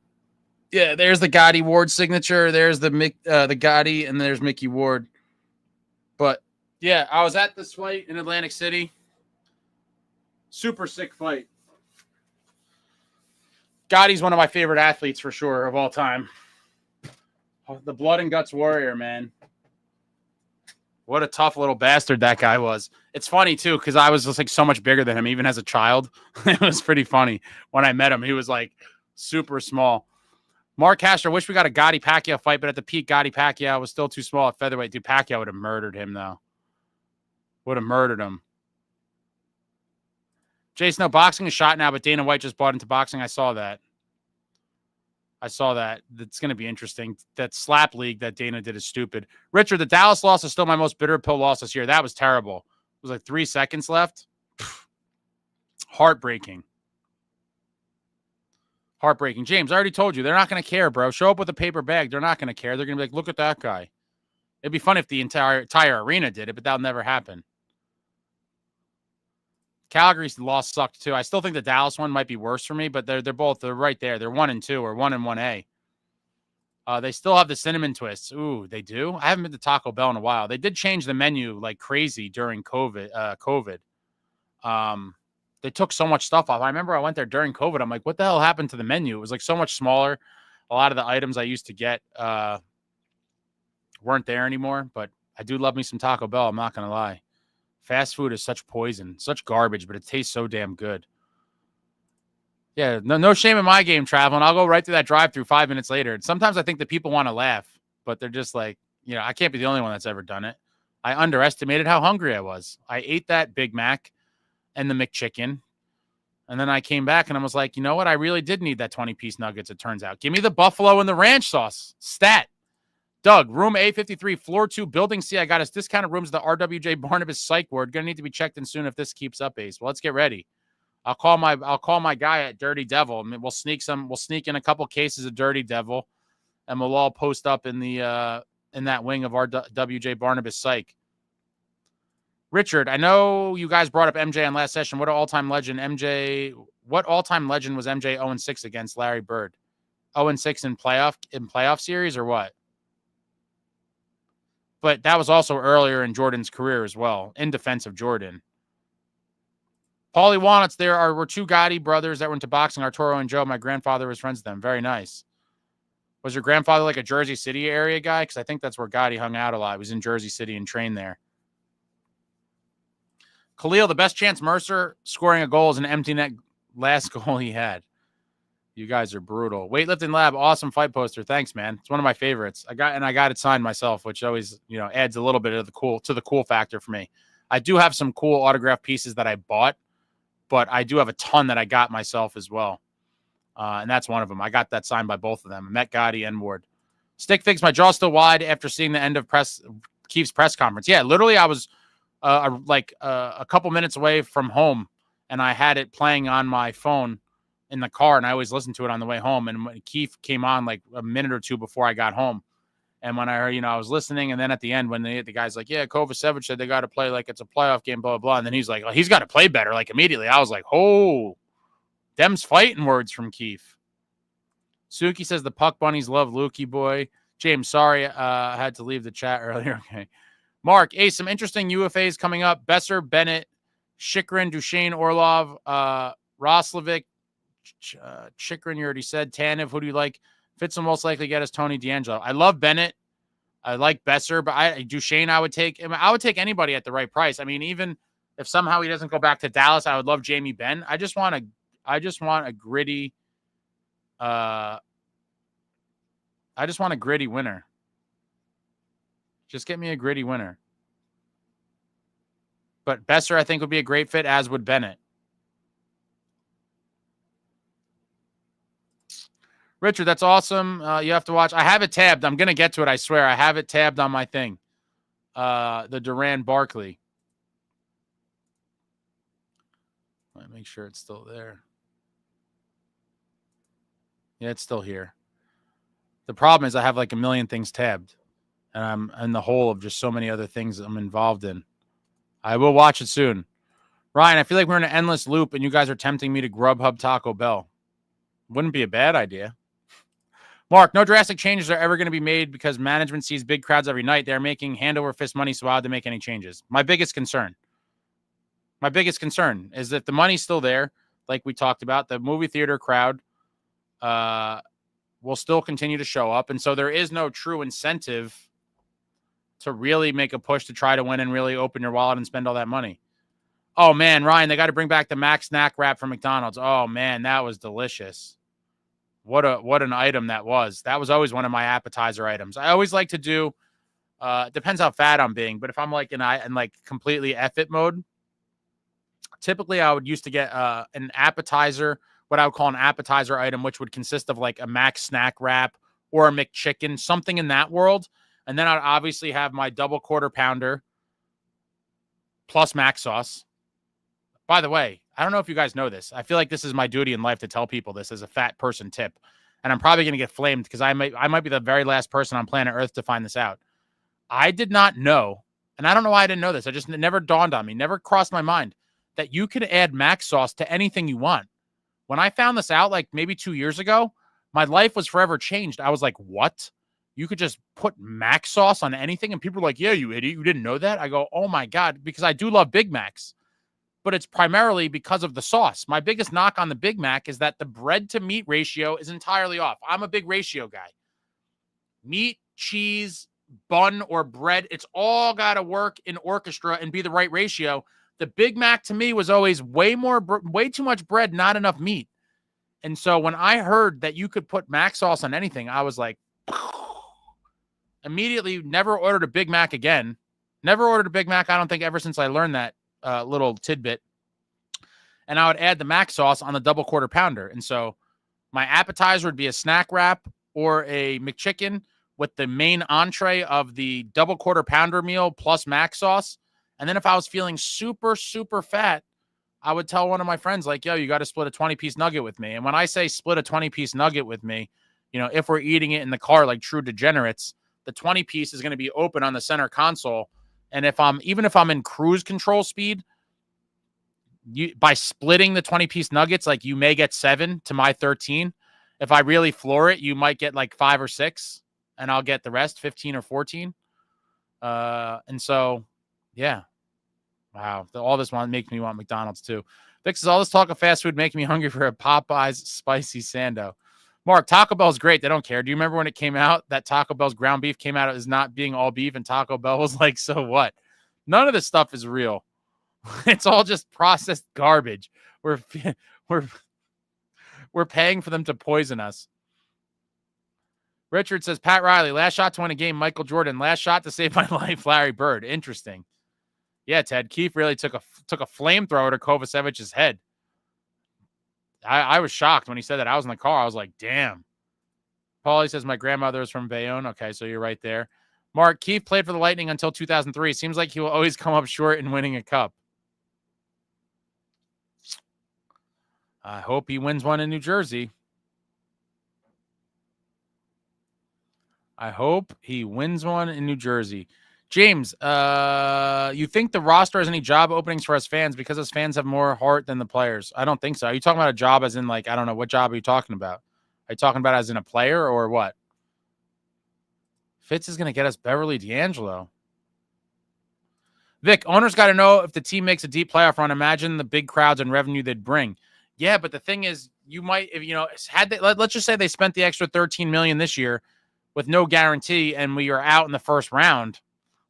Speaker 1: Yeah, there's the Gotti Ward signature. There's the Gotti, and there's Mickey Ward. But yeah, I was at this fight in Atlantic City. Super sick fight. Gotti's one of my favorite athletes for sure of all time. The blood and guts warrior, man. What a tough little bastard that guy was. It's funny, too, because I was just like so much bigger than him, even as a child. It was pretty funny. When I met him, he was like super small. Mark Castro, wish we got a Gotti Pacquiao fight, but at the peak, Gotti Pacquiao was still too small at featherweight. Dude, Pacquiao would have murdered him, though. Would have murdered him. Jason, no, boxing is shot now, but Dana White just bought into boxing. I saw that. That's going to be interesting. That slap league that Dana did is stupid. Richard, the Dallas loss is still my most bitter pill loss this year. That was terrible. It was like 3 seconds left. Heartbreaking. Heartbreaking. James, I already told you. They're not going to care, bro. Show up with a paper bag. They're not going to care. They're going to be like, look at that guy. It'd be fun if the entire arena did it, but that'll never happen. Calgary's loss sucked too. I still think the Dallas one might be worse for me, but they're right there. They're 1-2 or 1-1A. They still have the cinnamon twists. Ooh, they do. I haven't been to Taco Bell in a while. They did change the menu like crazy during COVID. They took so much stuff off. I remember I went there during COVID. I'm like, what the hell happened to the menu? It was like so much smaller. A lot of the items I used to get weren't there anymore. But I do love me some Taco Bell. I'm not gonna lie. Fast food is such poison, such garbage, but it tastes so damn good. Yeah, no shame in my game, traveling. I'll go right through that drive-through 5 minutes later. And sometimes I think that people want to laugh, but they're just like, I can't be the only one that's ever done it. I underestimated how hungry I was. I ate that Big Mac and the McChicken, and then I came back and I was like, you know what? I really did need that 20-piece nuggets, it turns out. Give me the buffalo and the ranch sauce. Stat. Doug, room A53, floor 2, building C. I got us discounted rooms at the RWJ Barnabas psych ward. Gonna need to be checked in soon if this keeps up, Ace. Well, let's get ready. I'll call my guy at Dirty Devil. I mean, we'll sneak in a couple cases of Dirty Devil, and we'll all post up in the in that wing of our WJ Barnabas psych. Richard, I know you guys brought up MJ on last session. What all-time legend was MJ 0-6 against Larry Bird? 0-6 in playoff series or what? But that was also earlier in Jordan's career as well, in defense of Jordan. Paulie Walnuts, were two Gotti brothers that were into boxing, Arturo and Joe. My grandfather was friends with them. Very nice. Was your grandfather like a Jersey City area guy? Because I think that's where Gotti hung out a lot. He was in Jersey City and trained there. Khalil, the best chance Mercer scoring a goal is an empty net last goal he had. You guys are brutal. Weightlifting Lab, awesome fight poster. Thanks, man. It's one of my favorites. I got it signed myself, which always, adds a little bit of the cool factor for me. I do have some cool autograph pieces that I bought, but I do have a ton that I got myself as well. And that's one of them. I got that signed by both of them. I met Gotti and Ward. Stick Fix, my jaw's still wide after seeing the end of Keefe's press conference. Yeah, literally I was a couple minutes away from home, and I had it playing on my phone in the car, and I always listen to it on the way home. And when Keefe came on like a minute or two before I got home, and when I heard, I was listening, and then at the end when the guy's like, yeah, Kovacevic said they got to play like it's a playoff game, blah, blah, blah. And then he's like, oh, he's got to play better, like immediately. I was like, oh, them's fighting words from Keefe. Suki says the Puck Bunnies love Lukey boy. James, sorry, I had to leave the chat earlier. Okay. Mark, some interesting UFAs coming up. Besser, Bennett, Chychrun, Duchesne, Orlov, Roslovic, Chychrun, you already said. Tanev, who do you like? Fitz will most likely get us Tony D'Angelo. I love Bennett. I like Besser, but Duchesne I would take. I would take anybody at the right price. I mean, even if somehow he doesn't go back to Dallas, I would love Jamie Benn. I just want a gritty. I just want a gritty winner. Just get me a gritty winner. But Besser, I think, would be a great fit, as would Bennett. Richard, that's awesome. You have to watch. I have it tabbed. I'm going to get to it, I swear. I have it tabbed on my thing. The Duran Barkley. Let me make sure it's still there. Yeah, it's still here. The problem is I have like a million things tabbed. And I'm in the hole of just so many other things I'm involved in. I will watch it soon. Ryan, I feel like we're in an endless loop and you guys are tempting me to Grubhub Taco Bell. Wouldn't be a bad idea. Mark, no drastic changes are ever going to be made because management sees big crowds every night. They're making hand over fist money, so how to make any changes. My biggest concern is that the money's still there, like we talked about. The movie theater crowd will still continue to show up, and so there is no true incentive to really make a push to try to win and really open your wallet and spend all that money. Oh, man, Ryan, they got to bring back the Mac snack wrap from McDonald's. Oh, man, that was delicious. What an item that was. That was always one of my appetizer items. I always like to do, depends how fat I'm being, but if I'm like in like completely F-it mode, typically I would used to get an appetizer, what I would call an appetizer item, which would consist of like a Mac snack wrap or a McChicken, something in that world. And then I'd obviously have my double quarter pounder plus Mac sauce. By the way, I don't know if you guys know this. I feel like this is my duty in life to tell people this as a fat person tip. And I'm probably going to get flamed because I might be the very last person on planet Earth to find this out. I did not know, and I don't know why I didn't know this. It never dawned on me, never crossed my mind that you could add Mac sauce to anything you want. When I found this out like maybe 2 years ago, my life was forever changed. I was like, what? You could just put Mac sauce on anything? And people are like, yeah, you idiot. You didn't know that? I go, oh my God, because I do love Big Macs. But it's primarily because of the sauce. My biggest knock on the Big Mac is that the bread to meat ratio is entirely off. I'm a big ratio guy. Meat, cheese, bun, or bread, it's all got to work in orchestra and be the right ratio. The Big Mac to me was always way too much bread, not enough meat. And so when I heard that you could put Mac sauce on anything, I was like, immediately never ordered a Big Mac again. Never ordered a Big Mac, I don't think, ever since I learned that little tidbit. And I would add the Mac sauce on the double quarter pounder. And so my appetizer would be a snack wrap or a McChicken with the main entree of the double quarter pounder meal plus Mac sauce. And then if I was feeling super, super fat, I would tell one of my friends, like, yo, you got to split a 20-piece nugget with me. And when I say split a 20-piece nugget with me, if we're eating it in the car like true degenerates, the 20-piece is going to be open on the center console. And even if I'm in cruise control speed, by splitting the 20-piece nuggets, like you may get 7 to my 13. If I really floor it, you might get like 5 or 6, and I'll get the rest, 15 or 14. And so, yeah. Wow. All this makes me want McDonald's too. Vic says, all this talk of fast food making me hungry for a Popeye's spicy sando. Mark, Taco Bell's great. They don't care. Do you remember when it came out that Taco Bell's ground beef came out as not being all beef, and Taco Bell was like, so what? None of this stuff is real. It's all just processed garbage. We're paying for them to poison us. Richard says, Pat Riley, last shot to win a game, Michael Jordan. Last shot to save my life, Larry Bird. Interesting. Yeah, Ted. Keefe really took a flamethrower to Kovacevic's head. I was shocked when he said that. I was in the car. I was like, damn. Paulie says, my grandmother is from Bayonne. Okay, so you're right there. Mark, Keefe played for the Lightning until 2003. Seems like he will always come up short in winning a cup. I hope he wins one in New Jersey. I hope he wins one in New Jersey. James, you think the roster has any job openings for us fans because us fans have more heart than the players? I don't think so. Are you talking about a job as in, like, I don't know, what job are you talking about? Are you talking about as in a player or what? Fitz is going to get us Beverly D'Angelo. Vic, owners got to know if the team makes a deep playoff run. Imagine the big crowds and revenue they'd bring. Yeah, but the thing is, you might, if let's just say they spent the extra $13 million this year with no guarantee, and we are out in the first round.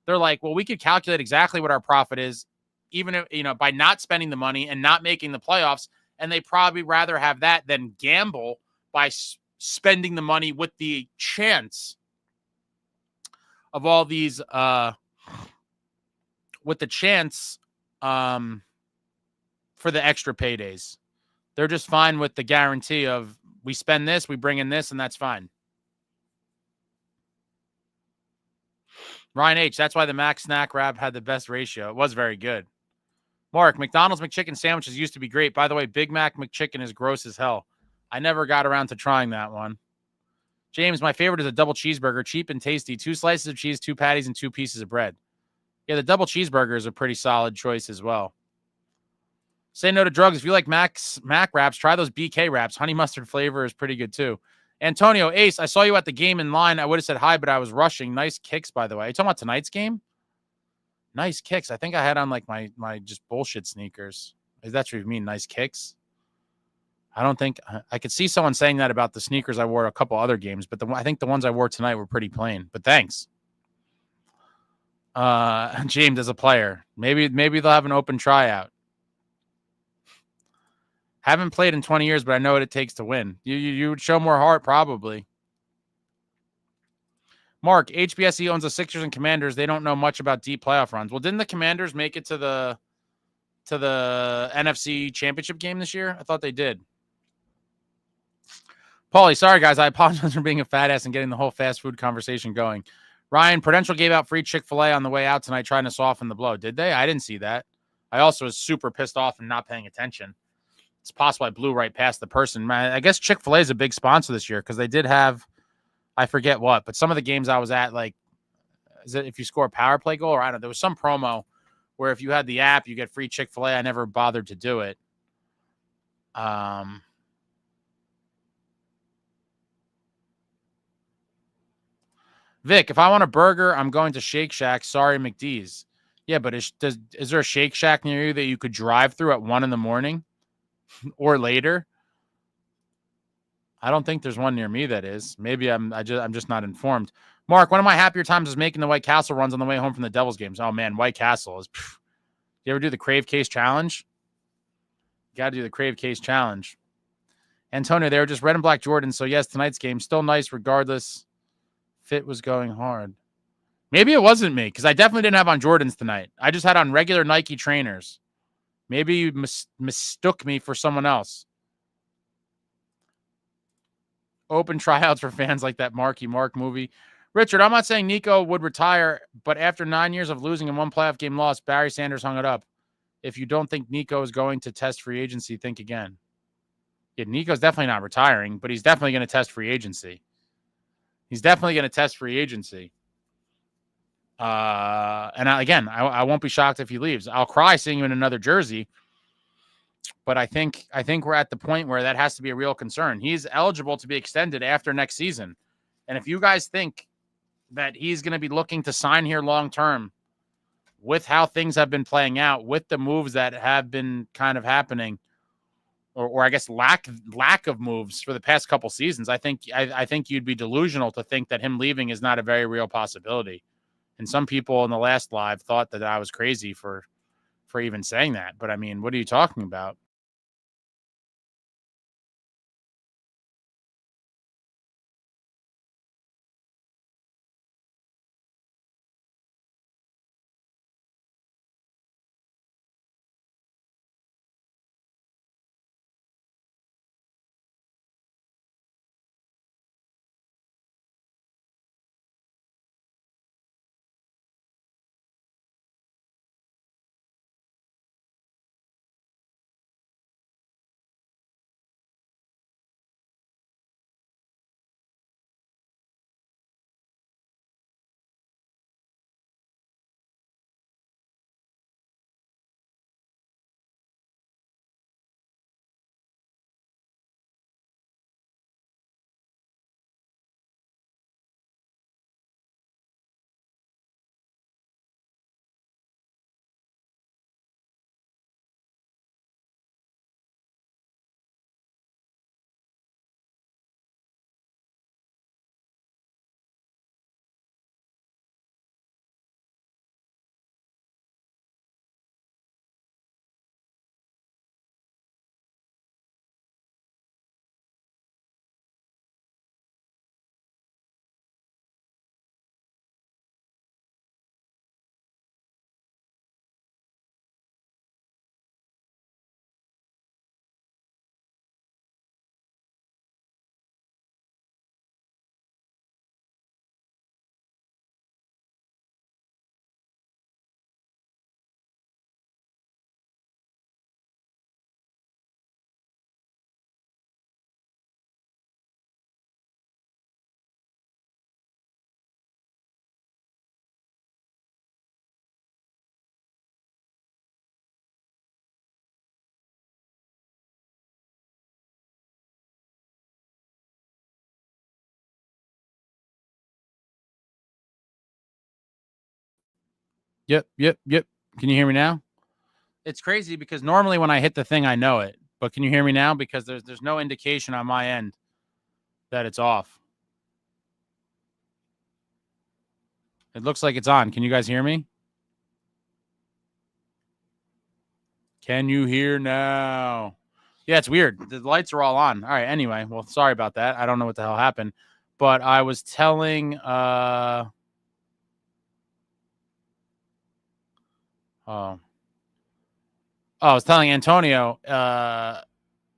Speaker 1: They're like, well, we could calculate exactly what our profit is, even if, by not spending the money and not making the playoffs. And they probably rather have that than gamble by spending the money with the chance of all these, for the extra paydays. They're just fine with the guarantee of we spend this, we bring in this, and that's fine. Ryan H., that's why the Mac Snack Wrap had the best ratio. It was very good. Mark, McDonald's McChicken sandwiches used to be great. By the way, Big Mac McChicken is gross as hell. I never got around to trying that one. James, my favorite is a double cheeseburger, cheap and tasty. 2 slices of cheese, 2 patties, and 2 pieces of bread. Yeah, the double cheeseburger is a pretty solid choice as well. Say no to drugs. If you like Mac wraps, try those BK wraps. Honey mustard flavor is pretty good too. Antonio, Ace, I saw you at the game in line. I would have said hi, but I was rushing. Nice kicks, by the way. Are you talking about tonight's game? Nice kicks. I think I had on like my just bullshit sneakers. Is that what you mean, nice kicks? I don't think I could see someone saying that about the sneakers I wore a couple other games, but I think the ones I wore tonight were pretty plain. But thanks. James, as a player, maybe they'll have an open tryout. Haven't played in 20 years, but I know what it takes to win. You would show more heart, probably. Mark, HBSE owns the Sixers and Commanders. They don't know much about deep playoff runs. Well, didn't the Commanders make it to the NFC Championship game this year? I thought they did. Paulie, sorry, guys. I apologize for being a fat ass and getting the whole fast food conversation going. Ryan, Prudential gave out free Chick-fil-A on the way out tonight trying to soften the blow. Did they? I didn't see that. I also was super pissed off and not paying attention. It's possible I blew right past the person. I guess Chick-fil-A is a big sponsor this year because they did have, I forget what, but some of the games I was at, like, is it if you score a power play goal or I don't know, there was some promo where if you had the app, you get free Chick-fil-A. I never bothered to do it. Vic, if I want a burger, I'm going to Shake Shack. Sorry, McD's. Yeah, but is there a Shake Shack near you that you could drive through at 1 a.m? Or later? I don't think there's one near me that is. Maybe I'm just not informed. Mark, one of my happier times is making the White Castle runs on the way home from the Devils games. Oh man, White Castle is. You ever do the Crave Case Challenge? You got to do the Crave Case Challenge. Antonio, they were just red and black Jordans. So yes, tonight's game still nice regardless. Fit was going hard. Maybe it wasn't me because I definitely didn't have on Jordans tonight. I just had on regular Nike trainers. Maybe you mistook me for someone else. Open tryouts for fans like that Marky Mark movie. Richard, I'm not saying Nico would retire, but after 9 years of losing and 1 playoff game lost, Barry Sanders hung it up. If you don't think Nico is going to test free agency, think again. Yeah, Nico's definitely not retiring, but he's definitely going to test free agency. I won't be shocked if he leaves. I'll cry seeing him in another jersey. But I think we're at the point where that has to be a real concern. He's eligible to be extended after next season. And if you guys think that he's going to be looking to sign here long term with how things have been playing out, with the moves that have been kind of happening, or I guess lack of moves for the past couple seasons, I think you'd be delusional to think that him leaving is not a very real possibility. And some people in the last live thought that I was crazy for even saying that. But I mean, what are you talking about? Yep. Can you hear me now? It's crazy because normally when I hit the thing, I know it. But can you hear me now? Because there's no indication on my end that it's off. It looks like it's on. Can you guys hear me? Can you hear now? Yeah, it's weird. The lights are all on. All right. Anyway, well, sorry about that. I don't know what the hell happened. But I was telling I was telling Antonio, I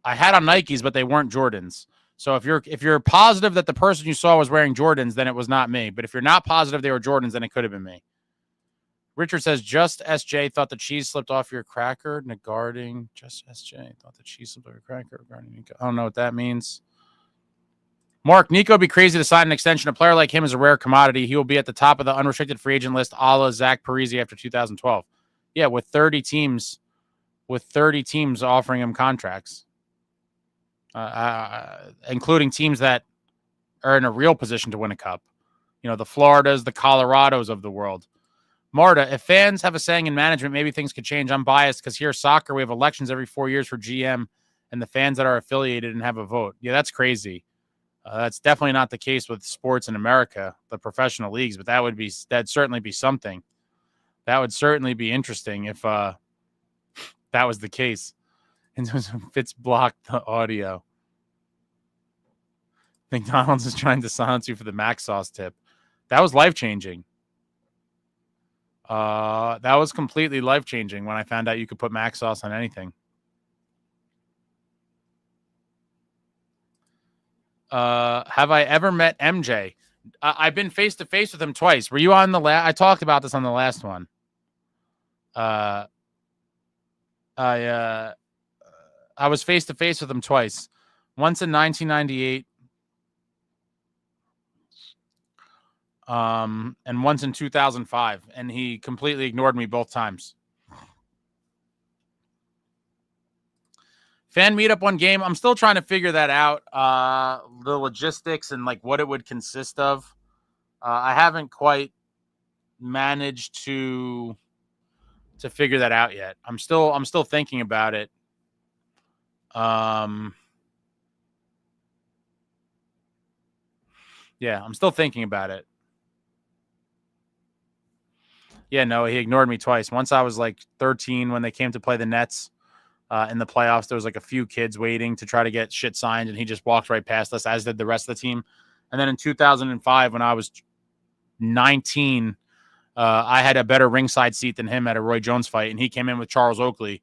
Speaker 1: had on Nikes, but they weren't Jordans. So if you're positive that the person you saw was wearing Jordans, then it was not me. But if you're not positive they were Jordans, then it could have been me. Richard says, just SJ thought the cheese slipped off your cracker. Regarding just SJ thought the cheese slipped off your cracker. Regarding Nico. I don't know what that means. Mark, Nico would be crazy to sign an extension. A player like him is a rare commodity. He will be at the top of the unrestricted free agent list, a la Zach Parise after 2012. Yeah, with 30 teams offering him contracts, including teams that are in a real position to win a cup. You know, the Floridas, the Colorados of the world. Marta, if fans have a saying in management, maybe things could change. I'm biased because here, soccer, we have elections every 4 years for GM and the fans that are affiliated and have a vote. Yeah, that's crazy. That's definitely not the case with sports in America, the professional leagues, but that'd certainly be something. That would certainly be interesting if that was the case. And Fitz blocked the audio. McDonald's is trying to silence you for the Mac sauce tip. That was life-changing. That was completely life-changing when I found out you could put Mac sauce on anything. Have I ever met MJ? I've been face-to-face with him twice. Were you on the last? I talked about this on the last one. I was face-to-face with him twice. Once in 1998. and once in 2005, and he completely ignored me both times. Fan meetup one game. I'm still trying to figure that out. The logistics and like what it would consist of. I haven't quite managed to figure that out yet. I'm still thinking about it. Yeah, I'm still thinking about it. Yeah, no, he ignored me twice. Once I was like 13 when they came to play the Nets in the playoffs. There was like a few kids waiting to try to get shit signed, and he just walked right past us, as did the rest of the team. And then in 2005, when I was 19, I had a better ringside seat than him at a Roy Jones fight, and he came in with Charles Oakley.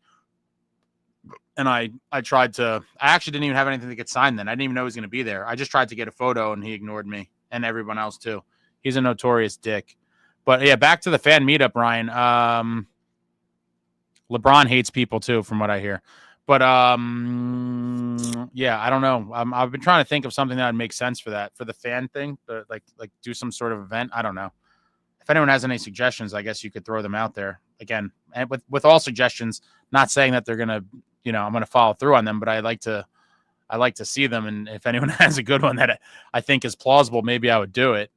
Speaker 1: And I actually didn't even have anything to get signed then. I didn't even know he was going to be there. I just tried to get a photo, and he ignored me and everyone else too. He's a notorious dick. But yeah, back to the fan meetup, Ryan. LeBron hates people too, from what I hear. But yeah, I don't know. I've been trying to think of something that would make sense for that, for the fan thing, but like do some sort of event. I don't know. If anyone has any suggestions, I guess you could throw them out there. Again, and with all suggestions, not saying that they're gonna, I'm gonna follow through on them, but I like to see them. And if anyone has a good one that I think is plausible, maybe I would do it.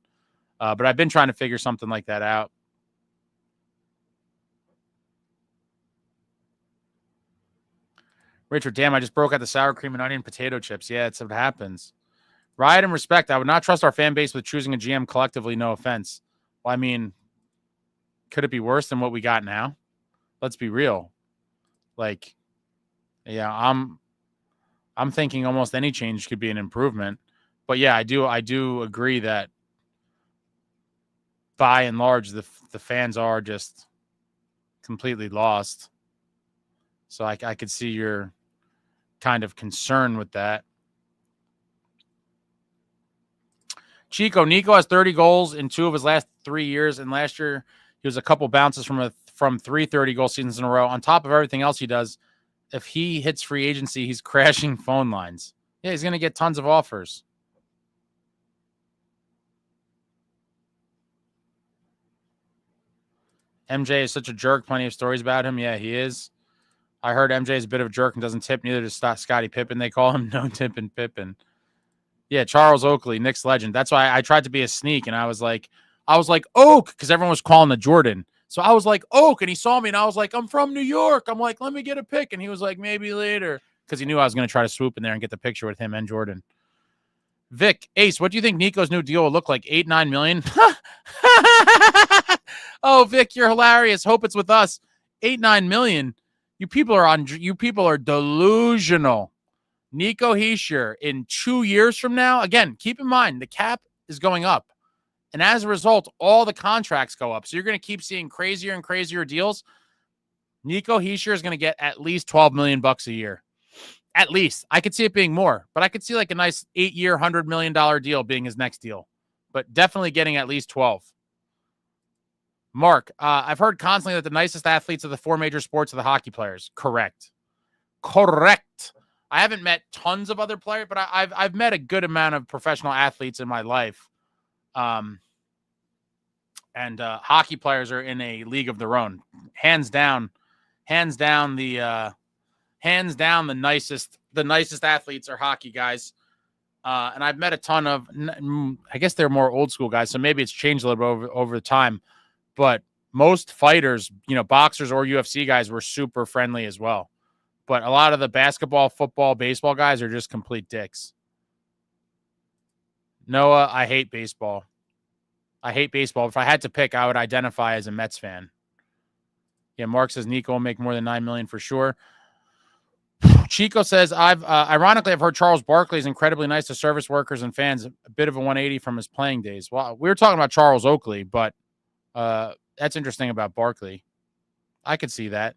Speaker 1: But I've been trying to figure something like that out. Richard, damn, I just broke out the sour cream and onion potato chips. Yeah, it's what happens. Riot and respect. I would not trust our fan base with choosing a GM collectively. No offense. Well, I mean, could it be worse than what we got now? Let's be real. Like, yeah, I'm thinking almost any change could be an improvement. But yeah, I do agree that by and large, the fans are just completely lost. So I could see your kind of concern with that. Nico has 30 goals in 2 of his last 3 years, and last year he was a couple bounces from 3 30-goal seasons in a row. On top of everything else he does, if he hits free agency, he's crashing phone lines. Yeah, he's going to get tons of offers. MJ is such a jerk. Plenty of stories about him. Yeah, he is. I heard MJ is a bit of a jerk and doesn't tip. Neither does Scottie Pippen. They call him No Tippin' Pippen. Yeah, Charles Oakley, Knicks legend. That's why I tried to be a sneak, and I was like Oak, because everyone was calling the Jordan. So I was like Oak, and he saw me, and I was like, I'm from New York. I'm like, let me get a pic. And he was like, maybe later, because he knew I was going to try to swoop in there and get the picture with him and Jordan. Vic, Ace, what do you think Nico's new deal will look like? 8-9 million? Oh, Vic, you're hilarious. Hope it's with us. 8-9 million. You people are delusional. Nicohischier in 2 years from now. Again, keep in mind the cap is going up, and as a result, all the contracts go up. So you're going to keep seeing crazier and crazier deals. Nicohischier is going to get at least $12 million a year. At least. I could see it being more, but I could see like a nice 8-year, $100 million deal being his next deal. But definitely getting at least 12. Mark, I've heard constantly that the nicest athletes of the 4 major sports are the hockey players. Correct. I haven't met tons of other players, but I've met a good amount of professional athletes in my life. And hockey players are in a league of their own. Hands down the nicest athletes are hockey guys. And I've met a ton of, I guess they're more old school guys, so maybe it's changed a little bit over time. But most fighters, boxers or UFC guys were super friendly as well. But a lot of the basketball, football, baseball guys are just complete dicks. Noah, I hate baseball. If I had to pick, I would identify as a Mets fan. Yeah, Mark says Nico will make more than $9 million for sure. Chico says, ironically, I've heard Charles Barkley is incredibly nice to service workers and fans, a bit of a 180 from his playing days. Well, we were talking about Charles Oakley, but that's interesting about Barkley. I could see that.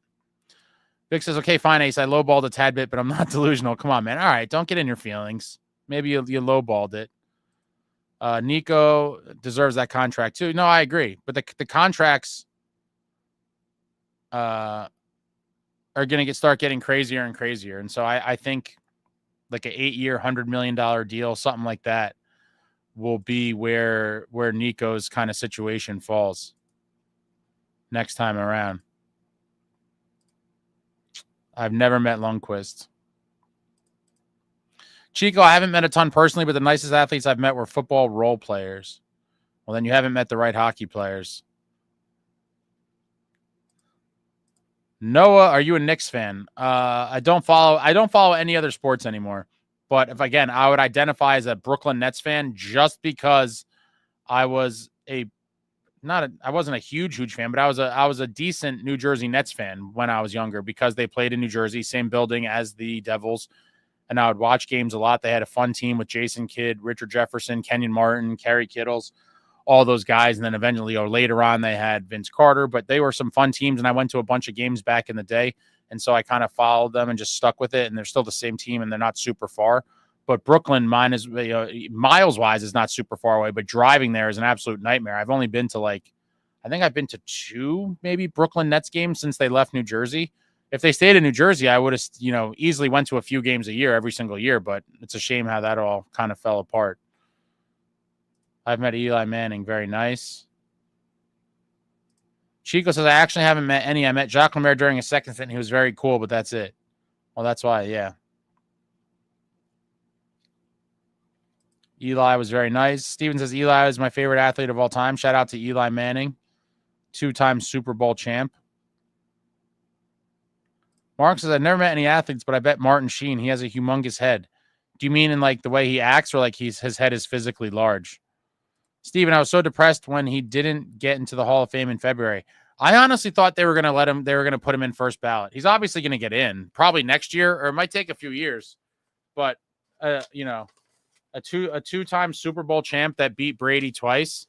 Speaker 1: Vic says, okay, fine, Ace. I lowballed a tad bit, but I'm not delusional. Come on, man. All right, don't get in your feelings. Maybe you lowballed it. Nico deserves that contract too. No, I agree. But the contracts are going to start getting crazier and crazier. And so I think like an 8-year, $100 million deal, something like that, will be where Nico's kind of situation falls next time around. I've never met Lundqvist. Chico, I haven't met a ton personally, but the nicest athletes I've met were football role players. Well, then you haven't met the right hockey players. Noah, are you a Knicks fan? I don't follow any other sports anymore. But if again, I would identify as a Brooklyn Nets fan just because I was I wasn't a huge fan, but I was a decent New Jersey Nets fan when I was younger because they played in New Jersey, same building as the Devils. And I would watch games a lot. They had a fun team with Jason Kidd, Richard Jefferson, Kenyon Martin, Kerry Kittles, all those guys. And then eventually, or later on, they had Vince Carter. But they were some fun teams, and I went to a bunch of games back in the day. And so I kind of followed them and just stuck with it. And they're still the same team, and they're not super far. But Brooklyn, mine is miles-wise is not super far away. But driving there is an absolute nightmare. I've only been to I think I've been to 2 maybe Brooklyn Nets games since they left New Jersey. If they stayed in New Jersey, I would have, easily went to a few games a year every single year, but it's a shame how that all kind of fell apart. I've met Eli Manning. Very nice. Chico says, I actually haven't met any. I met Jacques Lemaire during a second stint. He was very cool, but that's it. Well, that's why, yeah. Eli was very nice. Steven says, Eli is my favorite athlete of all time. Shout out to Eli Manning, 2-time Super Bowl champ. Mark says, I've never met any athletes, but I bet Martin Sheen. He has a humongous head. Do you mean in the way he acts, or his head is physically large? Steven, I was so depressed when he didn't get into the Hall of Fame in February. I honestly thought they were going to put him in first ballot. He's obviously going to get in probably next year, or it might take a few years. But, a 2-time Super Bowl champ that beat Brady twice.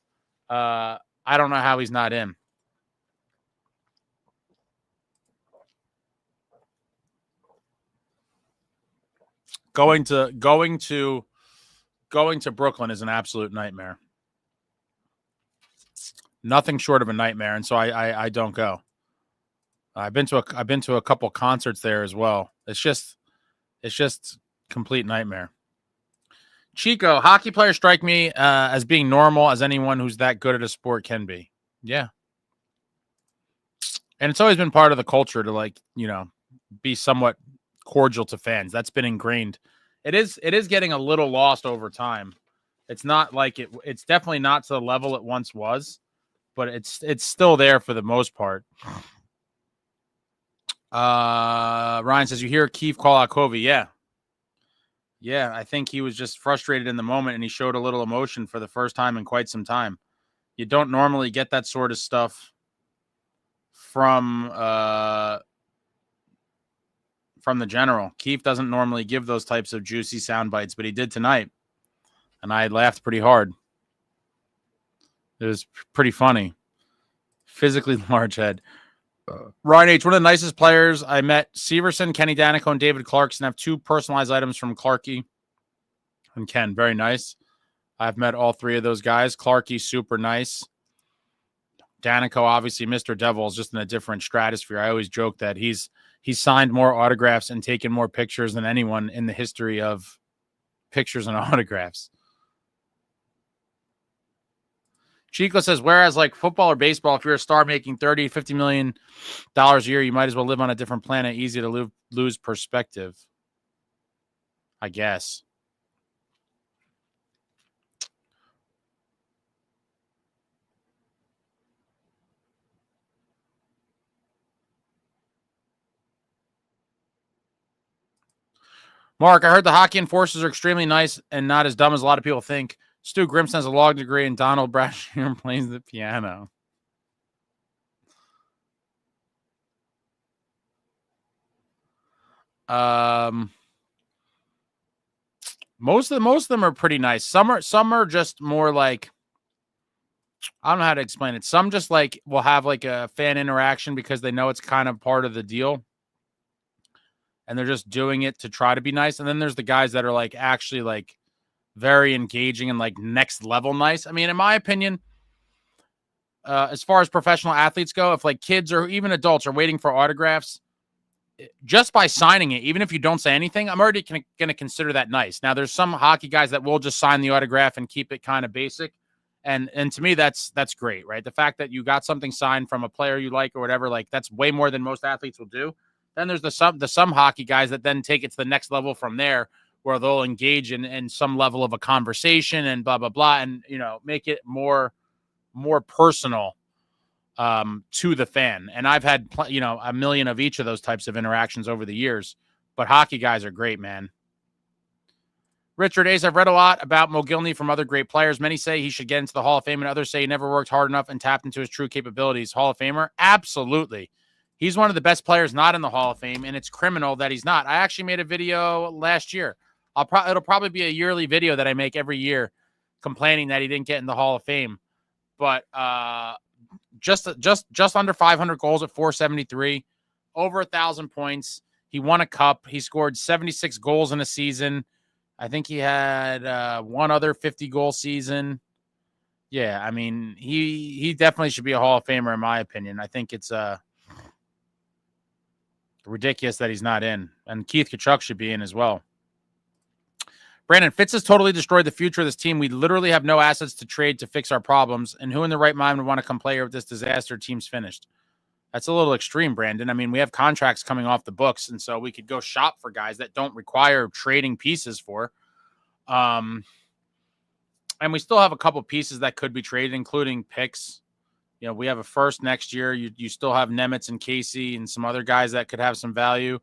Speaker 1: I don't know how he's not in. Going to Brooklyn is an absolute nightmare. Nothing short of a nightmare, and so I don't go. I've been to a couple concerts there as well. It's just complete nightmare. Chico, hockey players strike me as being normal as anyone who's that good at a sport can be. Yeah. And it's always been part of the culture to be somewhat cordial to fans. That's been ingrained. It is getting a little lost over time. It's not it's definitely not to the level it once was, but it's still there for the most part. Ryan says, you hear Keefe call out Covey. Yeah, I think he was just frustrated in the moment, and he showed a little emotion for the first time in quite some time. You don't normally get that sort of stuff from the general. Keefe doesn't normally give those types of juicy sound bites, but he did tonight, and I laughed pretty hard. It was pretty funny. Physically large head. Ryan H., one of the nicest players I met. Severson, Kenny Danico, and David Clarkson have 2 personalized items from Clarky and Ken. Very nice. I've met all 3 of those guys. Clarky, super nice. Danico, obviously, Mr. Devil, is just in a different stratosphere. I always joke that he's signed more autographs and taken more pictures than anyone in the history of pictures and autographs. Chico says, whereas football or baseball, if you're a star making $30, $50 million a year, you might as well live on a different planet. Easy to lose perspective, I guess. Mark, I heard the hockey enforcers are extremely nice and not as dumb as a lot of people think. Stu Grimson has a law degree, and Donald Brashear plays the piano. Most of them are pretty nice. Some are just more I don't know how to explain it. Some just will have a fan interaction because they know it's kind of part of the deal, and they're just doing it to try to be nice. And then there's the guys that are actually very engaging and next level nice. I mean, in my opinion, as far as professional athletes go, if kids or even adults are waiting for autographs, just by signing it, even if you don't say anything, I'm already going to consider that nice. Now, there's some hockey guys that will just sign the autograph and keep it kind of basic. And to me, that's great, right? The fact that you got something signed from a player you like or whatever, like that's way more than most athletes will do. Then there's the some hockey guys that then take it to the next level from there, where they'll engage in some level of a conversation and blah, blah, blah, and, make it more personal to the fan. And I've had, a million of each of those types of interactions over the years, but hockey guys are great, man. Richard Ace, I've read a lot about Mogilny from other great players. Many say he should get into the Hall of Fame, and others say he never worked hard enough and tapped into his true capabilities. Hall of Famer? Absolutely. He's one of the best players not in the Hall of Fame, and it's criminal that he's not. I actually made a video last year. It'll probably be a yearly video that I make every year complaining that he didn't get in the Hall of Fame. But just under 500 goals at 473, over 1,000 points. He won a cup. He scored 76 goals in a season. I think he had one other 50-goal season. Yeah, I mean, he definitely should be a Hall of Famer in my opinion. I think it's ridiculous that he's not in. And Keith Tkachuk should be in as well. Brandon, Fitz has totally destroyed the future of this team. We literally have no assets to trade to fix our problems. And who in the right mind would want to come play here with this disaster? Team's finished. That's a little extreme, Brandon. I mean, we have contracts coming off the books, and so we could go shop for guys that don't require trading pieces for. And we still have a couple pieces that could be traded, including picks. We have a first next year. You still have Nemec and Casey and some other guys that could have some value.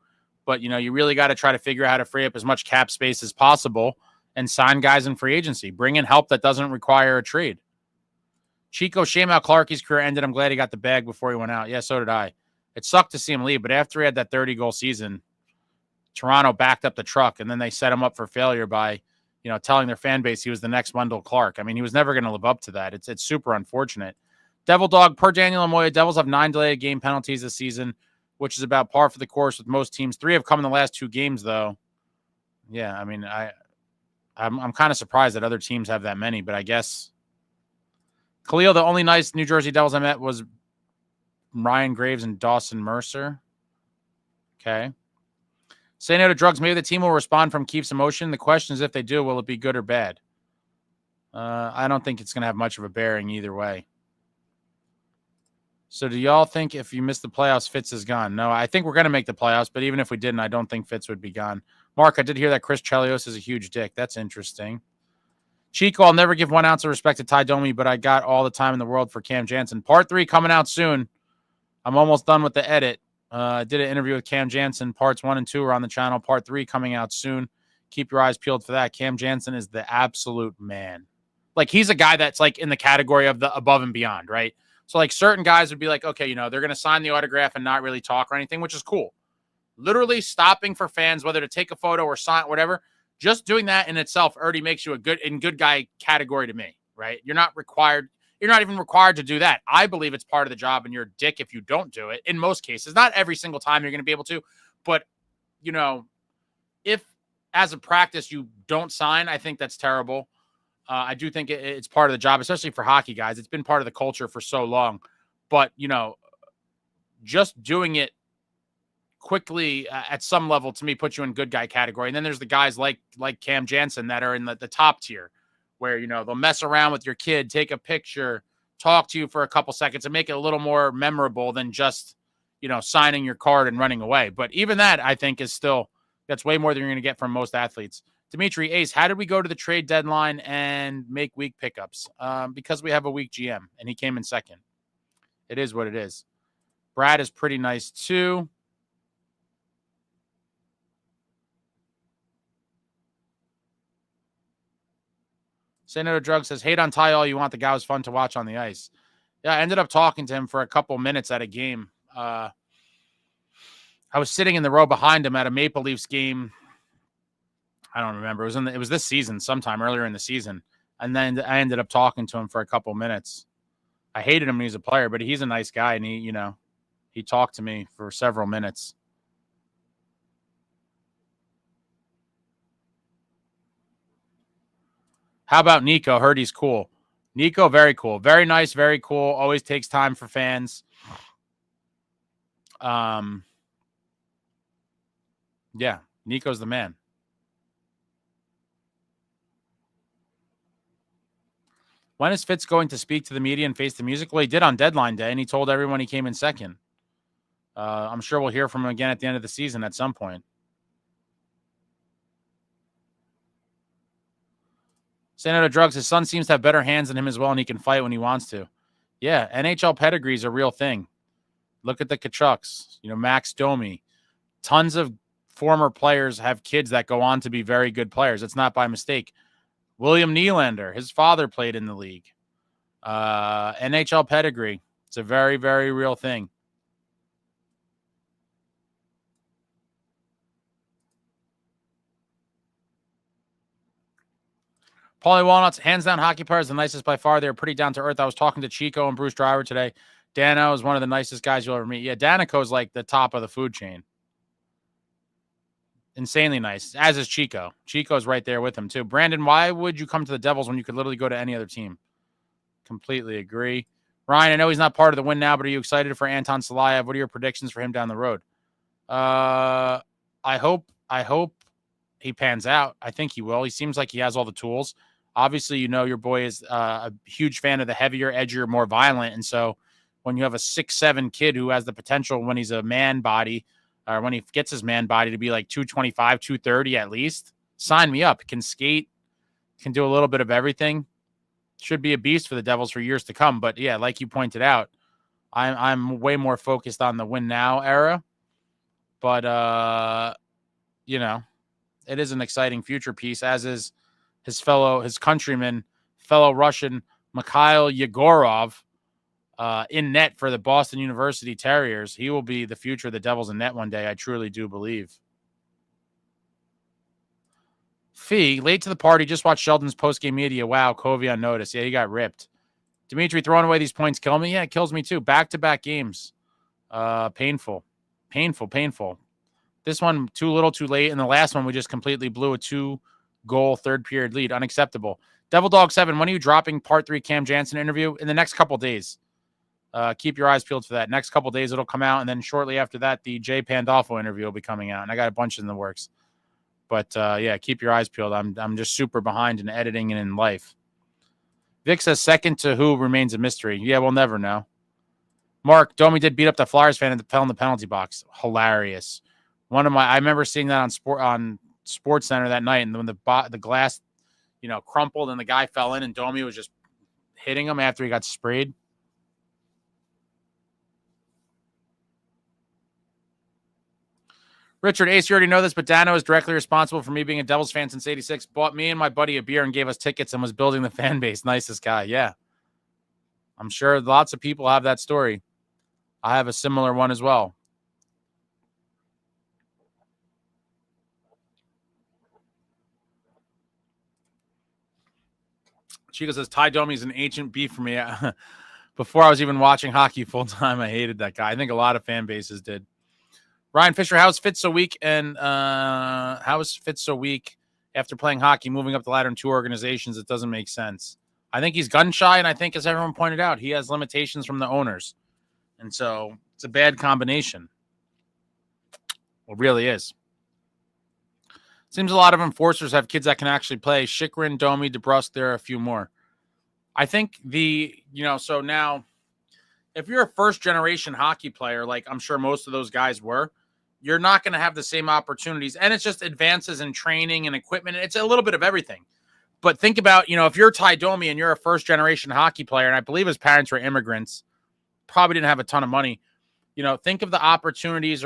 Speaker 1: But, you really got to try to figure out how to free up as much cap space as possible and sign guys in free agency. Bring in help that doesn't require a trade. Chico, shame how Clarkie's career ended. I'm glad he got the bag before he went out. Yeah, so did I. It sucked to see him leave, but after he had that 30-goal season, Toronto backed up the truck, and then they set him up for failure by, telling their fan base he was the next Wendell Clark. I mean, he was never going to live up to that. It's super unfortunate. Devil Dog, per Daniel Amoya, Devils have 9 delayed game penalties this season, which is about par for the course with most teams. 3 have come in the last 2 games, though. Yeah, I mean, I'm kind of surprised that other teams have that many, but I guess Khalil, the only nice New Jersey Devils I met was Ryan Graves and Dawson Mercer. Okay. Say no to drugs. Maybe the team will respond from Keith's emotion. The question is, if they do, will it be good or bad? I don't think it's going to have much of a bearing either way. So do y'all think if you miss the playoffs, Fitz is gone? No, I think we're going to make the playoffs, but even if we didn't, I don't think Fitz would be gone. Mark, I did hear that Chris Chelios is a huge dick. That's interesting. Chico, I'll never give 1 ounce of respect to Ty Domi, but I got all the time in the world for Cam Jansen. Part 3 coming out soon. I'm almost done with the edit. I did an interview with Cam Jansen. Parts 1 and 2 are on the channel. Part 3 coming out soon. Keep your eyes peeled for that. Cam Jansen is the absolute man. Like, he's a guy that's like in the category of the above and beyond, right? So like certain guys would be like, okay, they're going to sign the autograph and not really talk or anything, which is cool. Literally stopping for fans, whether to take a photo or sign, whatever. Just doing that in itself already makes you a good guy category to me, right? You're not even required to do that. I believe it's part of the job, and you're a dick if you don't do it in most cases. Not every single time you're going to be able to, but if as a practice you don't sign, I think that's terrible. I do think it's part of the job, especially for hockey guys. It's been part of the culture for so long, but just doing it quickly at some level to me puts you in good guy category. And then there's the guys like Cam Jansen that are in the top tier where, they'll mess around with your kid, take a picture, talk to you for a couple seconds and make it a little more memorable than just, signing your card and running away. But even that, I think, is still, that's way more than you're going to get from most athletes. Dimitri, Ace, how did we go to the trade deadline and make weak pickups? Because we have a weak GM, and he came in second. It is what it is. Brad is pretty nice, too. Senator Drug says, hate on Ty all you want. The guy was fun to watch on the ice. Yeah, I ended up talking to him for a couple minutes at a game. I was sitting in the row behind him at a Maple Leafs game. I don't remember. It was this season, sometime earlier in the season. And then I ended up talking to him for a couple minutes. I hated him when he was a player, but he's a nice guy. And he talked to me for several minutes. How about Nico? Heard he's cool. Nico, very cool. Very nice, very cool. Always takes time for fans. Yeah, Nico's the man. When is Fitz going to speak to the media and face the music? Well, he did on deadline day, and he told everyone he came in second. I'm sure we'll hear from him again at the end of the season at some point. Saying out of drugs, his son seems to have better hands than him as well, and he can fight when he wants to. Yeah, NHL pedigree is a real thing. Look at the Tkachuks, Max Domi. Tons of former players have kids that go on to be very good players. It's not by mistake. William Nylander, his father played in the league. NHL pedigree. It's a very, very real thing. Paulie Walnuts, hands down, hockey players, the nicest by far. They're pretty down to earth. I was talking to Chico and Bruce Driver today. Dano is one of the nicest guys you'll ever meet. Yeah, Danico's like the top of the food chain. Insanely nice, as is Chico. Chico's right there with him, too. Brandon, why would you come to the Devils when you could literally go to any other team? Completely agree. Ryan, I know he's not part of the win now, but are you excited for Anton Salayev? What are your predictions for him down the road? I hope he pans out. I think he will. He seems like he has all the tools. Obviously, your boy is a huge fan of the heavier, edgier, more violent. And so when you have a 6'7" kid who has the potential when he's a man body, or when he gets his man body to be like 225, 230 at least, sign me up. Can skate, can do a little bit of everything. Should be a beast for the Devils for years to come. But yeah, like you pointed out, I'm way more focused on the win now era. But it is an exciting future piece, as is his countryman, fellow Russian Mikhail Yegorov, in net for the Boston University Terriers. He will be the future of the Devils in net one day. I truly do believe. Fee, late to the party. Just watched Sheldon's post-game media. Wow, Covey on notice. Yeah, he got ripped. Dimitri, throwing away these points kill me? Yeah, it kills me too. Back-to-back games. Painful. This one, too little, too late. And the last one, we just completely blew a 2-goal third-period lead. Unacceptable. Devil Dog 7, when are you dropping part 3 Cam Jansen interview? In the next couple days. Keep your eyes peeled for that. Next couple days, it'll come out. And then shortly after that, the Jay Pandolfo interview will be coming out. And I got a bunch in the works. But, yeah, keep your eyes peeled. I'm just super behind in editing and in life. Vic says second to who remains a mystery. Yeah, we'll never know. Mark, Domi did beat up the Flyers fan and fell in the penalty box. Hilarious. I remember seeing that on Sports Center that night, and when the glass, crumpled and the guy fell in, and Domi was just hitting him after he got sprayed. Richard, Ace, you already know this, but Dano is directly responsible for me being a Devils fan since '86. Bought me and my buddy a beer and gave us tickets and was building the fan base. Nicest guy. Yeah. I'm sure lots of people have that story. I have a similar one as well. Chico says, Ty Domi's an ancient beef for me. Before I was even watching hockey full time, I hated that guy. I think a lot of fan bases did. Ryan Fisher, how's Fitz so weak? And how is Fitz so weak after playing hockey, moving up the ladder in 2 organizations? It doesn't make sense. I think he's gun shy, and I think, as everyone pointed out, he has limitations from the owners. And so it's a bad combination. It really is. Seems a lot of enforcers have kids that can actually play. Chychrun, Domi, DeBrusque, there are a few more. I think so now, if you're a first-generation hockey player, like I'm sure most of those guys were, you're not going to have the same opportunities. And it's just advances in training and equipment. It's a little bit of everything. But think about, if you're Ty Domi and you're a first-generation hockey player, and I believe his parents were immigrants, probably didn't have a ton of money, think of the opportunities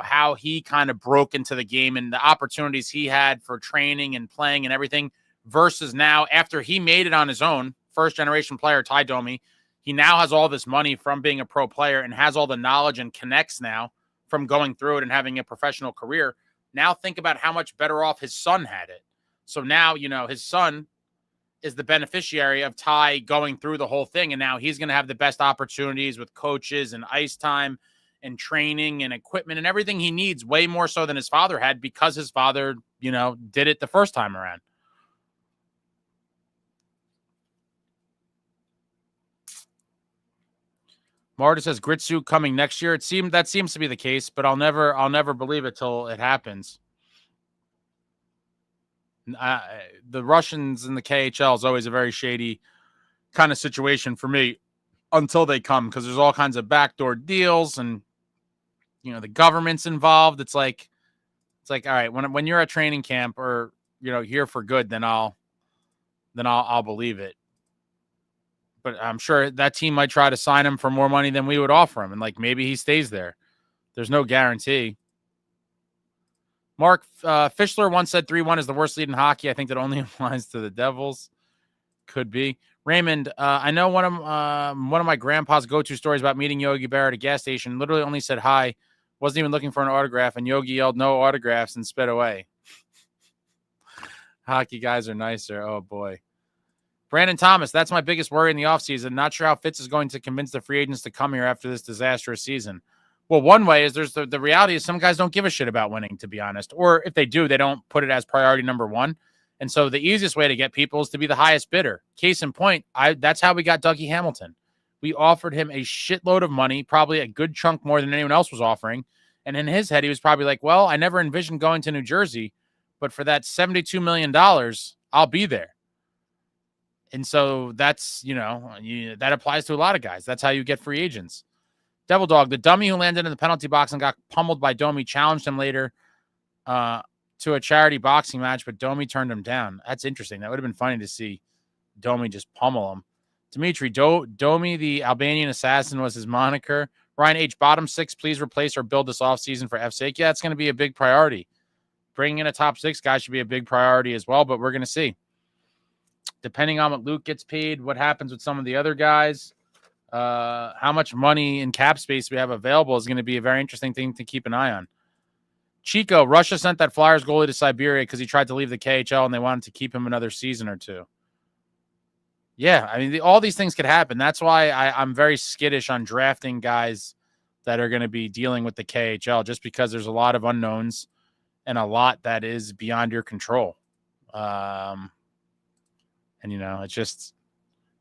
Speaker 1: how he kind of broke into the game and the opportunities he had for training and playing and everything versus now after he made it on his own, first-generation player Ty Domi, he now has all this money from being a pro player and has all the knowledge and connects now from going through it and having a professional career. Now think about how much better off his son had it. So now, his son is the beneficiary of Ty going through the whole thing. And now he's going to have the best opportunities with coaches and ice time and training and equipment and everything he needs, way more so than his father had, because his father, did it the first time around. Marta says Gritsu coming next year. That seems to be the case, but I'll never believe it till it happens. The Russians in the KHL is always a very shady kind of situation for me until they come, because there's all kinds of backdoor deals and the government's involved. It's like all right, when you're at training camp or here for good, then I'll believe it. But I'm sure that team might try to sign him for more money than we would offer him, and maybe he stays there. There's no guarantee. Mark Fischler once said 3-1 is the worst lead in hockey. I think that only applies to the Devils. Could be. Raymond, I know one of my grandpa's go-to stories about meeting Yogi Berra at a gas station. Literally only said hi, wasn't even looking for an autograph, and Yogi yelled no autographs and sped away. Hockey guys are nicer. Oh boy. Brandon Thomas, that's my biggest worry in the offseason. Not sure how Fitz is going to convince the free agents to come here after this disastrous season. Well, one way is there's the reality is some guys don't give a shit about winning, to be honest. Or if they do, they don't put it as priority number one. And so the easiest way to get people is to be the highest bidder. Case in point, that's how we got Dougie Hamilton. We offered him a shitload of money, probably a good chunk more than anyone else was offering. And in his head, he was probably like, well, I never envisioned going to New Jersey, but for that $72 million, I'll be there. And so that's, that applies to a lot of guys. That's how you get free agents. Devil Dog, the dummy who landed in the penalty box and got pummeled by Domi, challenged him later to a charity boxing match, but Domi turned him down. That's interesting. That would have been funny to see Domi just pummel him. Dimitri, Domi, the Albanian assassin, was his moniker. Ryan H., bottom six, please replace or build this offseason for F's sake. Yeah, it's going to be a big priority. Bringing in a top six guy should be a big priority as well, but we're going to see. Depending on what Luke gets paid, what happens with some of the other guys, how much money and cap space we have available is going to be a very interesting thing to keep an eye on. Chico, Russia sent that Flyers goalie to Siberia because he tried to leave the KHL and they wanted to keep him another season or two. Yeah, I mean, all these things could happen. That's why I'm very skittish on drafting guys that are going to be dealing with the KHL, just because there's a lot of unknowns and a lot that is beyond your control. And,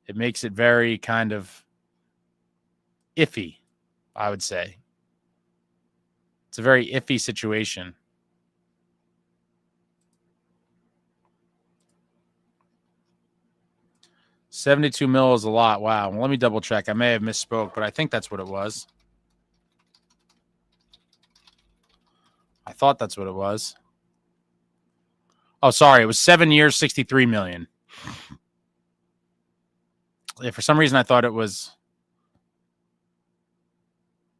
Speaker 1: it makes it very kind of iffy, I would say. It's a very iffy situation. $72 million is a lot. Wow. Well, let me double check. I may have misspoke, but I think that's what it was. I thought that's what it was. Oh, sorry. It was 7 years, $63 million. Yeah, for some reason, I thought it was.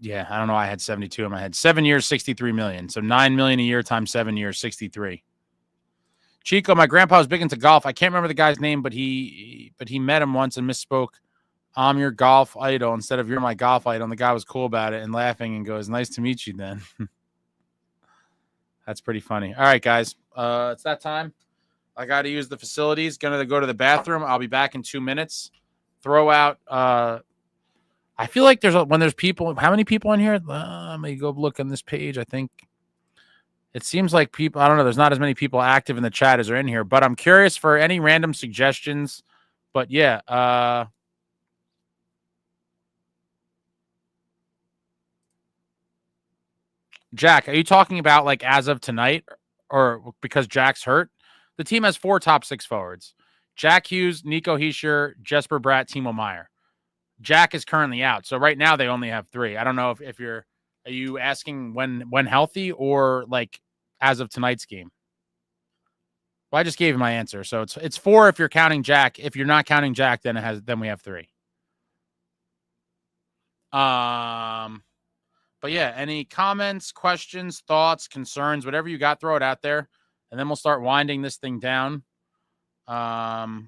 Speaker 1: Yeah, I don't know. I had 72 in my head. 7 years, $63 million. So $9 million a year times 7 years, 63. Chico, my grandpa was big into golf. I can't remember the guy's name, but he met him once and misspoke. I'm your golf idol instead of you're my golf idol. And the guy was cool about it and laughing and goes, nice to meet you then. That's pretty funny. All right, guys. It's that time. I got to use the facilities. Going to go to the bathroom. I'll be back in 2 minutes. Throw out. I feel like when there's people. How many people in here? Let me go look on this page. I think it seems like people. I don't know. There's not as many people active in the chat as are in here. But I'm curious for any random suggestions. But yeah. Jack, are you talking about like as of tonight or because Jack's hurt? The team has 4 top 6 forwards. Jack Hughes, nicohischier, jesperbratt, timomeier. Jack is currently out. So right now they only have 3. I don't know if are you asking when healthy or like as of tonight's game? Well, I just gave you my answer. So it's 4 if you're counting Jack. If you're not counting Jack, then we have 3. But yeah, any comments, questions, thoughts, concerns, whatever you got, throw it out there. And then we'll start winding this thing down. Yeah,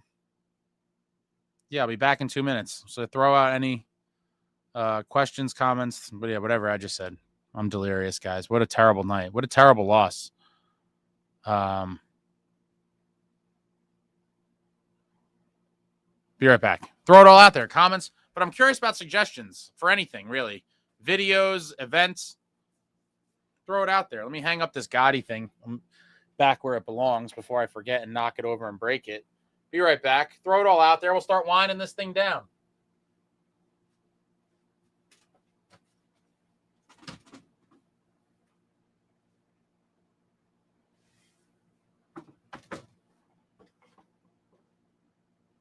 Speaker 1: I'll be back in 2 minutes. So throw out any questions, comments, but yeah, whatever I just said. I'm delirious, guys. What a terrible night. What a terrible loss. Be right back. Throw it all out there. Comments. But I'm curious about suggestions for anything, really. Videos, events. Throw it out there. Let me hang up this Gotti thing. I'm back where it belongs before I forget and knock it over and break it. Be right back. Throw it all out there. We'll start winding this thing down.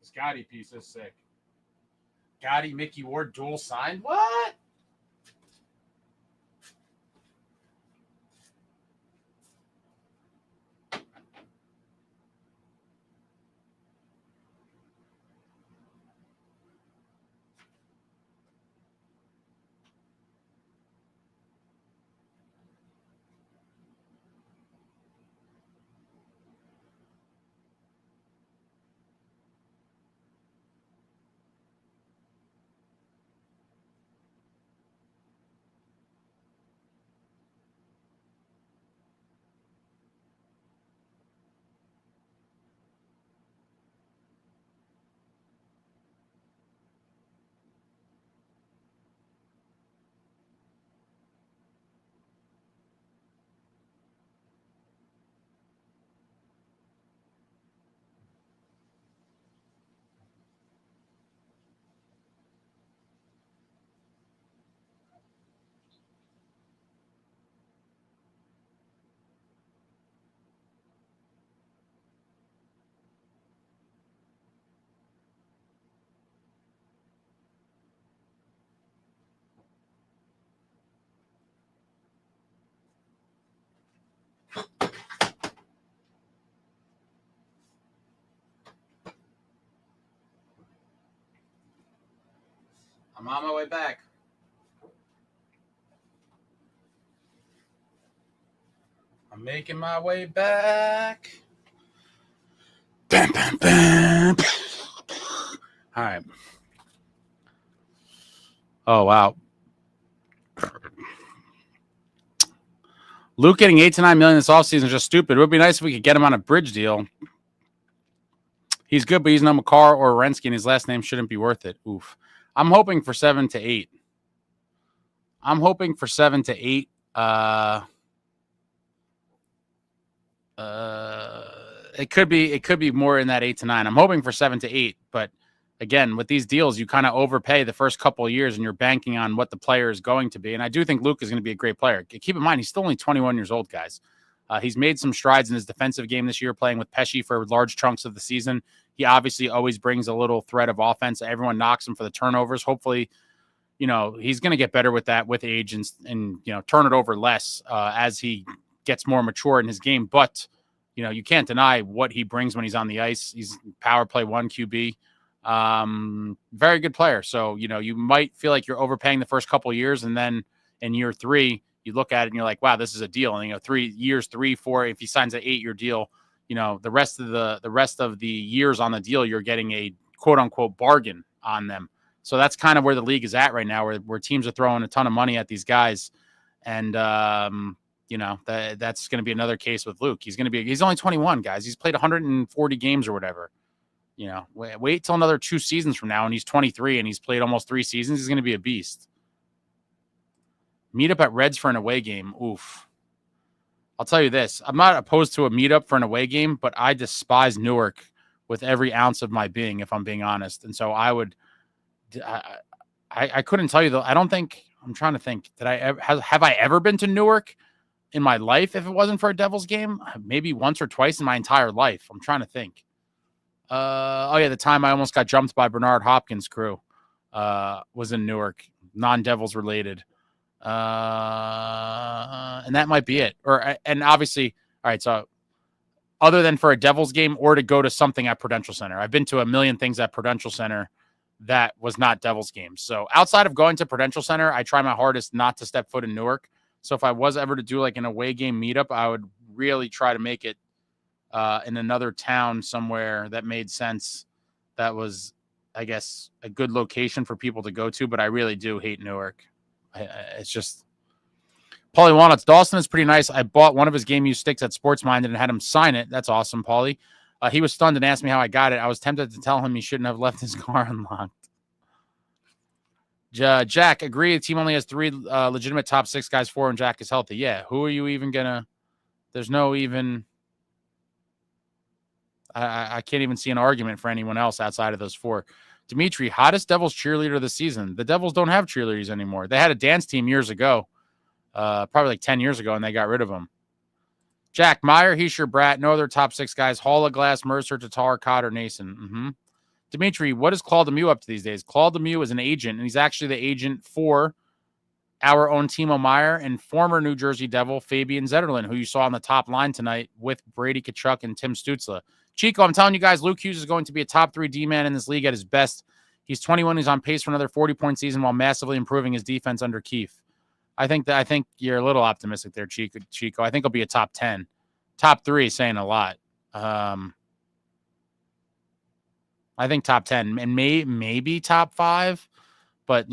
Speaker 1: This Gotti piece is sick. Gotti, Mickey Ward, dual signed? What? I'm on my way back. I'm making my way back. Bam, bam, bam. All right. Oh, wow. Luke getting $8 to $9 million this offseason is just stupid. It would be nice if we could get him on a bridge deal. He's good, but he's no McCarr or Rensky, and his last name shouldn't be worth it. Oof. I'm hoping for 7 to 8. I'm hoping for 7 to 8. It could be more in that 8 to 9. I'm hoping for 7 to 8, but again, with these deals, you kind of overpay the first couple of years, and you're banking on what the player is going to be. And I do think Luke is going to be a great player. Keep in mind, he's still only 21 years old, guys. He's made some strides in his defensive game this year, playing with Pesce for large chunks of the season. He obviously always brings a little threat of offense. Everyone knocks him for the turnovers. Hopefully, he's going to get better with that with age and turn it over less as he gets more mature in his game. But, you can't deny what he brings when he's on the ice. He's power play 1 QB. Very good player. So, you might feel like you're overpaying the first couple of years, and then in year 3, you look at it and you're like, wow, this is a deal. And 3 years, 3, 4, if he signs an 8-year deal, the rest of the years on the deal, you're getting a quote unquote bargain on them. So that's kind of where the league is at right now, where teams are throwing a ton of money at these guys. And, that's going to be another case with Luke. He's only 21, guys. He's played 140 games or whatever. Wait till another 2 seasons from now, and he's 23 and he's played almost 3 seasons. He's going to be a beast. Meetup at Reds for an away game. Oof. I'll tell you this. I'm not opposed to a meetup for an away game, but I despise Newark with every ounce of my being, if I'm being honest. And so I couldn't tell you though. I'm trying to think. Have I ever been to Newark in my life if it wasn't for a Devils game? Maybe once or twice in my entire life. I'm trying to think. The time I almost got jumped by Bernard Hopkins' crew was in Newark, non-Devils related. And that might be it. And obviously, all right, so other than for a Devils game or to go to something at Prudential Center, I've been to a million things at Prudential Center that was not Devils games. So outside of going to Prudential Center, I try my hardest not to step foot in Newark. So if I was ever to do like an away game meetup, I would really try to make it in another town somewhere that made sense. That was, I guess, a good location for people to go to, but I really do hate Newark. It's just Paulie Walnuts. Dawson is pretty nice. I bought one of his game used sticks at Sports Minded and had him sign it. That's awesome, Paulie. He was stunned and asked me how I got it. I was tempted to tell him he shouldn't have left his car unlocked. Jack, agree. The team only has 3 legitimate top 6 guys, 4, and Jack is healthy. Yeah, who are you even gonna? There's no even. I can't even see an argument for anyone else outside of those 4. Dimitri, hottest Devils cheerleader of the season. The Devils don't have cheerleaders anymore. They had a dance team years ago, probably like 10 years ago, and they got rid of them. Jack, Meier, Hischier, Bratt, no other top 6 guys. Hall of Glass, Mercer, Tatar, Cotter, Nason. Dimitri, what is Claude Lemieux up to these days? Claude Lemieux is an agent, and he's actually the agent for our own Timomeier and former New Jersey Devil Fabian Zetterlund, who you saw on the top line tonight with Brady Tkachuk and Tim Stutzle. Chico, I'm telling you guys, Luke Hughes is going to be a top 3 D-man in this league at his best. He's 21. He's on pace for another 40-point season while massively improving his defense under Keefe. I think you're a little optimistic there, Chico. I think he'll be a top 10. Top 3 is saying a lot. I think top 10 and maybe top 5, but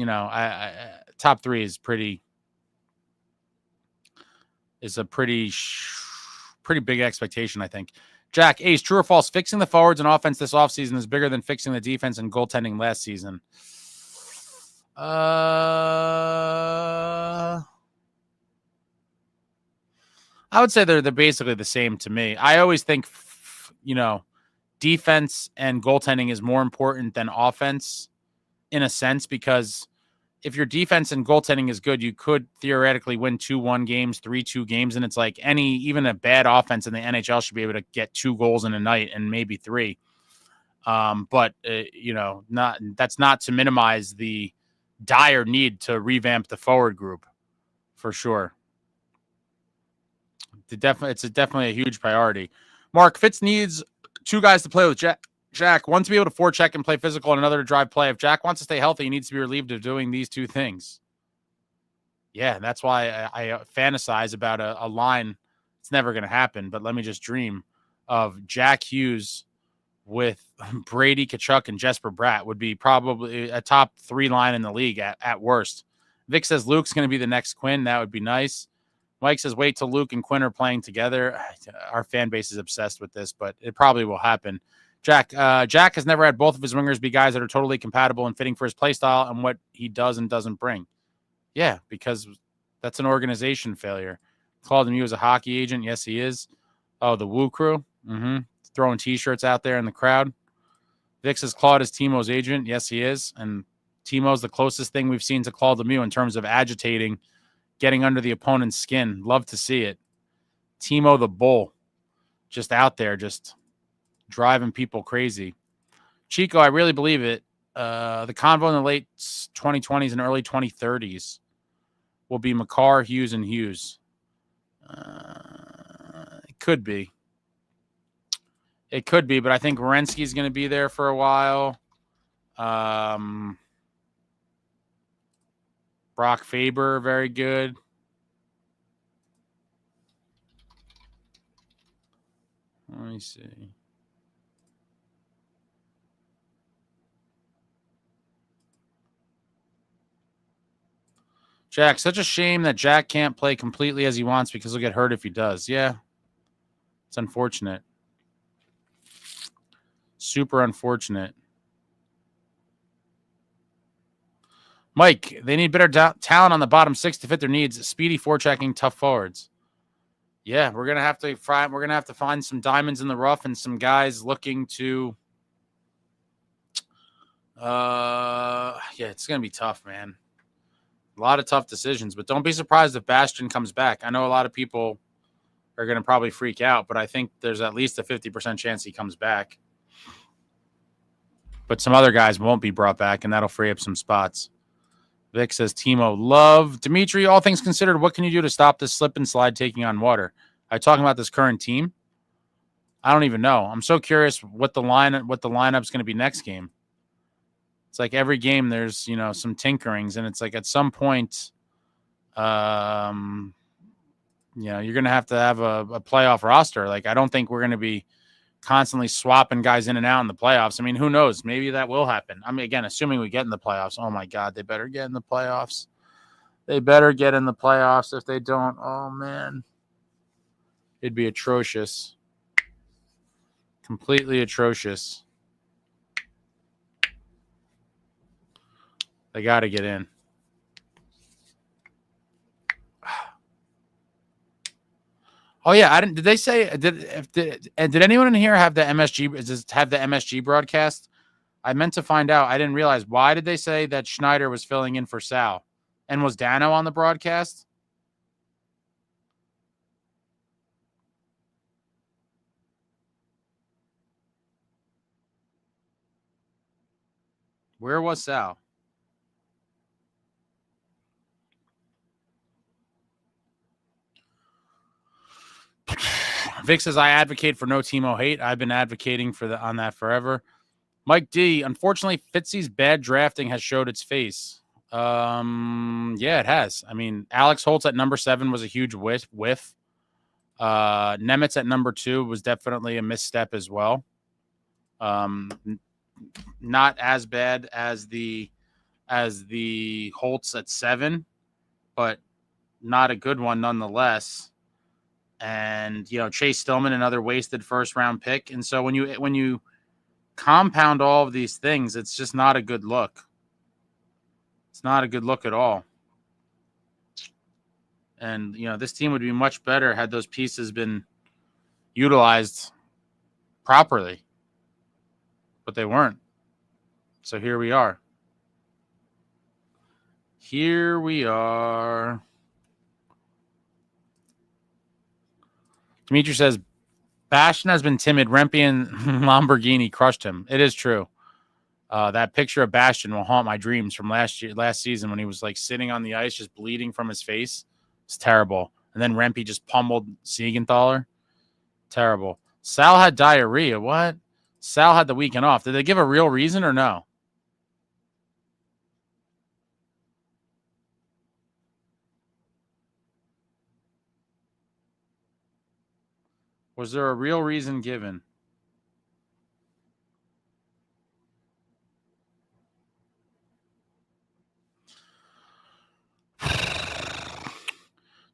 Speaker 1: top 3 is a pretty big expectation, I think. Jack, Ace, true or false? Fixing the forwards and offense this offseason is bigger than fixing the defense and goaltending last season. I would say they're basically the same to me. I always think, defense and goaltending is more important than offense in a sense, because if your defense and goaltending is good, you could theoretically win 2-1 games, 3-2 games. And it's like even a bad offense in the NHL should be able to get 2 goals in a night and maybe 3. But that's not to minimize the dire need to revamp the forward group for sure. It's definitely a huge priority. Mark, Fitz needs 2 guys to play with Jack, one to be able to forecheck and play physical, and another to drive play. If Jack wants to stay healthy, he needs to be relieved of doing these 2 things. Yeah, that's why I fantasize about a line. It's never going to happen, but let me just dream of Jack Hughes with Brady, Tkachuk, and Jesperbratt would be probably a top 3 line in the league at worst. Vic says Luke's going to be the next Quinn. That would be nice. Mike says, wait till Luke and Quinn are playing together. Our fan base is obsessed with this, but it probably will happen. Jack has never had both of his wingers be guys that are totally compatible and fitting for his play style and what he does and doesn't bring. Yeah, because that's an organization failure. Claude Lemieux is a hockey agent. Yes, he is. Oh, the Woo crew. Throwing T-shirts out there in the crowd. Vic says Claude is Timo's agent. Yes, he is. And Timo's the closest thing we've seen to Claude Lemieux in terms of agitating, getting under the opponent's skin. Love to see it. Timo the Bull. Just out there, just driving people crazy. Chico, I really believe it. The convo in the late 2020s and early 2030s will be Makar, Hughes, and Hughes. It could be. It could be, but I think Werenski's going to be there for a while. Brock Faber, very good. Let me see. Jack, such a shame that Jack can't play completely as he wants because he'll get hurt if he does. Yeah. It's unfortunate. Super unfortunate. Mike, they need better talent on the bottom 6 to fit their needs. Speedy forechecking, tough forwards. Yeah, we're gonna have to find some diamonds in the rough and some guys looking to. It's gonna be tough, man. A lot of tough decisions, but don't be surprised if Bastian comes back. I know a lot of people are gonna probably freak out, but I think there's at least a 50% chance he comes back. But some other guys won't be brought back, and that'll free up some spots. Vic says, Timo, love. Dimitri, all things considered, what can you do to stop this slip and slide taking on water? Are you talking about this current team? I don't even know. I'm so curious what the lineup's going to be next game. It's like every game there's, some tinkerings, and it's like at some point, you're going to have a playoff roster. Like, I don't think we're going to be constantly swapping guys in and out in the playoffs. I mean, who knows? Maybe that will happen. I mean, again, assuming we get in the playoffs. Oh my God, they better get in the playoffs. They better get in the playoffs. If they don't, oh man, it'd be atrocious. Completely atrocious. They got to get in. Oh yeah, did they say did anyone in here have the MSG broadcast? I meant to find out. I didn't realize. Why did they say that Schneider was filling in for Sal? And was Dano on the broadcast? Where was Sal? Vic says, I advocate for no Timo hate. I've been advocating on that forever. Mike D, unfortunately, Fitzy's bad drafting has showed its face. Yeah, it has. I mean, Alex Holtz at number 7 was a huge whiff. Nemec at number 2 was definitely a misstep as well. Not as bad as the Holtz at 7, but not a good one nonetheless. And Chase Stillman, another wasted first round pick. And so when you compound all of these things, it's just not a good look. It's not a good look at all. And this team would be much better had those pieces been utilized properly, but they weren't. So here we are. Dimitri says, Bastian has been timid. Rempe and Lamborghini crushed him. It is true. That picture of Bastian will haunt my dreams from last season when he was like sitting on the ice, just bleeding from his face. It's terrible. And then Rempe just pummeled Siegenthaler. Terrible. Sal had diarrhea. What? Sal had the weekend off. Did they give a real reason or no? Was there a real reason given?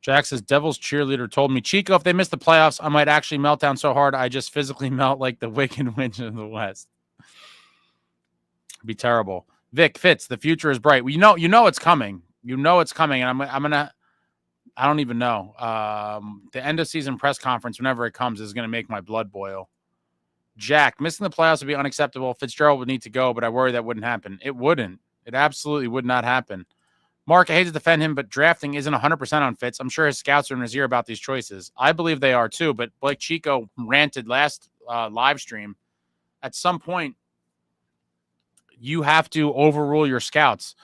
Speaker 1: Jack says, Devils cheerleader told me, Chico, if they miss the playoffs, I might actually melt down so hard I just physically melt like the wicked witch in the West. It'd be terrible. Vic Fitz, the future is bright. Well, you know it's coming. You know it's coming, and I'm gonna. I don't even know. The end of season press conference, whenever it comes, is gonna make my blood boil. Jack, missing the playoffs would be unacceptable. Fitzgerald would need to go, but I worry that wouldn't happen. It wouldn't. It absolutely would not happen. Mark, I hate to defend him, but drafting isn't 100% on Fitz. I'm sure his scouts are in his ear about these choices. I believe they are too, but like Chico ranted last live stream, at some point, you have to overrule your scouts.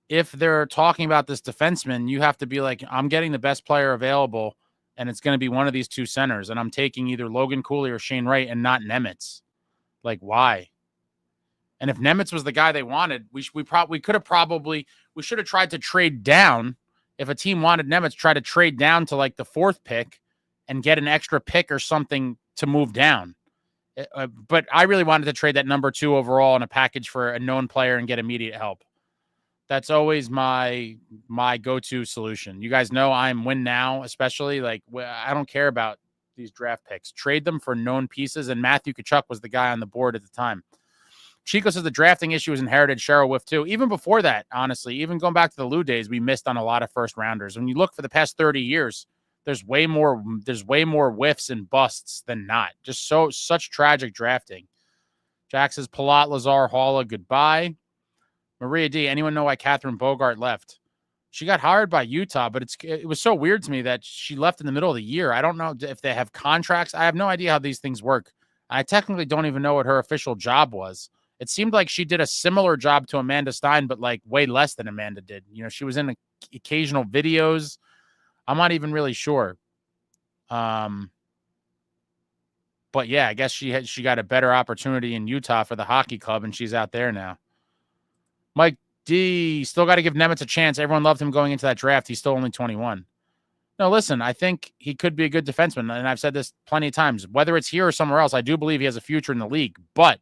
Speaker 1: If they're talking about this defenseman, you have to be like, I'm getting the best player available, and it's going to be one of these two centers, and I'm taking either Logan Cooley or Shane Wright and not Nemec. Like, why? And if Nemec was the guy they wanted, we should have tried to trade down. If a team wanted Nemec, try to trade down to like the 4th pick and get an extra pick or something to move down. But I really wanted to trade that number 2 overall in a package for a known player and get immediate help. That's always my go-to solution. You guys know I'm win now, especially. Like, I don't care about these draft picks. Trade them for known pieces, and Matthew Tkachuk was the guy on the board at the time. Chico says the drafting issue was inherited. Cheryl whiff too. Even before that, honestly, even going back to the Lou days, we missed on a lot of first rounders. When you look for the past 30 years, there's way more whiffs and busts than not. Just such tragic drafting. Jack says Palat, Lazar, Halla, goodbye. Maria D, anyone know why Catherine Bogart left? She got hired by Utah, but it was so weird to me that she left in the middle of the year. I don't know if they have contracts. I have no idea how these things work. I technically don't even know what her official job was. It seemed like she did a similar job to Amanda Stein, but like way less than Amanda did. She was in occasional videos. I'm not even really sure. But yeah, I guess she got a better opportunity in Utah for the hockey club, and she's out there now. Mike D, still got to give Nemec a chance. Everyone loved him going into that draft. He's still only 21. No, listen, I think he could be a good defenseman, and I've said this plenty of times. Whether it's here or somewhere else, I do believe he has a future in the league. But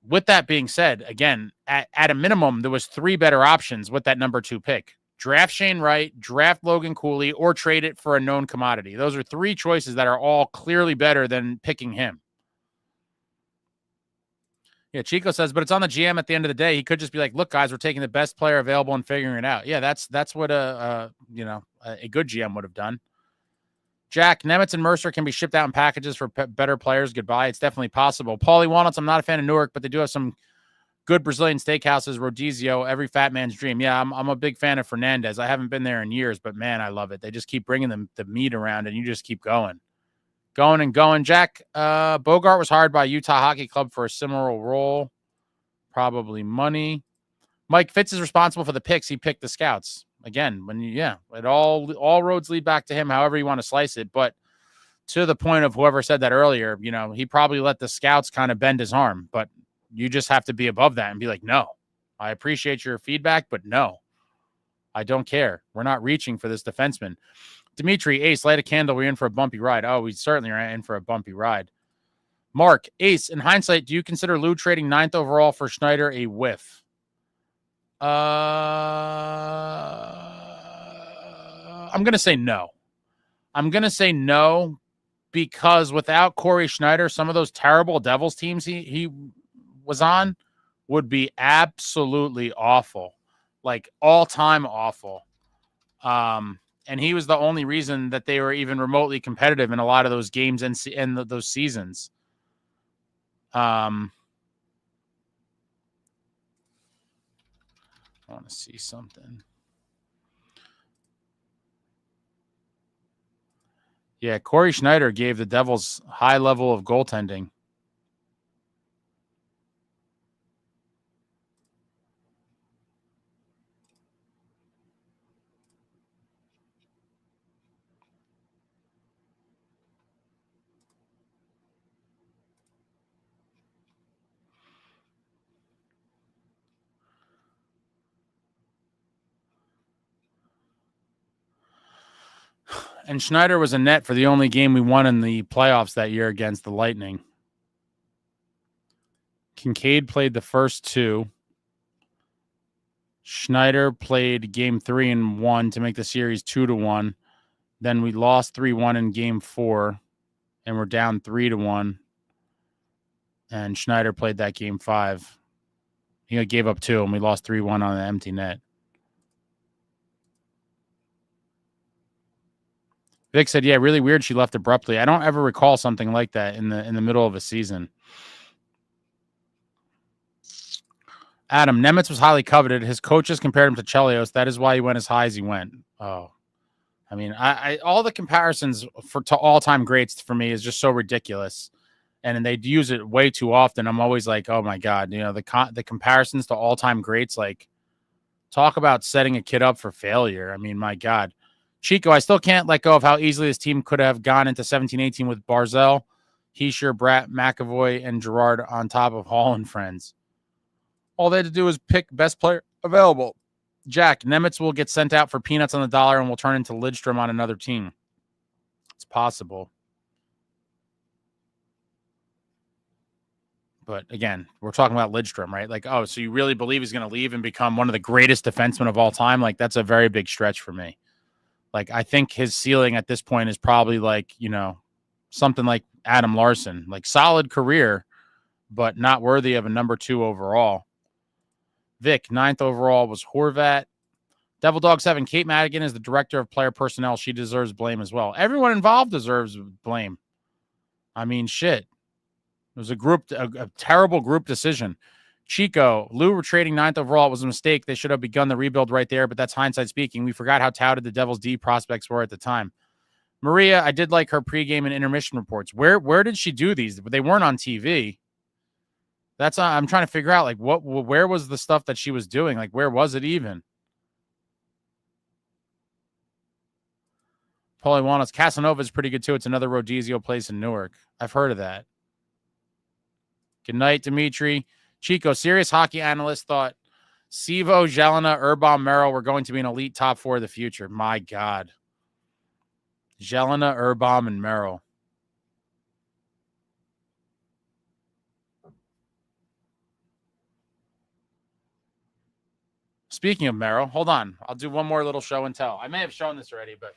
Speaker 1: with that being said, again, at a minimum, there was 3 better options with that number 2 pick. Draft Shane Wright, draft Logan Cooley, or trade it for a known commodity. Those are 3 choices that are all clearly better than picking him. Yeah, Chico says, but it's on the GM at the end of the day. He could just be like, look, guys, we're taking the best player available and figuring it out. Yeah, that's what a good GM would have done. Jack, Nemec and Mercer can be shipped out in packages for better players. Goodbye. It's definitely possible. Paulie Walnuts, I'm not a fan of Newark, but they do have some good Brazilian steakhouses. Rodizio, every fat man's dream. Yeah, I'm a big fan of Fernandez. I haven't been there in years, but man, I love it. They just keep bringing the meat around, and you just keep going. Going. Jack, Bogart was hired by Utah Hockey Club for a similar role. probably money. Mike Fitz is responsible for the picks. He picked the scouts. Again, it all roads lead back to him, however you want to slice it. But to the point of whoever said that earlier, he probably let the scouts kind of bend his arm. But you just have to be above that and be like, no, I appreciate your feedback, but no, I don't care. We're not reaching for this defenseman. Dimitri, Ace, light a candle. We're in for a bumpy ride. Oh, we certainly are in for a bumpy ride. Mark, Ace, in hindsight, do you consider Lou trading 9th overall for Schneider a whiff? I'm going to say no. I'm going to say no because without Corey Schneider, some of those terrible Devils teams he was on would be absolutely awful. Like all-time awful. And he was the only reason that they were even remotely competitive in a lot of those games and those seasons. I want to see something. Yeah, Corey Schneider gave the Devils high level of goaltending. And Schneider was a net for the only game we won in the playoffs that year against the Lightning. Kincaid played the first 2. Schneider played game 3 and 1 to make the series 2-1. Then we lost 3-1 in game 4, and we're down 3-1. And Schneider played that game 5. He gave up 2, and we lost 3-1 on an empty net. Vic said, yeah, really weird she left abruptly. I don't ever recall something like that in the middle of a season. Adam, Nemec was highly coveted. His coaches compared him to Chelios. That is why he went as high as he went. Oh, I mean, I all the comparisons to all-time greats for me is just so ridiculous. And they use it way too often. I'm always like, oh, my God. The comparisons to all-time greats, like, talk about setting a kid up for failure. I mean, my God. Chico, I still can't let go of how easily this team could have gone into 17-18 with Barzell, Hischier, Bratt, McAvoy, and Gerard on top of Hall and friends. All they had to do was pick best player available. Jack, Nemec will get sent out for peanuts on the dollar and will turn into Lidstrom on another team. It's possible. But again, we're talking about Lidstrom, right? Like, oh, so you really believe he's going to leave and become one of the greatest defensemen of all time? Like, that's a very big stretch for me. Like, I think his ceiling at this point is probably like, something like Adam Larson, like solid career, but not worthy of a number 2 overall. Vic, 9th overall was Horvat. Devil Dog 7, Kate Madigan is the director of player personnel. She deserves blame as well. Everyone involved deserves blame. I mean, shit. It was a terrible group decision. Chico, Lou trading 9th overall was a mistake. They should have begun the rebuild right there, but that's hindsight speaking. We forgot how touted the Devils' D prospects were at the time. Maria, I did like her pregame and intermission reports. Where did she do these? They weren't on TV. That's I'm trying to figure out, like, where was the stuff that she was doing? Like, where was it even? Paulie Walnuts, Casanova is pretty good too. It's another Rodizio place in Newark. I've heard of that. Good night, Dimitri. Chico, serious hockey analyst, thought Sivo, Jelena, Urbom, Merrill were going to be an elite top 4 of the future. My God. Jelena, Urbom, and Merrill. Speaking of Merrill, hold on. I'll do one more little show and tell. I may have shown this already, but...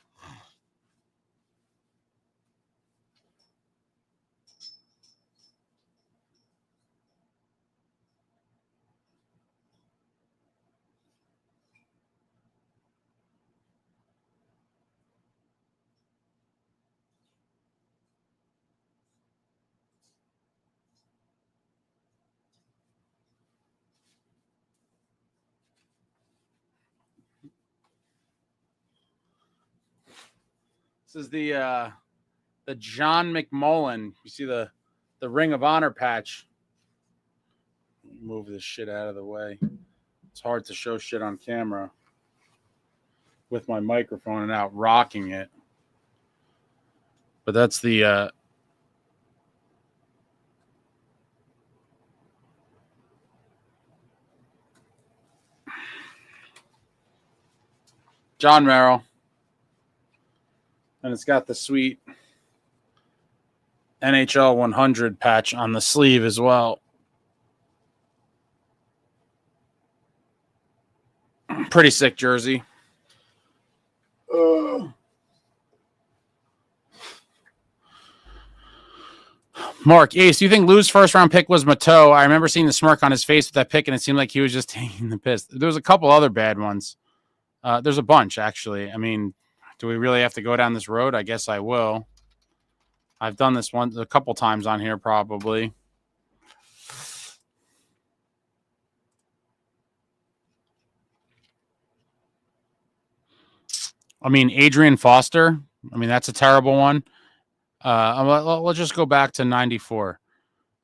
Speaker 1: This is the John McMullen. You see the Ring of Honor patch. Move this shit out of the way. It's hard to show shit on camera with my microphone and out rocking it. But that's the John Merrill. And it's got the sweet NHL 100 patch on the sleeve as well. Pretty sick jersey. Mark, Ace, do you think Lou's first round pick was Mateau? I remember seeing the smirk on his face with that pick, and it seemed like he was just taking the piss. There was a couple other bad ones. There's a bunch, actually. I mean, do we really have to go down this road? I guess I will. I've done this one a couple times on here, probably. I mean, Adrian Foster. I mean, that's a terrible one. Let's just go back to 94.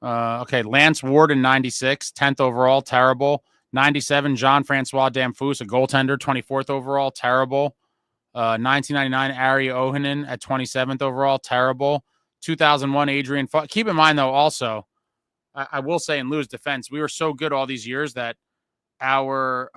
Speaker 1: Okay, Lance Ward in 96, 10th overall, terrible. 97, Jean-Francois Damphousse, a goaltender, 24th overall, terrible. 1999, Ari Ohanen at 27th overall, terrible. 2001, Adrian. Keep in mind, though, also, I will say in Lou's defense, we were so good all these years that our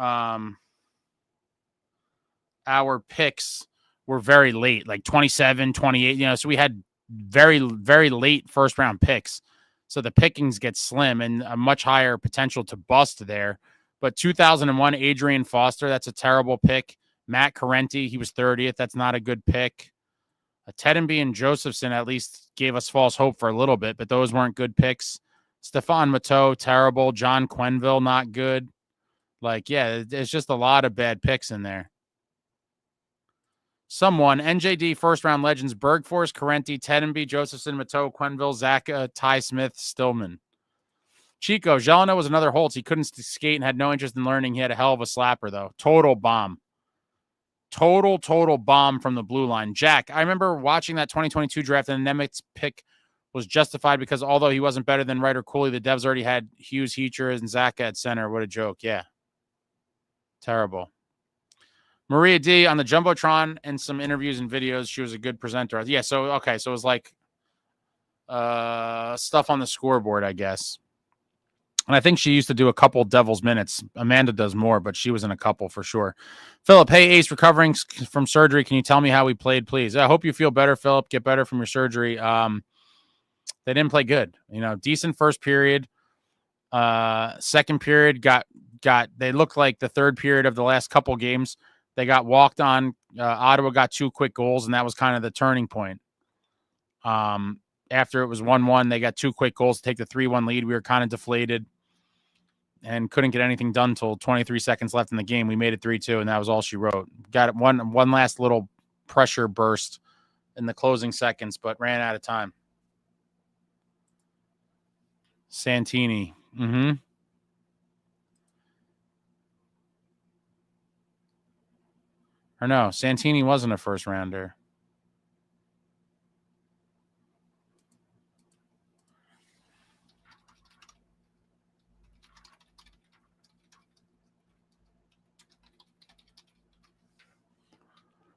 Speaker 1: picks were very late, like 27, 28, so we had very, very late first round picks. So the pickings get slim and a much higher potential to bust there. But 2001, Adrian Foster, that's a terrible pick. Matt Carenti, he was 30th. That's not a good pick. Teddenby and Josephson at least gave us false hope for a little bit, but those weren't good picks. Stephane Mateau, terrible. John Quenneville, not good. There's just a lot of bad picks in there. Someone, NJD first-round legends, Bergfors, Carenti, Teddenby, Josephson, Mateau, Quenneville, Zaka, Ty Smith, Stillman. Chico, Jelena was another Holtz. He couldn't skate and had no interest in learning. He had a hell of a slapper, though. Total bomb. Total bomb from the blue line. Jack, I remember watching that 2022 draft, and Nemec's pick was justified because although he wasn't better than Ryder Cooley, the Devs already had Hughes, Heacher, and Zaka at center. What a joke. Yeah. Terrible. Maria D on the Jumbotron and some interviews and videos. She was a good presenter. Yeah, so it was like stuff on the scoreboard, I guess. And I think she used to do a couple Devils minutes. Amanda does more, but she was in a couple for sure. Philip, hey, Ace, recovering from surgery. Can you tell me how we played, please? I hope you feel better, Philip. Get better from your surgery. They didn't play good. Decent first period. Second period they looked like the third period of the last couple games. They got walked on. Ottawa got 2 quick goals, and that was kind of the turning point. After it was 1-1, they got 2 quick goals to take the 3-1 lead. We were kind of deflated and couldn't get anything done until 23 seconds left in the game. We made it 3-2, and that was all she wrote. Got one last little pressure burst in the closing seconds, but ran out of time. Santini. Or no, Santini wasn't a first rounder.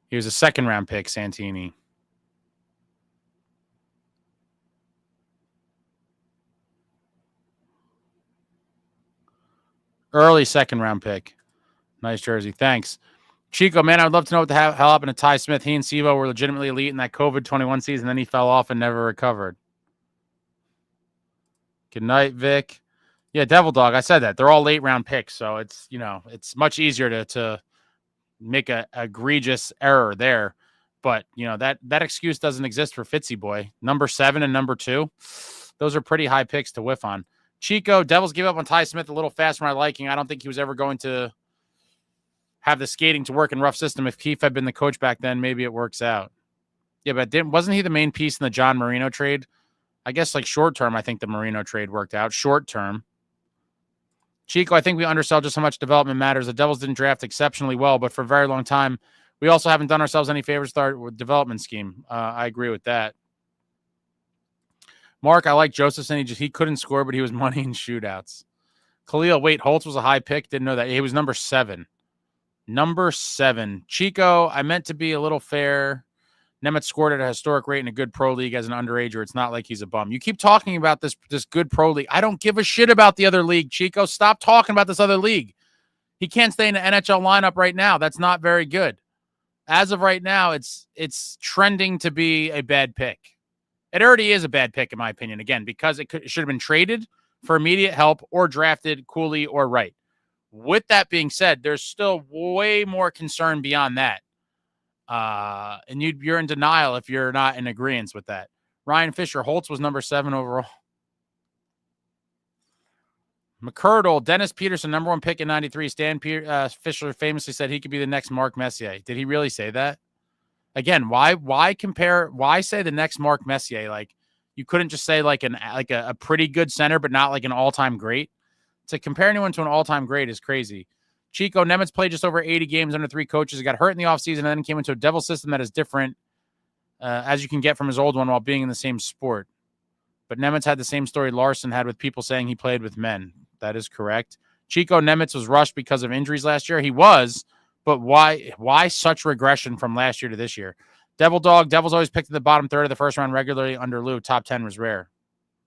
Speaker 1: He was a second round pick, Santini. Early second round pick. Nice jersey. Thanks. Chico, man, I would love to know what the hell happened to Ty Smith. He and Sivo were legitimately elite in that COVID-21 season. Then he fell off and never recovered. Good night, Vic. Yeah, Devil Dog. I said that. They're all late round picks. So it's, it's much easier to make a egregious error there. But, that excuse doesn't exist for Fitzy Boy. Number 7 and number 2. Those are pretty high picks to whiff on. Chico, Devils gave up on Ty Smith a little fast for my liking. I don't think he was ever going to have the skating to work in rough system. If Keefe had been the coach back then, maybe it works out. Yeah, but wasn't he the main piece in the John Marino trade? I guess short term, I think the Marino trade worked out. Short term. Chico, I think we undersell just how much development matters. The Devils didn't draft exceptionally well, but for a very long time, we also haven't done ourselves any favors with our development scheme. I agree with that. Mark, I like Josephson. He couldn't score, but he was money in shootouts. Khalil, wait, Holtz was a high pick. Didn't know that. He was number 7. Number 7. Chico, I meant to be a little fair. Nemec scored at a historic rate in a good pro league as an underager. It's not like he's a bum. You keep talking about this good pro league. I don't give a shit about the other league, Chico. Stop talking about this other league. He can't stay in the NHL lineup right now. That's not very good. As of right now, it's trending to be a bad pick. It already is a bad pick, in my opinion, again, because it should have been traded for immediate help or drafted Cooley or Wright. With that being said, there's still way more concern beyond that. And you're in denial if you're not in agreement with that. Ryan Fisher, Holtz was number 7 overall. McCurdle, Dennis Peterson, number 1 pick in 93. Stan Fisher famously said he could be the next Mark Messier. Did he really say that? Again, why compare? Why say the next Mark Messier? Like, you couldn't just say like a pretty good center, but not like an all-time great. To compare anyone to an all-time great is crazy. Chico, Nemec played just over 80 games under 3 coaches. He got hurt in the offseason and then came into a Devil system that is different as you can get from his old one while being in the same sport. But Nemec had the same story Larson had with people saying he played with men. That is correct. Chico, Nemec was rushed because of injuries last year. He was, but why such regression from last year to this year? Devil Dog, Devils always picked in the bottom third of the first round regularly under Lou. Top 10 was rare.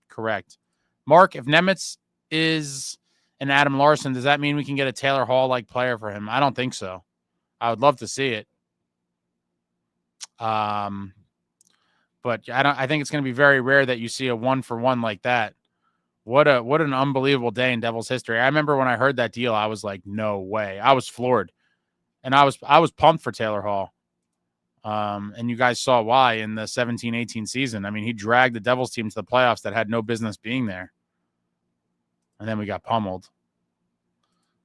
Speaker 1: Correct. Mark, if Nemec is an Adam Larson, does that mean we can get a Taylor Hall-like player for him? I don't think so. I would love to see it. But I think it's going to be very rare that you see a 1-for-1 like that. What an unbelievable day in Devils history. I remember when I heard that deal, I was like, no way. I was floored. And I was pumped for Taylor Hall. And you guys saw why in the 17-18 season. I mean, he dragged the Devils team to the playoffs that had no business being there. And then we got pummeled.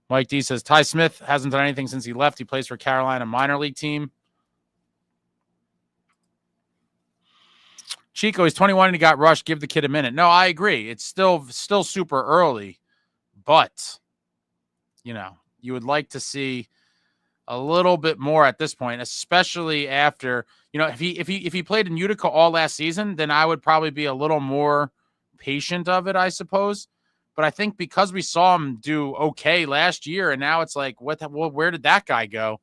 Speaker 1: Mike D says, Ty Smith hasn't done anything since he left. He plays for Carolina minor league team. Chico, he's 21 and he got rushed. Give the kid a minute. No, I agree. It's still super early. But, you know, you would like to see a little bit more at this point, especially after, you know, if he played in Utica all last season, then I would probably be a little more patient of it, I suppose. But I think because we saw him do okay last year, and now it's like, where did that guy go?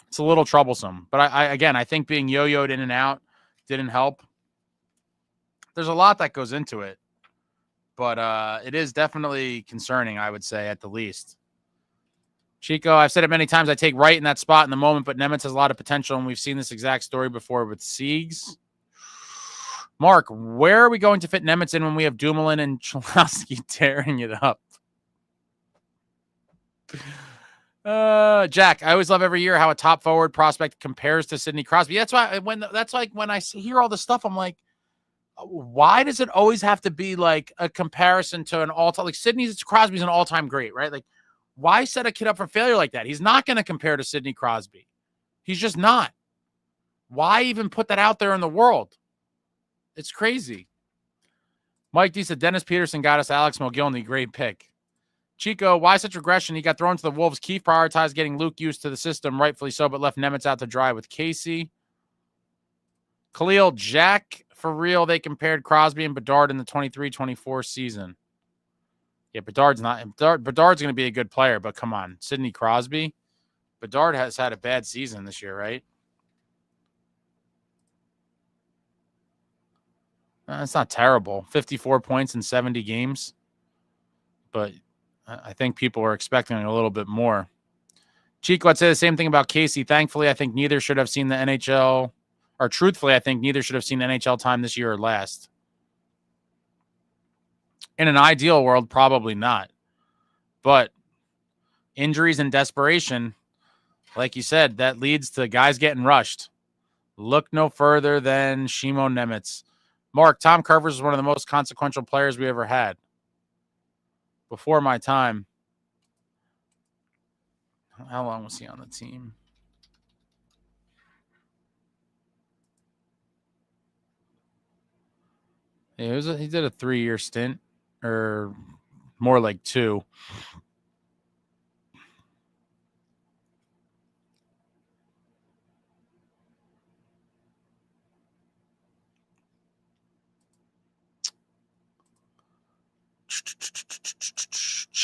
Speaker 1: It's a little troublesome. But I think being yo-yoed in and out didn't help. There's a lot that goes into it. But it is definitely concerning, I would say, at the least. Chico, I've said it many times, I take Wright in that spot in the moment, but Nemec has a lot of potential, and we've seen this exact story before with Siegs. Mark, where are we going to fit Nemec in when we have Dumoulin and Cholowski tearing it up? Jack, I always love every year how a top forward prospect compares to Sidney Crosby. That's why when I hear all this stuff, I'm like, why does it always have to be like a comparison to an all-time, like Crosby's an all-time great, right? Like, why set a kid up for failure like that? He's not going to compare to Sidney Crosby. He's just not. Why even put that out there in the world? It's crazy. Mike D said Dennis Peterson got us Alex Mogilny. Great pick. Chico, why such regression? He got thrown to the Wolves. Keefe prioritized getting Luke used to the system, rightfully so, but left Nemec out to dry with Casey. Khalil, Jack, for real, they compared Crosby and Bedard in the 23-24 season. Yeah, Bedard's going to be a good player, but come on. Sidney Crosby? Bedard has had a bad season this year, right? It's not terrible. 54 points in 70 games. But I think people are expecting a little bit more. Chico, I'd say the same thing about Casey. Thankfully, I think neither should have seen the NHL. Or truthfully, I think neither should have seen NHL time this year or last. In an ideal world, probably not. But injuries and desperation, like you said, that leads to guys getting rushed. Look no further than Shimo Nemec. Mark, Tom Curvers is one of the most consequential players we ever had. Before my time. How long was he on the team? Yeah, he did a 3-year stint, or more like 2.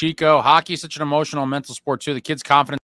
Speaker 1: Chico, hockey is such an emotional, mental sport, too. The kid's confidence.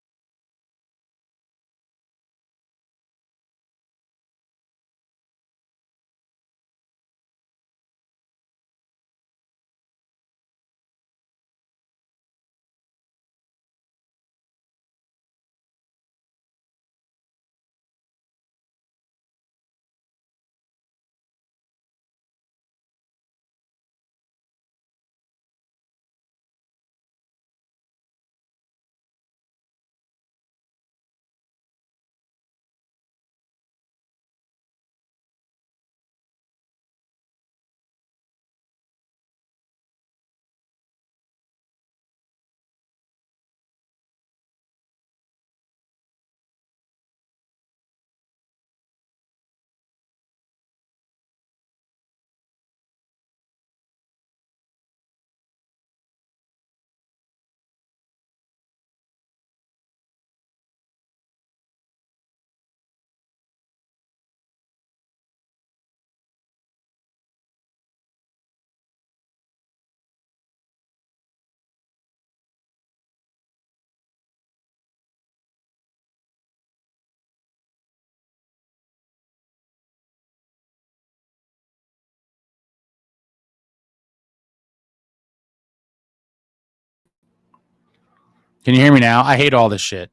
Speaker 1: Can you hear me now? I hate all this shit.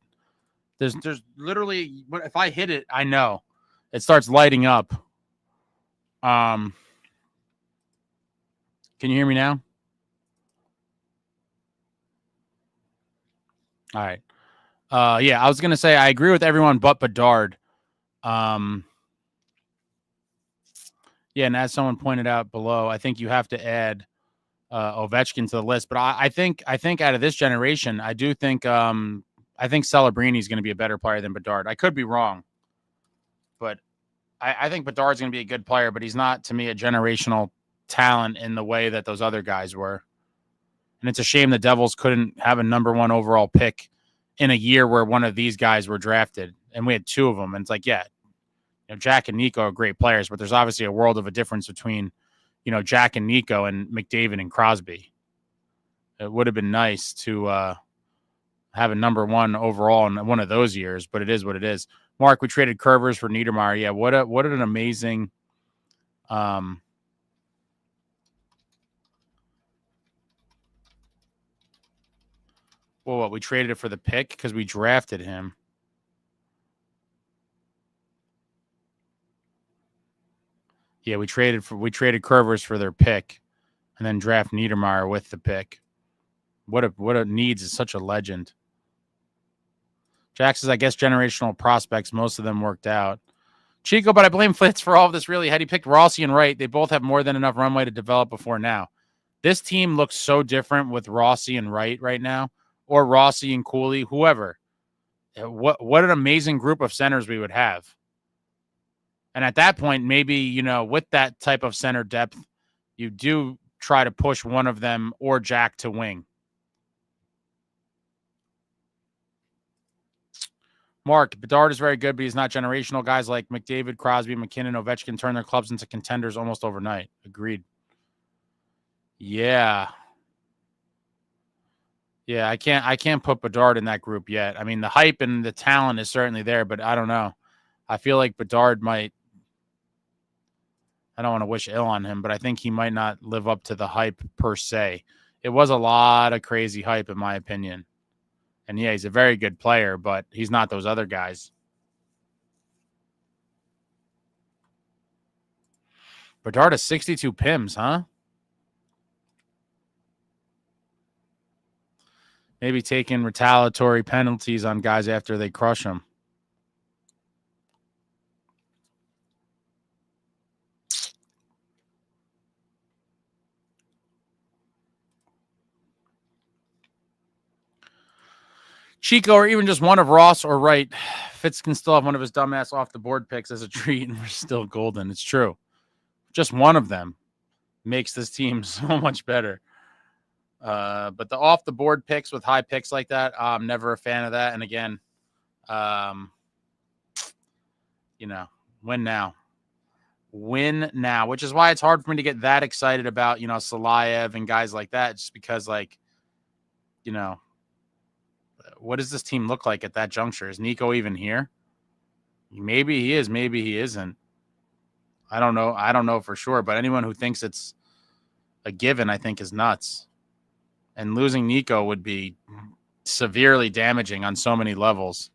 Speaker 1: There's literally, if I hit it, I know it starts lighting up. Can you hear me now? All right. Yeah, I was gonna say I agree with everyone but Bedard. Yeah, and as someone pointed out below, I think you have to add Ovechkin to the list. But I think out of this generation, I do think I think Celebrini is going to be a better player than Bedard. I could be wrong, but I think Bedard's going to be a good player. But he's not, to me, a generational talent in the way that those other guys were. And it's a shame the Devils couldn't have a number 1 overall pick in a year where one of these guys were drafted, and we had 2 of them. And it's like, yeah, Jack and Nico are great players, but there's obviously a world of a difference between, Jack and Nico and McDavid and Crosby. It would have been nice to have a number 1 overall in one of those years, but it is what it is. Mark, we traded Curvers for Niedermayer. Yeah, what an amazing we traded it for the pick because we drafted him. Yeah, we traded Curvers for their pick and then draft Niedermayer with the pick. What a needs is such a legend. Jack says, I guess generational prospects, most of them worked out. Chico, but I blame Fitz for all of this really. Had he picked Rossi and Wright, they both have more than enough runway to develop before now. This team looks so different with Rossi and Wright right now, or Rossi and Cooley, whoever. What an amazing group of centers we would have. And at that point, maybe, with that type of center depth, you do try to push one of them or Jack to wing. Mark, Bedard is very good, but he's not generational. Guys like McDavid, Crosby, McKinnon, Ovechkin turn their clubs into contenders almost overnight. Agreed. Yeah. Yeah, I can't put Bedard in that group yet. I mean, the hype and the talent is certainly there, but I don't know. I feel like Bedard might, I don't want to wish ill on him, but I think he might not live up to the hype per se. It was a lot of crazy hype, in my opinion. And yeah, he's a very good player, but he's not those other guys. Bedard has 62 PIMs, huh? Maybe taking retaliatory penalties on guys after they crush them. Chico, or even just one of Ross or Wright. Fitz can still have one of his dumbass off the board picks as a treat, and we're still golden. It's true. Just one of them makes this team so much better. But the off the board picks with high picks like that, I'm never a fan of that. And again, win now, which is why it's hard for me to get that excited about, Salayev and guys like that, just because what does this team look like at that juncture? Is Nico even here? Maybe he is. Maybe he isn't. I don't know. I don't know for sure. But anyone who thinks it's a given, I think, is nuts. And losing Nico would be severely damaging on so many levels.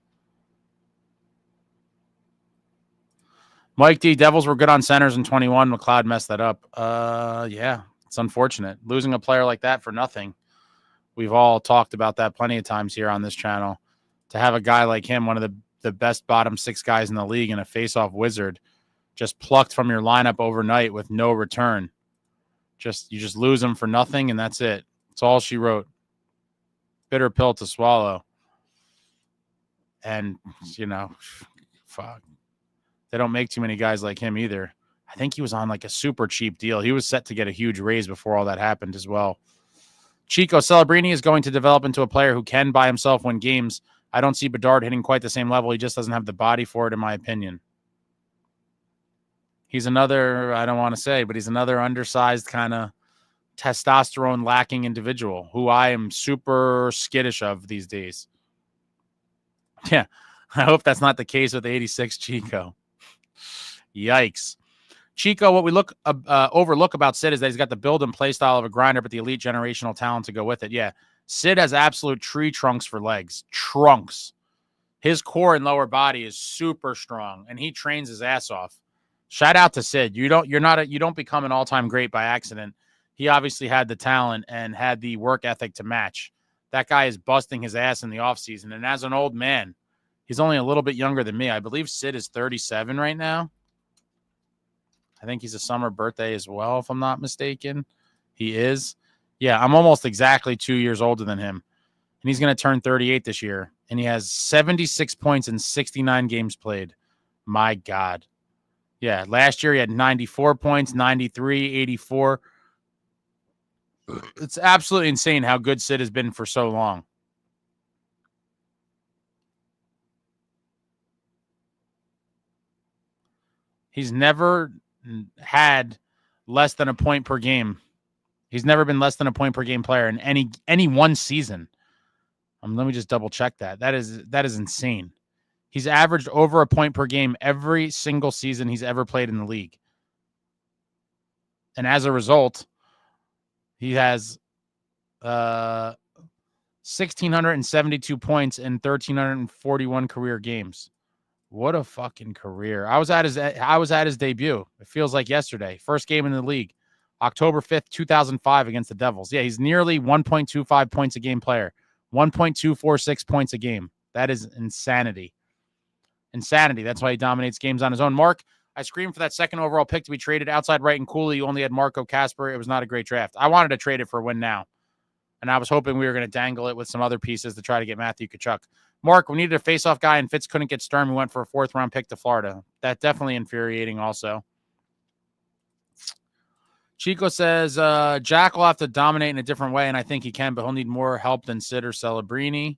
Speaker 1: Mike D. Devils were good on centers in 21. McLeod messed that up. Yeah, it's unfortunate. Losing a player like that for nothing. We've all talked about that plenty of times here on this channel. To have a guy like him, one of the best bottom six guys in the league and a face-off wizard, just plucked from your lineup overnight with no return. You just lose him for nothing, and that's it. That's all she wrote. Bitter pill to swallow. And, fuck. They don't make too many guys like him either. I think he was on like a super cheap deal. He was set to get a huge raise before all that happened as well. Chico Celebrini is going to develop into a player who can by himself win games. I don't see Bedard hitting quite the same level. He just doesn't have the body for it, in my opinion. He's another, I don't want to say, but he's another undersized kind of testosterone lacking individual who I am super skittish of these days. Yeah, I hope that's not the case with 86 Chico. Yikes. Chico, what we overlook about Sid is that he's got the build and play style of a grinder, but the elite generational talent to go with it. Yeah, Sid has absolute tree trunks for legs. Trunks. His core and lower body is super strong, and he trains his ass off. Shout out to Sid. You don't become an all-time great by accident. He obviously had the talent and had the work ethic to match. That guy is busting his ass in the offseason, and as an old man, he's only a little bit younger than me. I believe Sid is 37 right now. I think he's a summer birthday as well, if I'm not mistaken. He is. Yeah, I'm almost exactly 2 years older than him. And he's going to turn 38 this year. And he has 76 points in 69 games played. My God. Yeah, last year he had 94 points, 93, 84. It's absolutely insane how good Sid has been for so long. He's never had less than a point per game. He's never been less than a point per game player in any one season. Let me just double check that. That is insane. He's averaged over a point per game every single season he's ever played in the league. And as a result, he has 1,672 points in 1,341 career games. What a fucking career. I was at his debut. It feels like yesterday. First game in the league. October 5th, 2005 against the Devils. Yeah, he's nearly 1.25 points a game player. 1.246 points a game. That is insanity. Insanity. That's why he dominates games on his own. Mark, I screamed for that second overall pick to be traded outside right and Cooley. You only had Marco Kasper. It was not a great draft. I wanted to trade it for a win now. And I was hoping we were going to dangle it with some other pieces to try to get Matthew Tkachuk. Mark, we needed a face-off guy, and Fitz couldn't get Sturm. We went for a fourth-round pick to Florida. That definitely infuriating also. Chico says, Jack will have to dominate in a different way, and I think he can, but he'll need more help than Sid or Celebrini.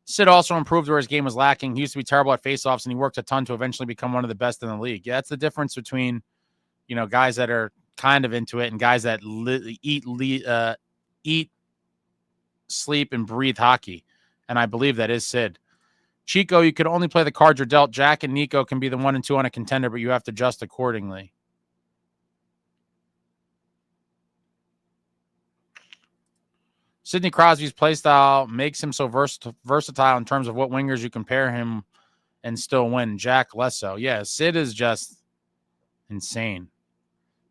Speaker 1: Sid also improved where his game was lacking. He used to be terrible at face-offs, and he worked a ton to eventually become one of the best in the league. Yeah, that's the difference between, guys that are kind of into it and guys that eat, sleep, and breathe hockey. And I believe that is Sid. Chico, you could only play the cards you're dealt. Jack and Nico can be the 1 and 2 on a contender, but you have to adjust accordingly. Sidney Crosby's playstyle makes him so versatile in terms of what wingers you compare him and still win. Jack less so. Yeah, Sid is just insane.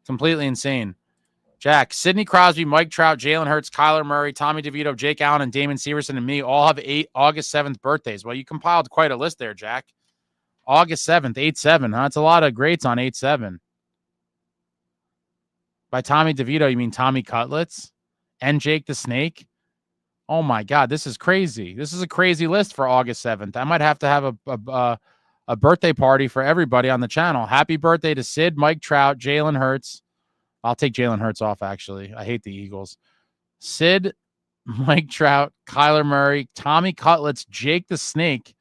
Speaker 1: Completely insane. Jack, Sidney Crosby, Mike Trout, Jalen Hurts, Kyler Murray, Tommy DeVito, Jake Allen, and Damon Severson and me all have August 7th birthdays. Well, you compiled quite a list there, Jack. August 7th, 8-7, huh? That's a lot of greats on 8-7. By Tommy DeVito, you mean Tommy Cutlets and Jake the Snake? Oh, my God, this is crazy. This is a crazy list for August 7th. I might have to have a birthday party for everybody on the channel. Happy birthday to Sid, Mike Trout, Jalen Hurts. I'll take Jalen Hurts off, actually. I hate the Eagles. Sid, Mike Trout, Kyler Murray, Tommy Cutlets, Jake the Snake,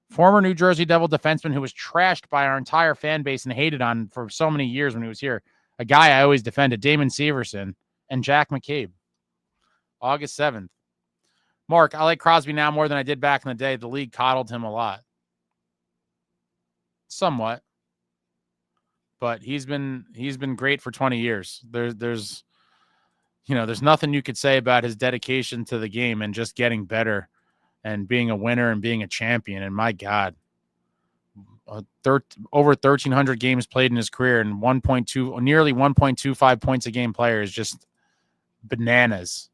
Speaker 1: former New Jersey Devil defenseman who was trashed by our entire fan base and hated on for so many years when he was here. A guy I always defended, Damon Severson, and Jack McCabe. August 7th. Mark, I like Crosby now more than I did back in the day. The league coddled him a lot. Somewhat. But he's been great for 20 years. There's nothing you could say about his dedication to the game and just getting better and being a winner and being a champion. And my God, over 1,300 games played in his career and nearly 1.25 points a game player is just bananas.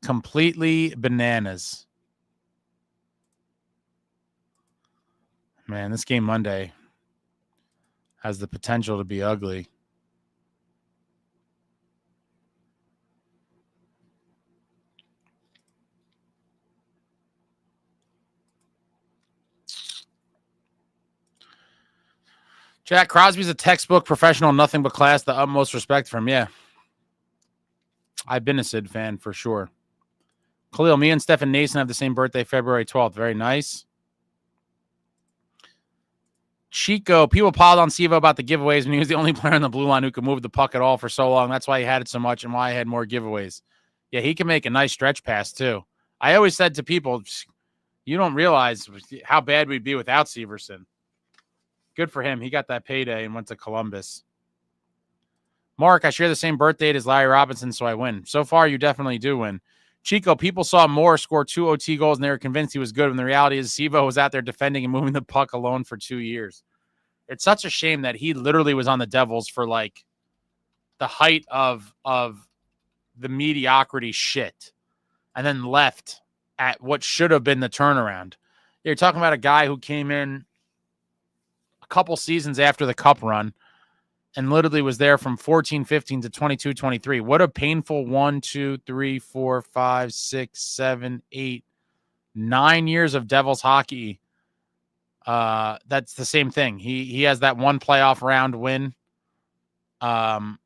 Speaker 1: Completely bananas. Man, this game Monday has the potential to be ugly. Jack, Crosby's a textbook professional, nothing but class, the utmost respect for him. Yeah. I've been a Sid fan for sure. Khalil, me and Stefan Nason have the same birthday, February 12th. Very nice. Chico, people piled on Sivo about the giveaways when he was the only player on the blue line who could move the puck at all for so long. That's why he had it so much and why he had more giveaways. Yeah, he can make a nice stretch pass too. I always said to people, you don't realize how bad we'd be without Severson. Good for him. He got that payday and went to Columbus. Mark, I share the same birth date as Larry Robinson, so I win. So far, you definitely do win. Chico, people saw Moore score 2 OT goals, and they were convinced he was good. When the reality is Sivo was out there defending and moving the puck alone for 2 years. It's such a shame that he literally was on the Devils for, like, the height of the mediocrity shit and then left at what should have been the turnaround. You're talking about a guy who came in a couple seasons after the Cup run and literally was there from 14-15 to 22-23. What a painful 1, 2, 3, 4, 5, 6, 7, 8, 9 years of Devils hockey. That's the same thing. He has that one playoff round win. That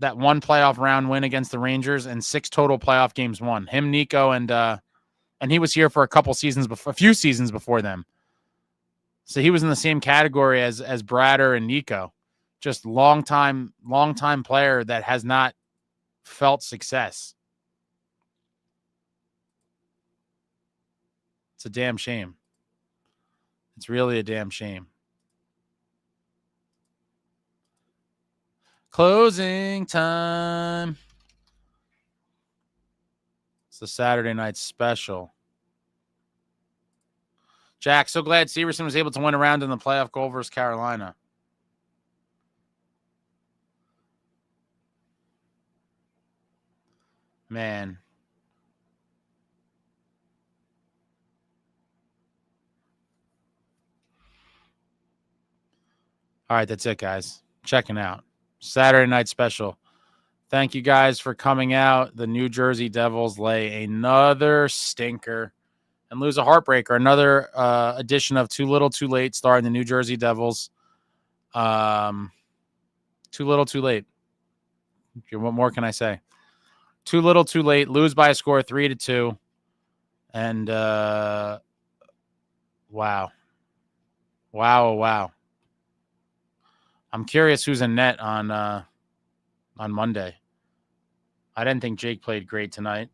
Speaker 1: one playoff round win against the Rangers and 6 total playoff games won. Him, Nico, and he was here for a few seasons before them. So he was in the same category as Bratter and Nico, just long time player that has not felt success. It's a damn shame. It's really a damn shame. Closing time. It's the Saturday night special. Jack, so glad Severson was able to win a round in the playoff goal versus Carolina. Man. All right, that's it, guys. Checking out. Saturday night special. Thank you guys for coming out. The New Jersey Devils lay another stinker and lose a heartbreaker. Another edition of Too Little, Too Late, starring the New Jersey Devils. Too little, too late. What more can I say? Too little, too late. Lose by a score of 3-2. And wow. I'm curious who's in net on Monday. I didn't think Jake played great tonight.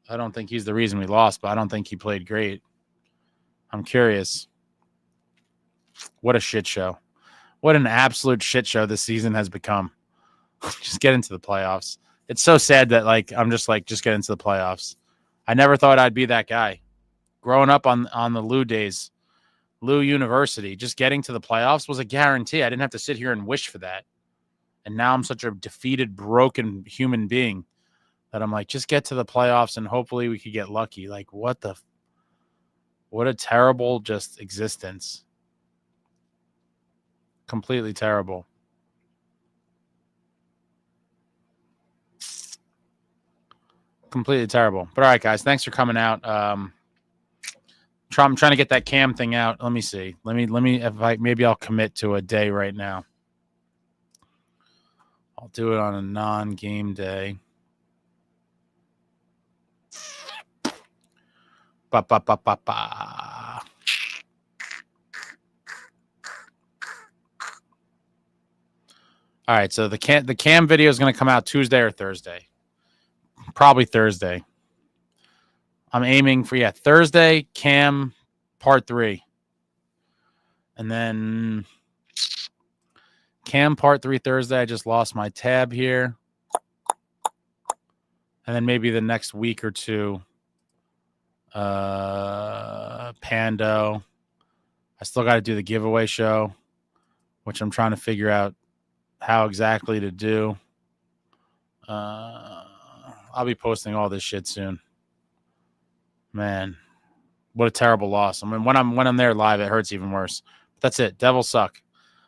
Speaker 1: I don't think he's the reason we lost, but I don't think he played great. I'm curious. What a shit show. What an absolute shit show this season has become. Just get into the playoffs. It's so sad that, like, I'm just like, just get into the playoffs. I never thought I'd be that guy. Growing up on the Lou days, Lou University, just getting to the playoffs was a guarantee. I didn't have to sit here and wish for that. And now I'm such a defeated, broken human being that I'm like, just get to the playoffs and hopefully we could get lucky. Like, what a terrible just existence. Completely terrible. Completely terrible. But all right, guys, thanks for coming out. I'm trying to get that cam thing out. Let me see. Let me maybe I'll commit to a day right now. I'll do it on a non-game day. Ba ba ba ba ba. All right, so the cam video is going to come out Tuesday or Thursday. Probably Thursday. I'm aiming for, Thursday, Cam part 3. And then Cam part 3 Thursday. I just lost my tab here. And then maybe the next week or two, Pando. I still got to do the giveaway show, which I'm trying to figure out how exactly to do. I'll be posting all this shit soon. Man, what a terrible loss. I mean, when I'm there live, it hurts even worse. But that's it. Devils suck.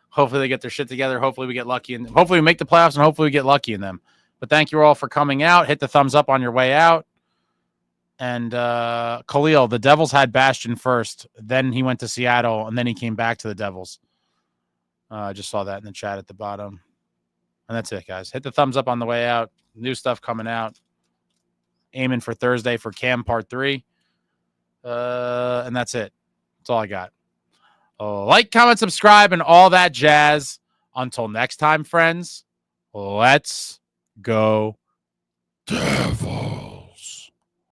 Speaker 1: Hopefully they get their shit together. Hopefully we get lucky, and hopefully we make the playoffs, and hopefully we get lucky in them. But thank you all for coming out. Hit the thumbs up on your way out. And Khalil, the Devils had Bastion first. Then he went to Seattle, and then he came back to the Devils. I just saw that in the chat at the bottom. And that's it, guys. Hit the thumbs up on the way out. New stuff coming out. Aiming for Thursday for Cam Part 3. And that's it. That's all I got. Like, comment, subscribe, and all that jazz. Until next time, friends, let's go Devils.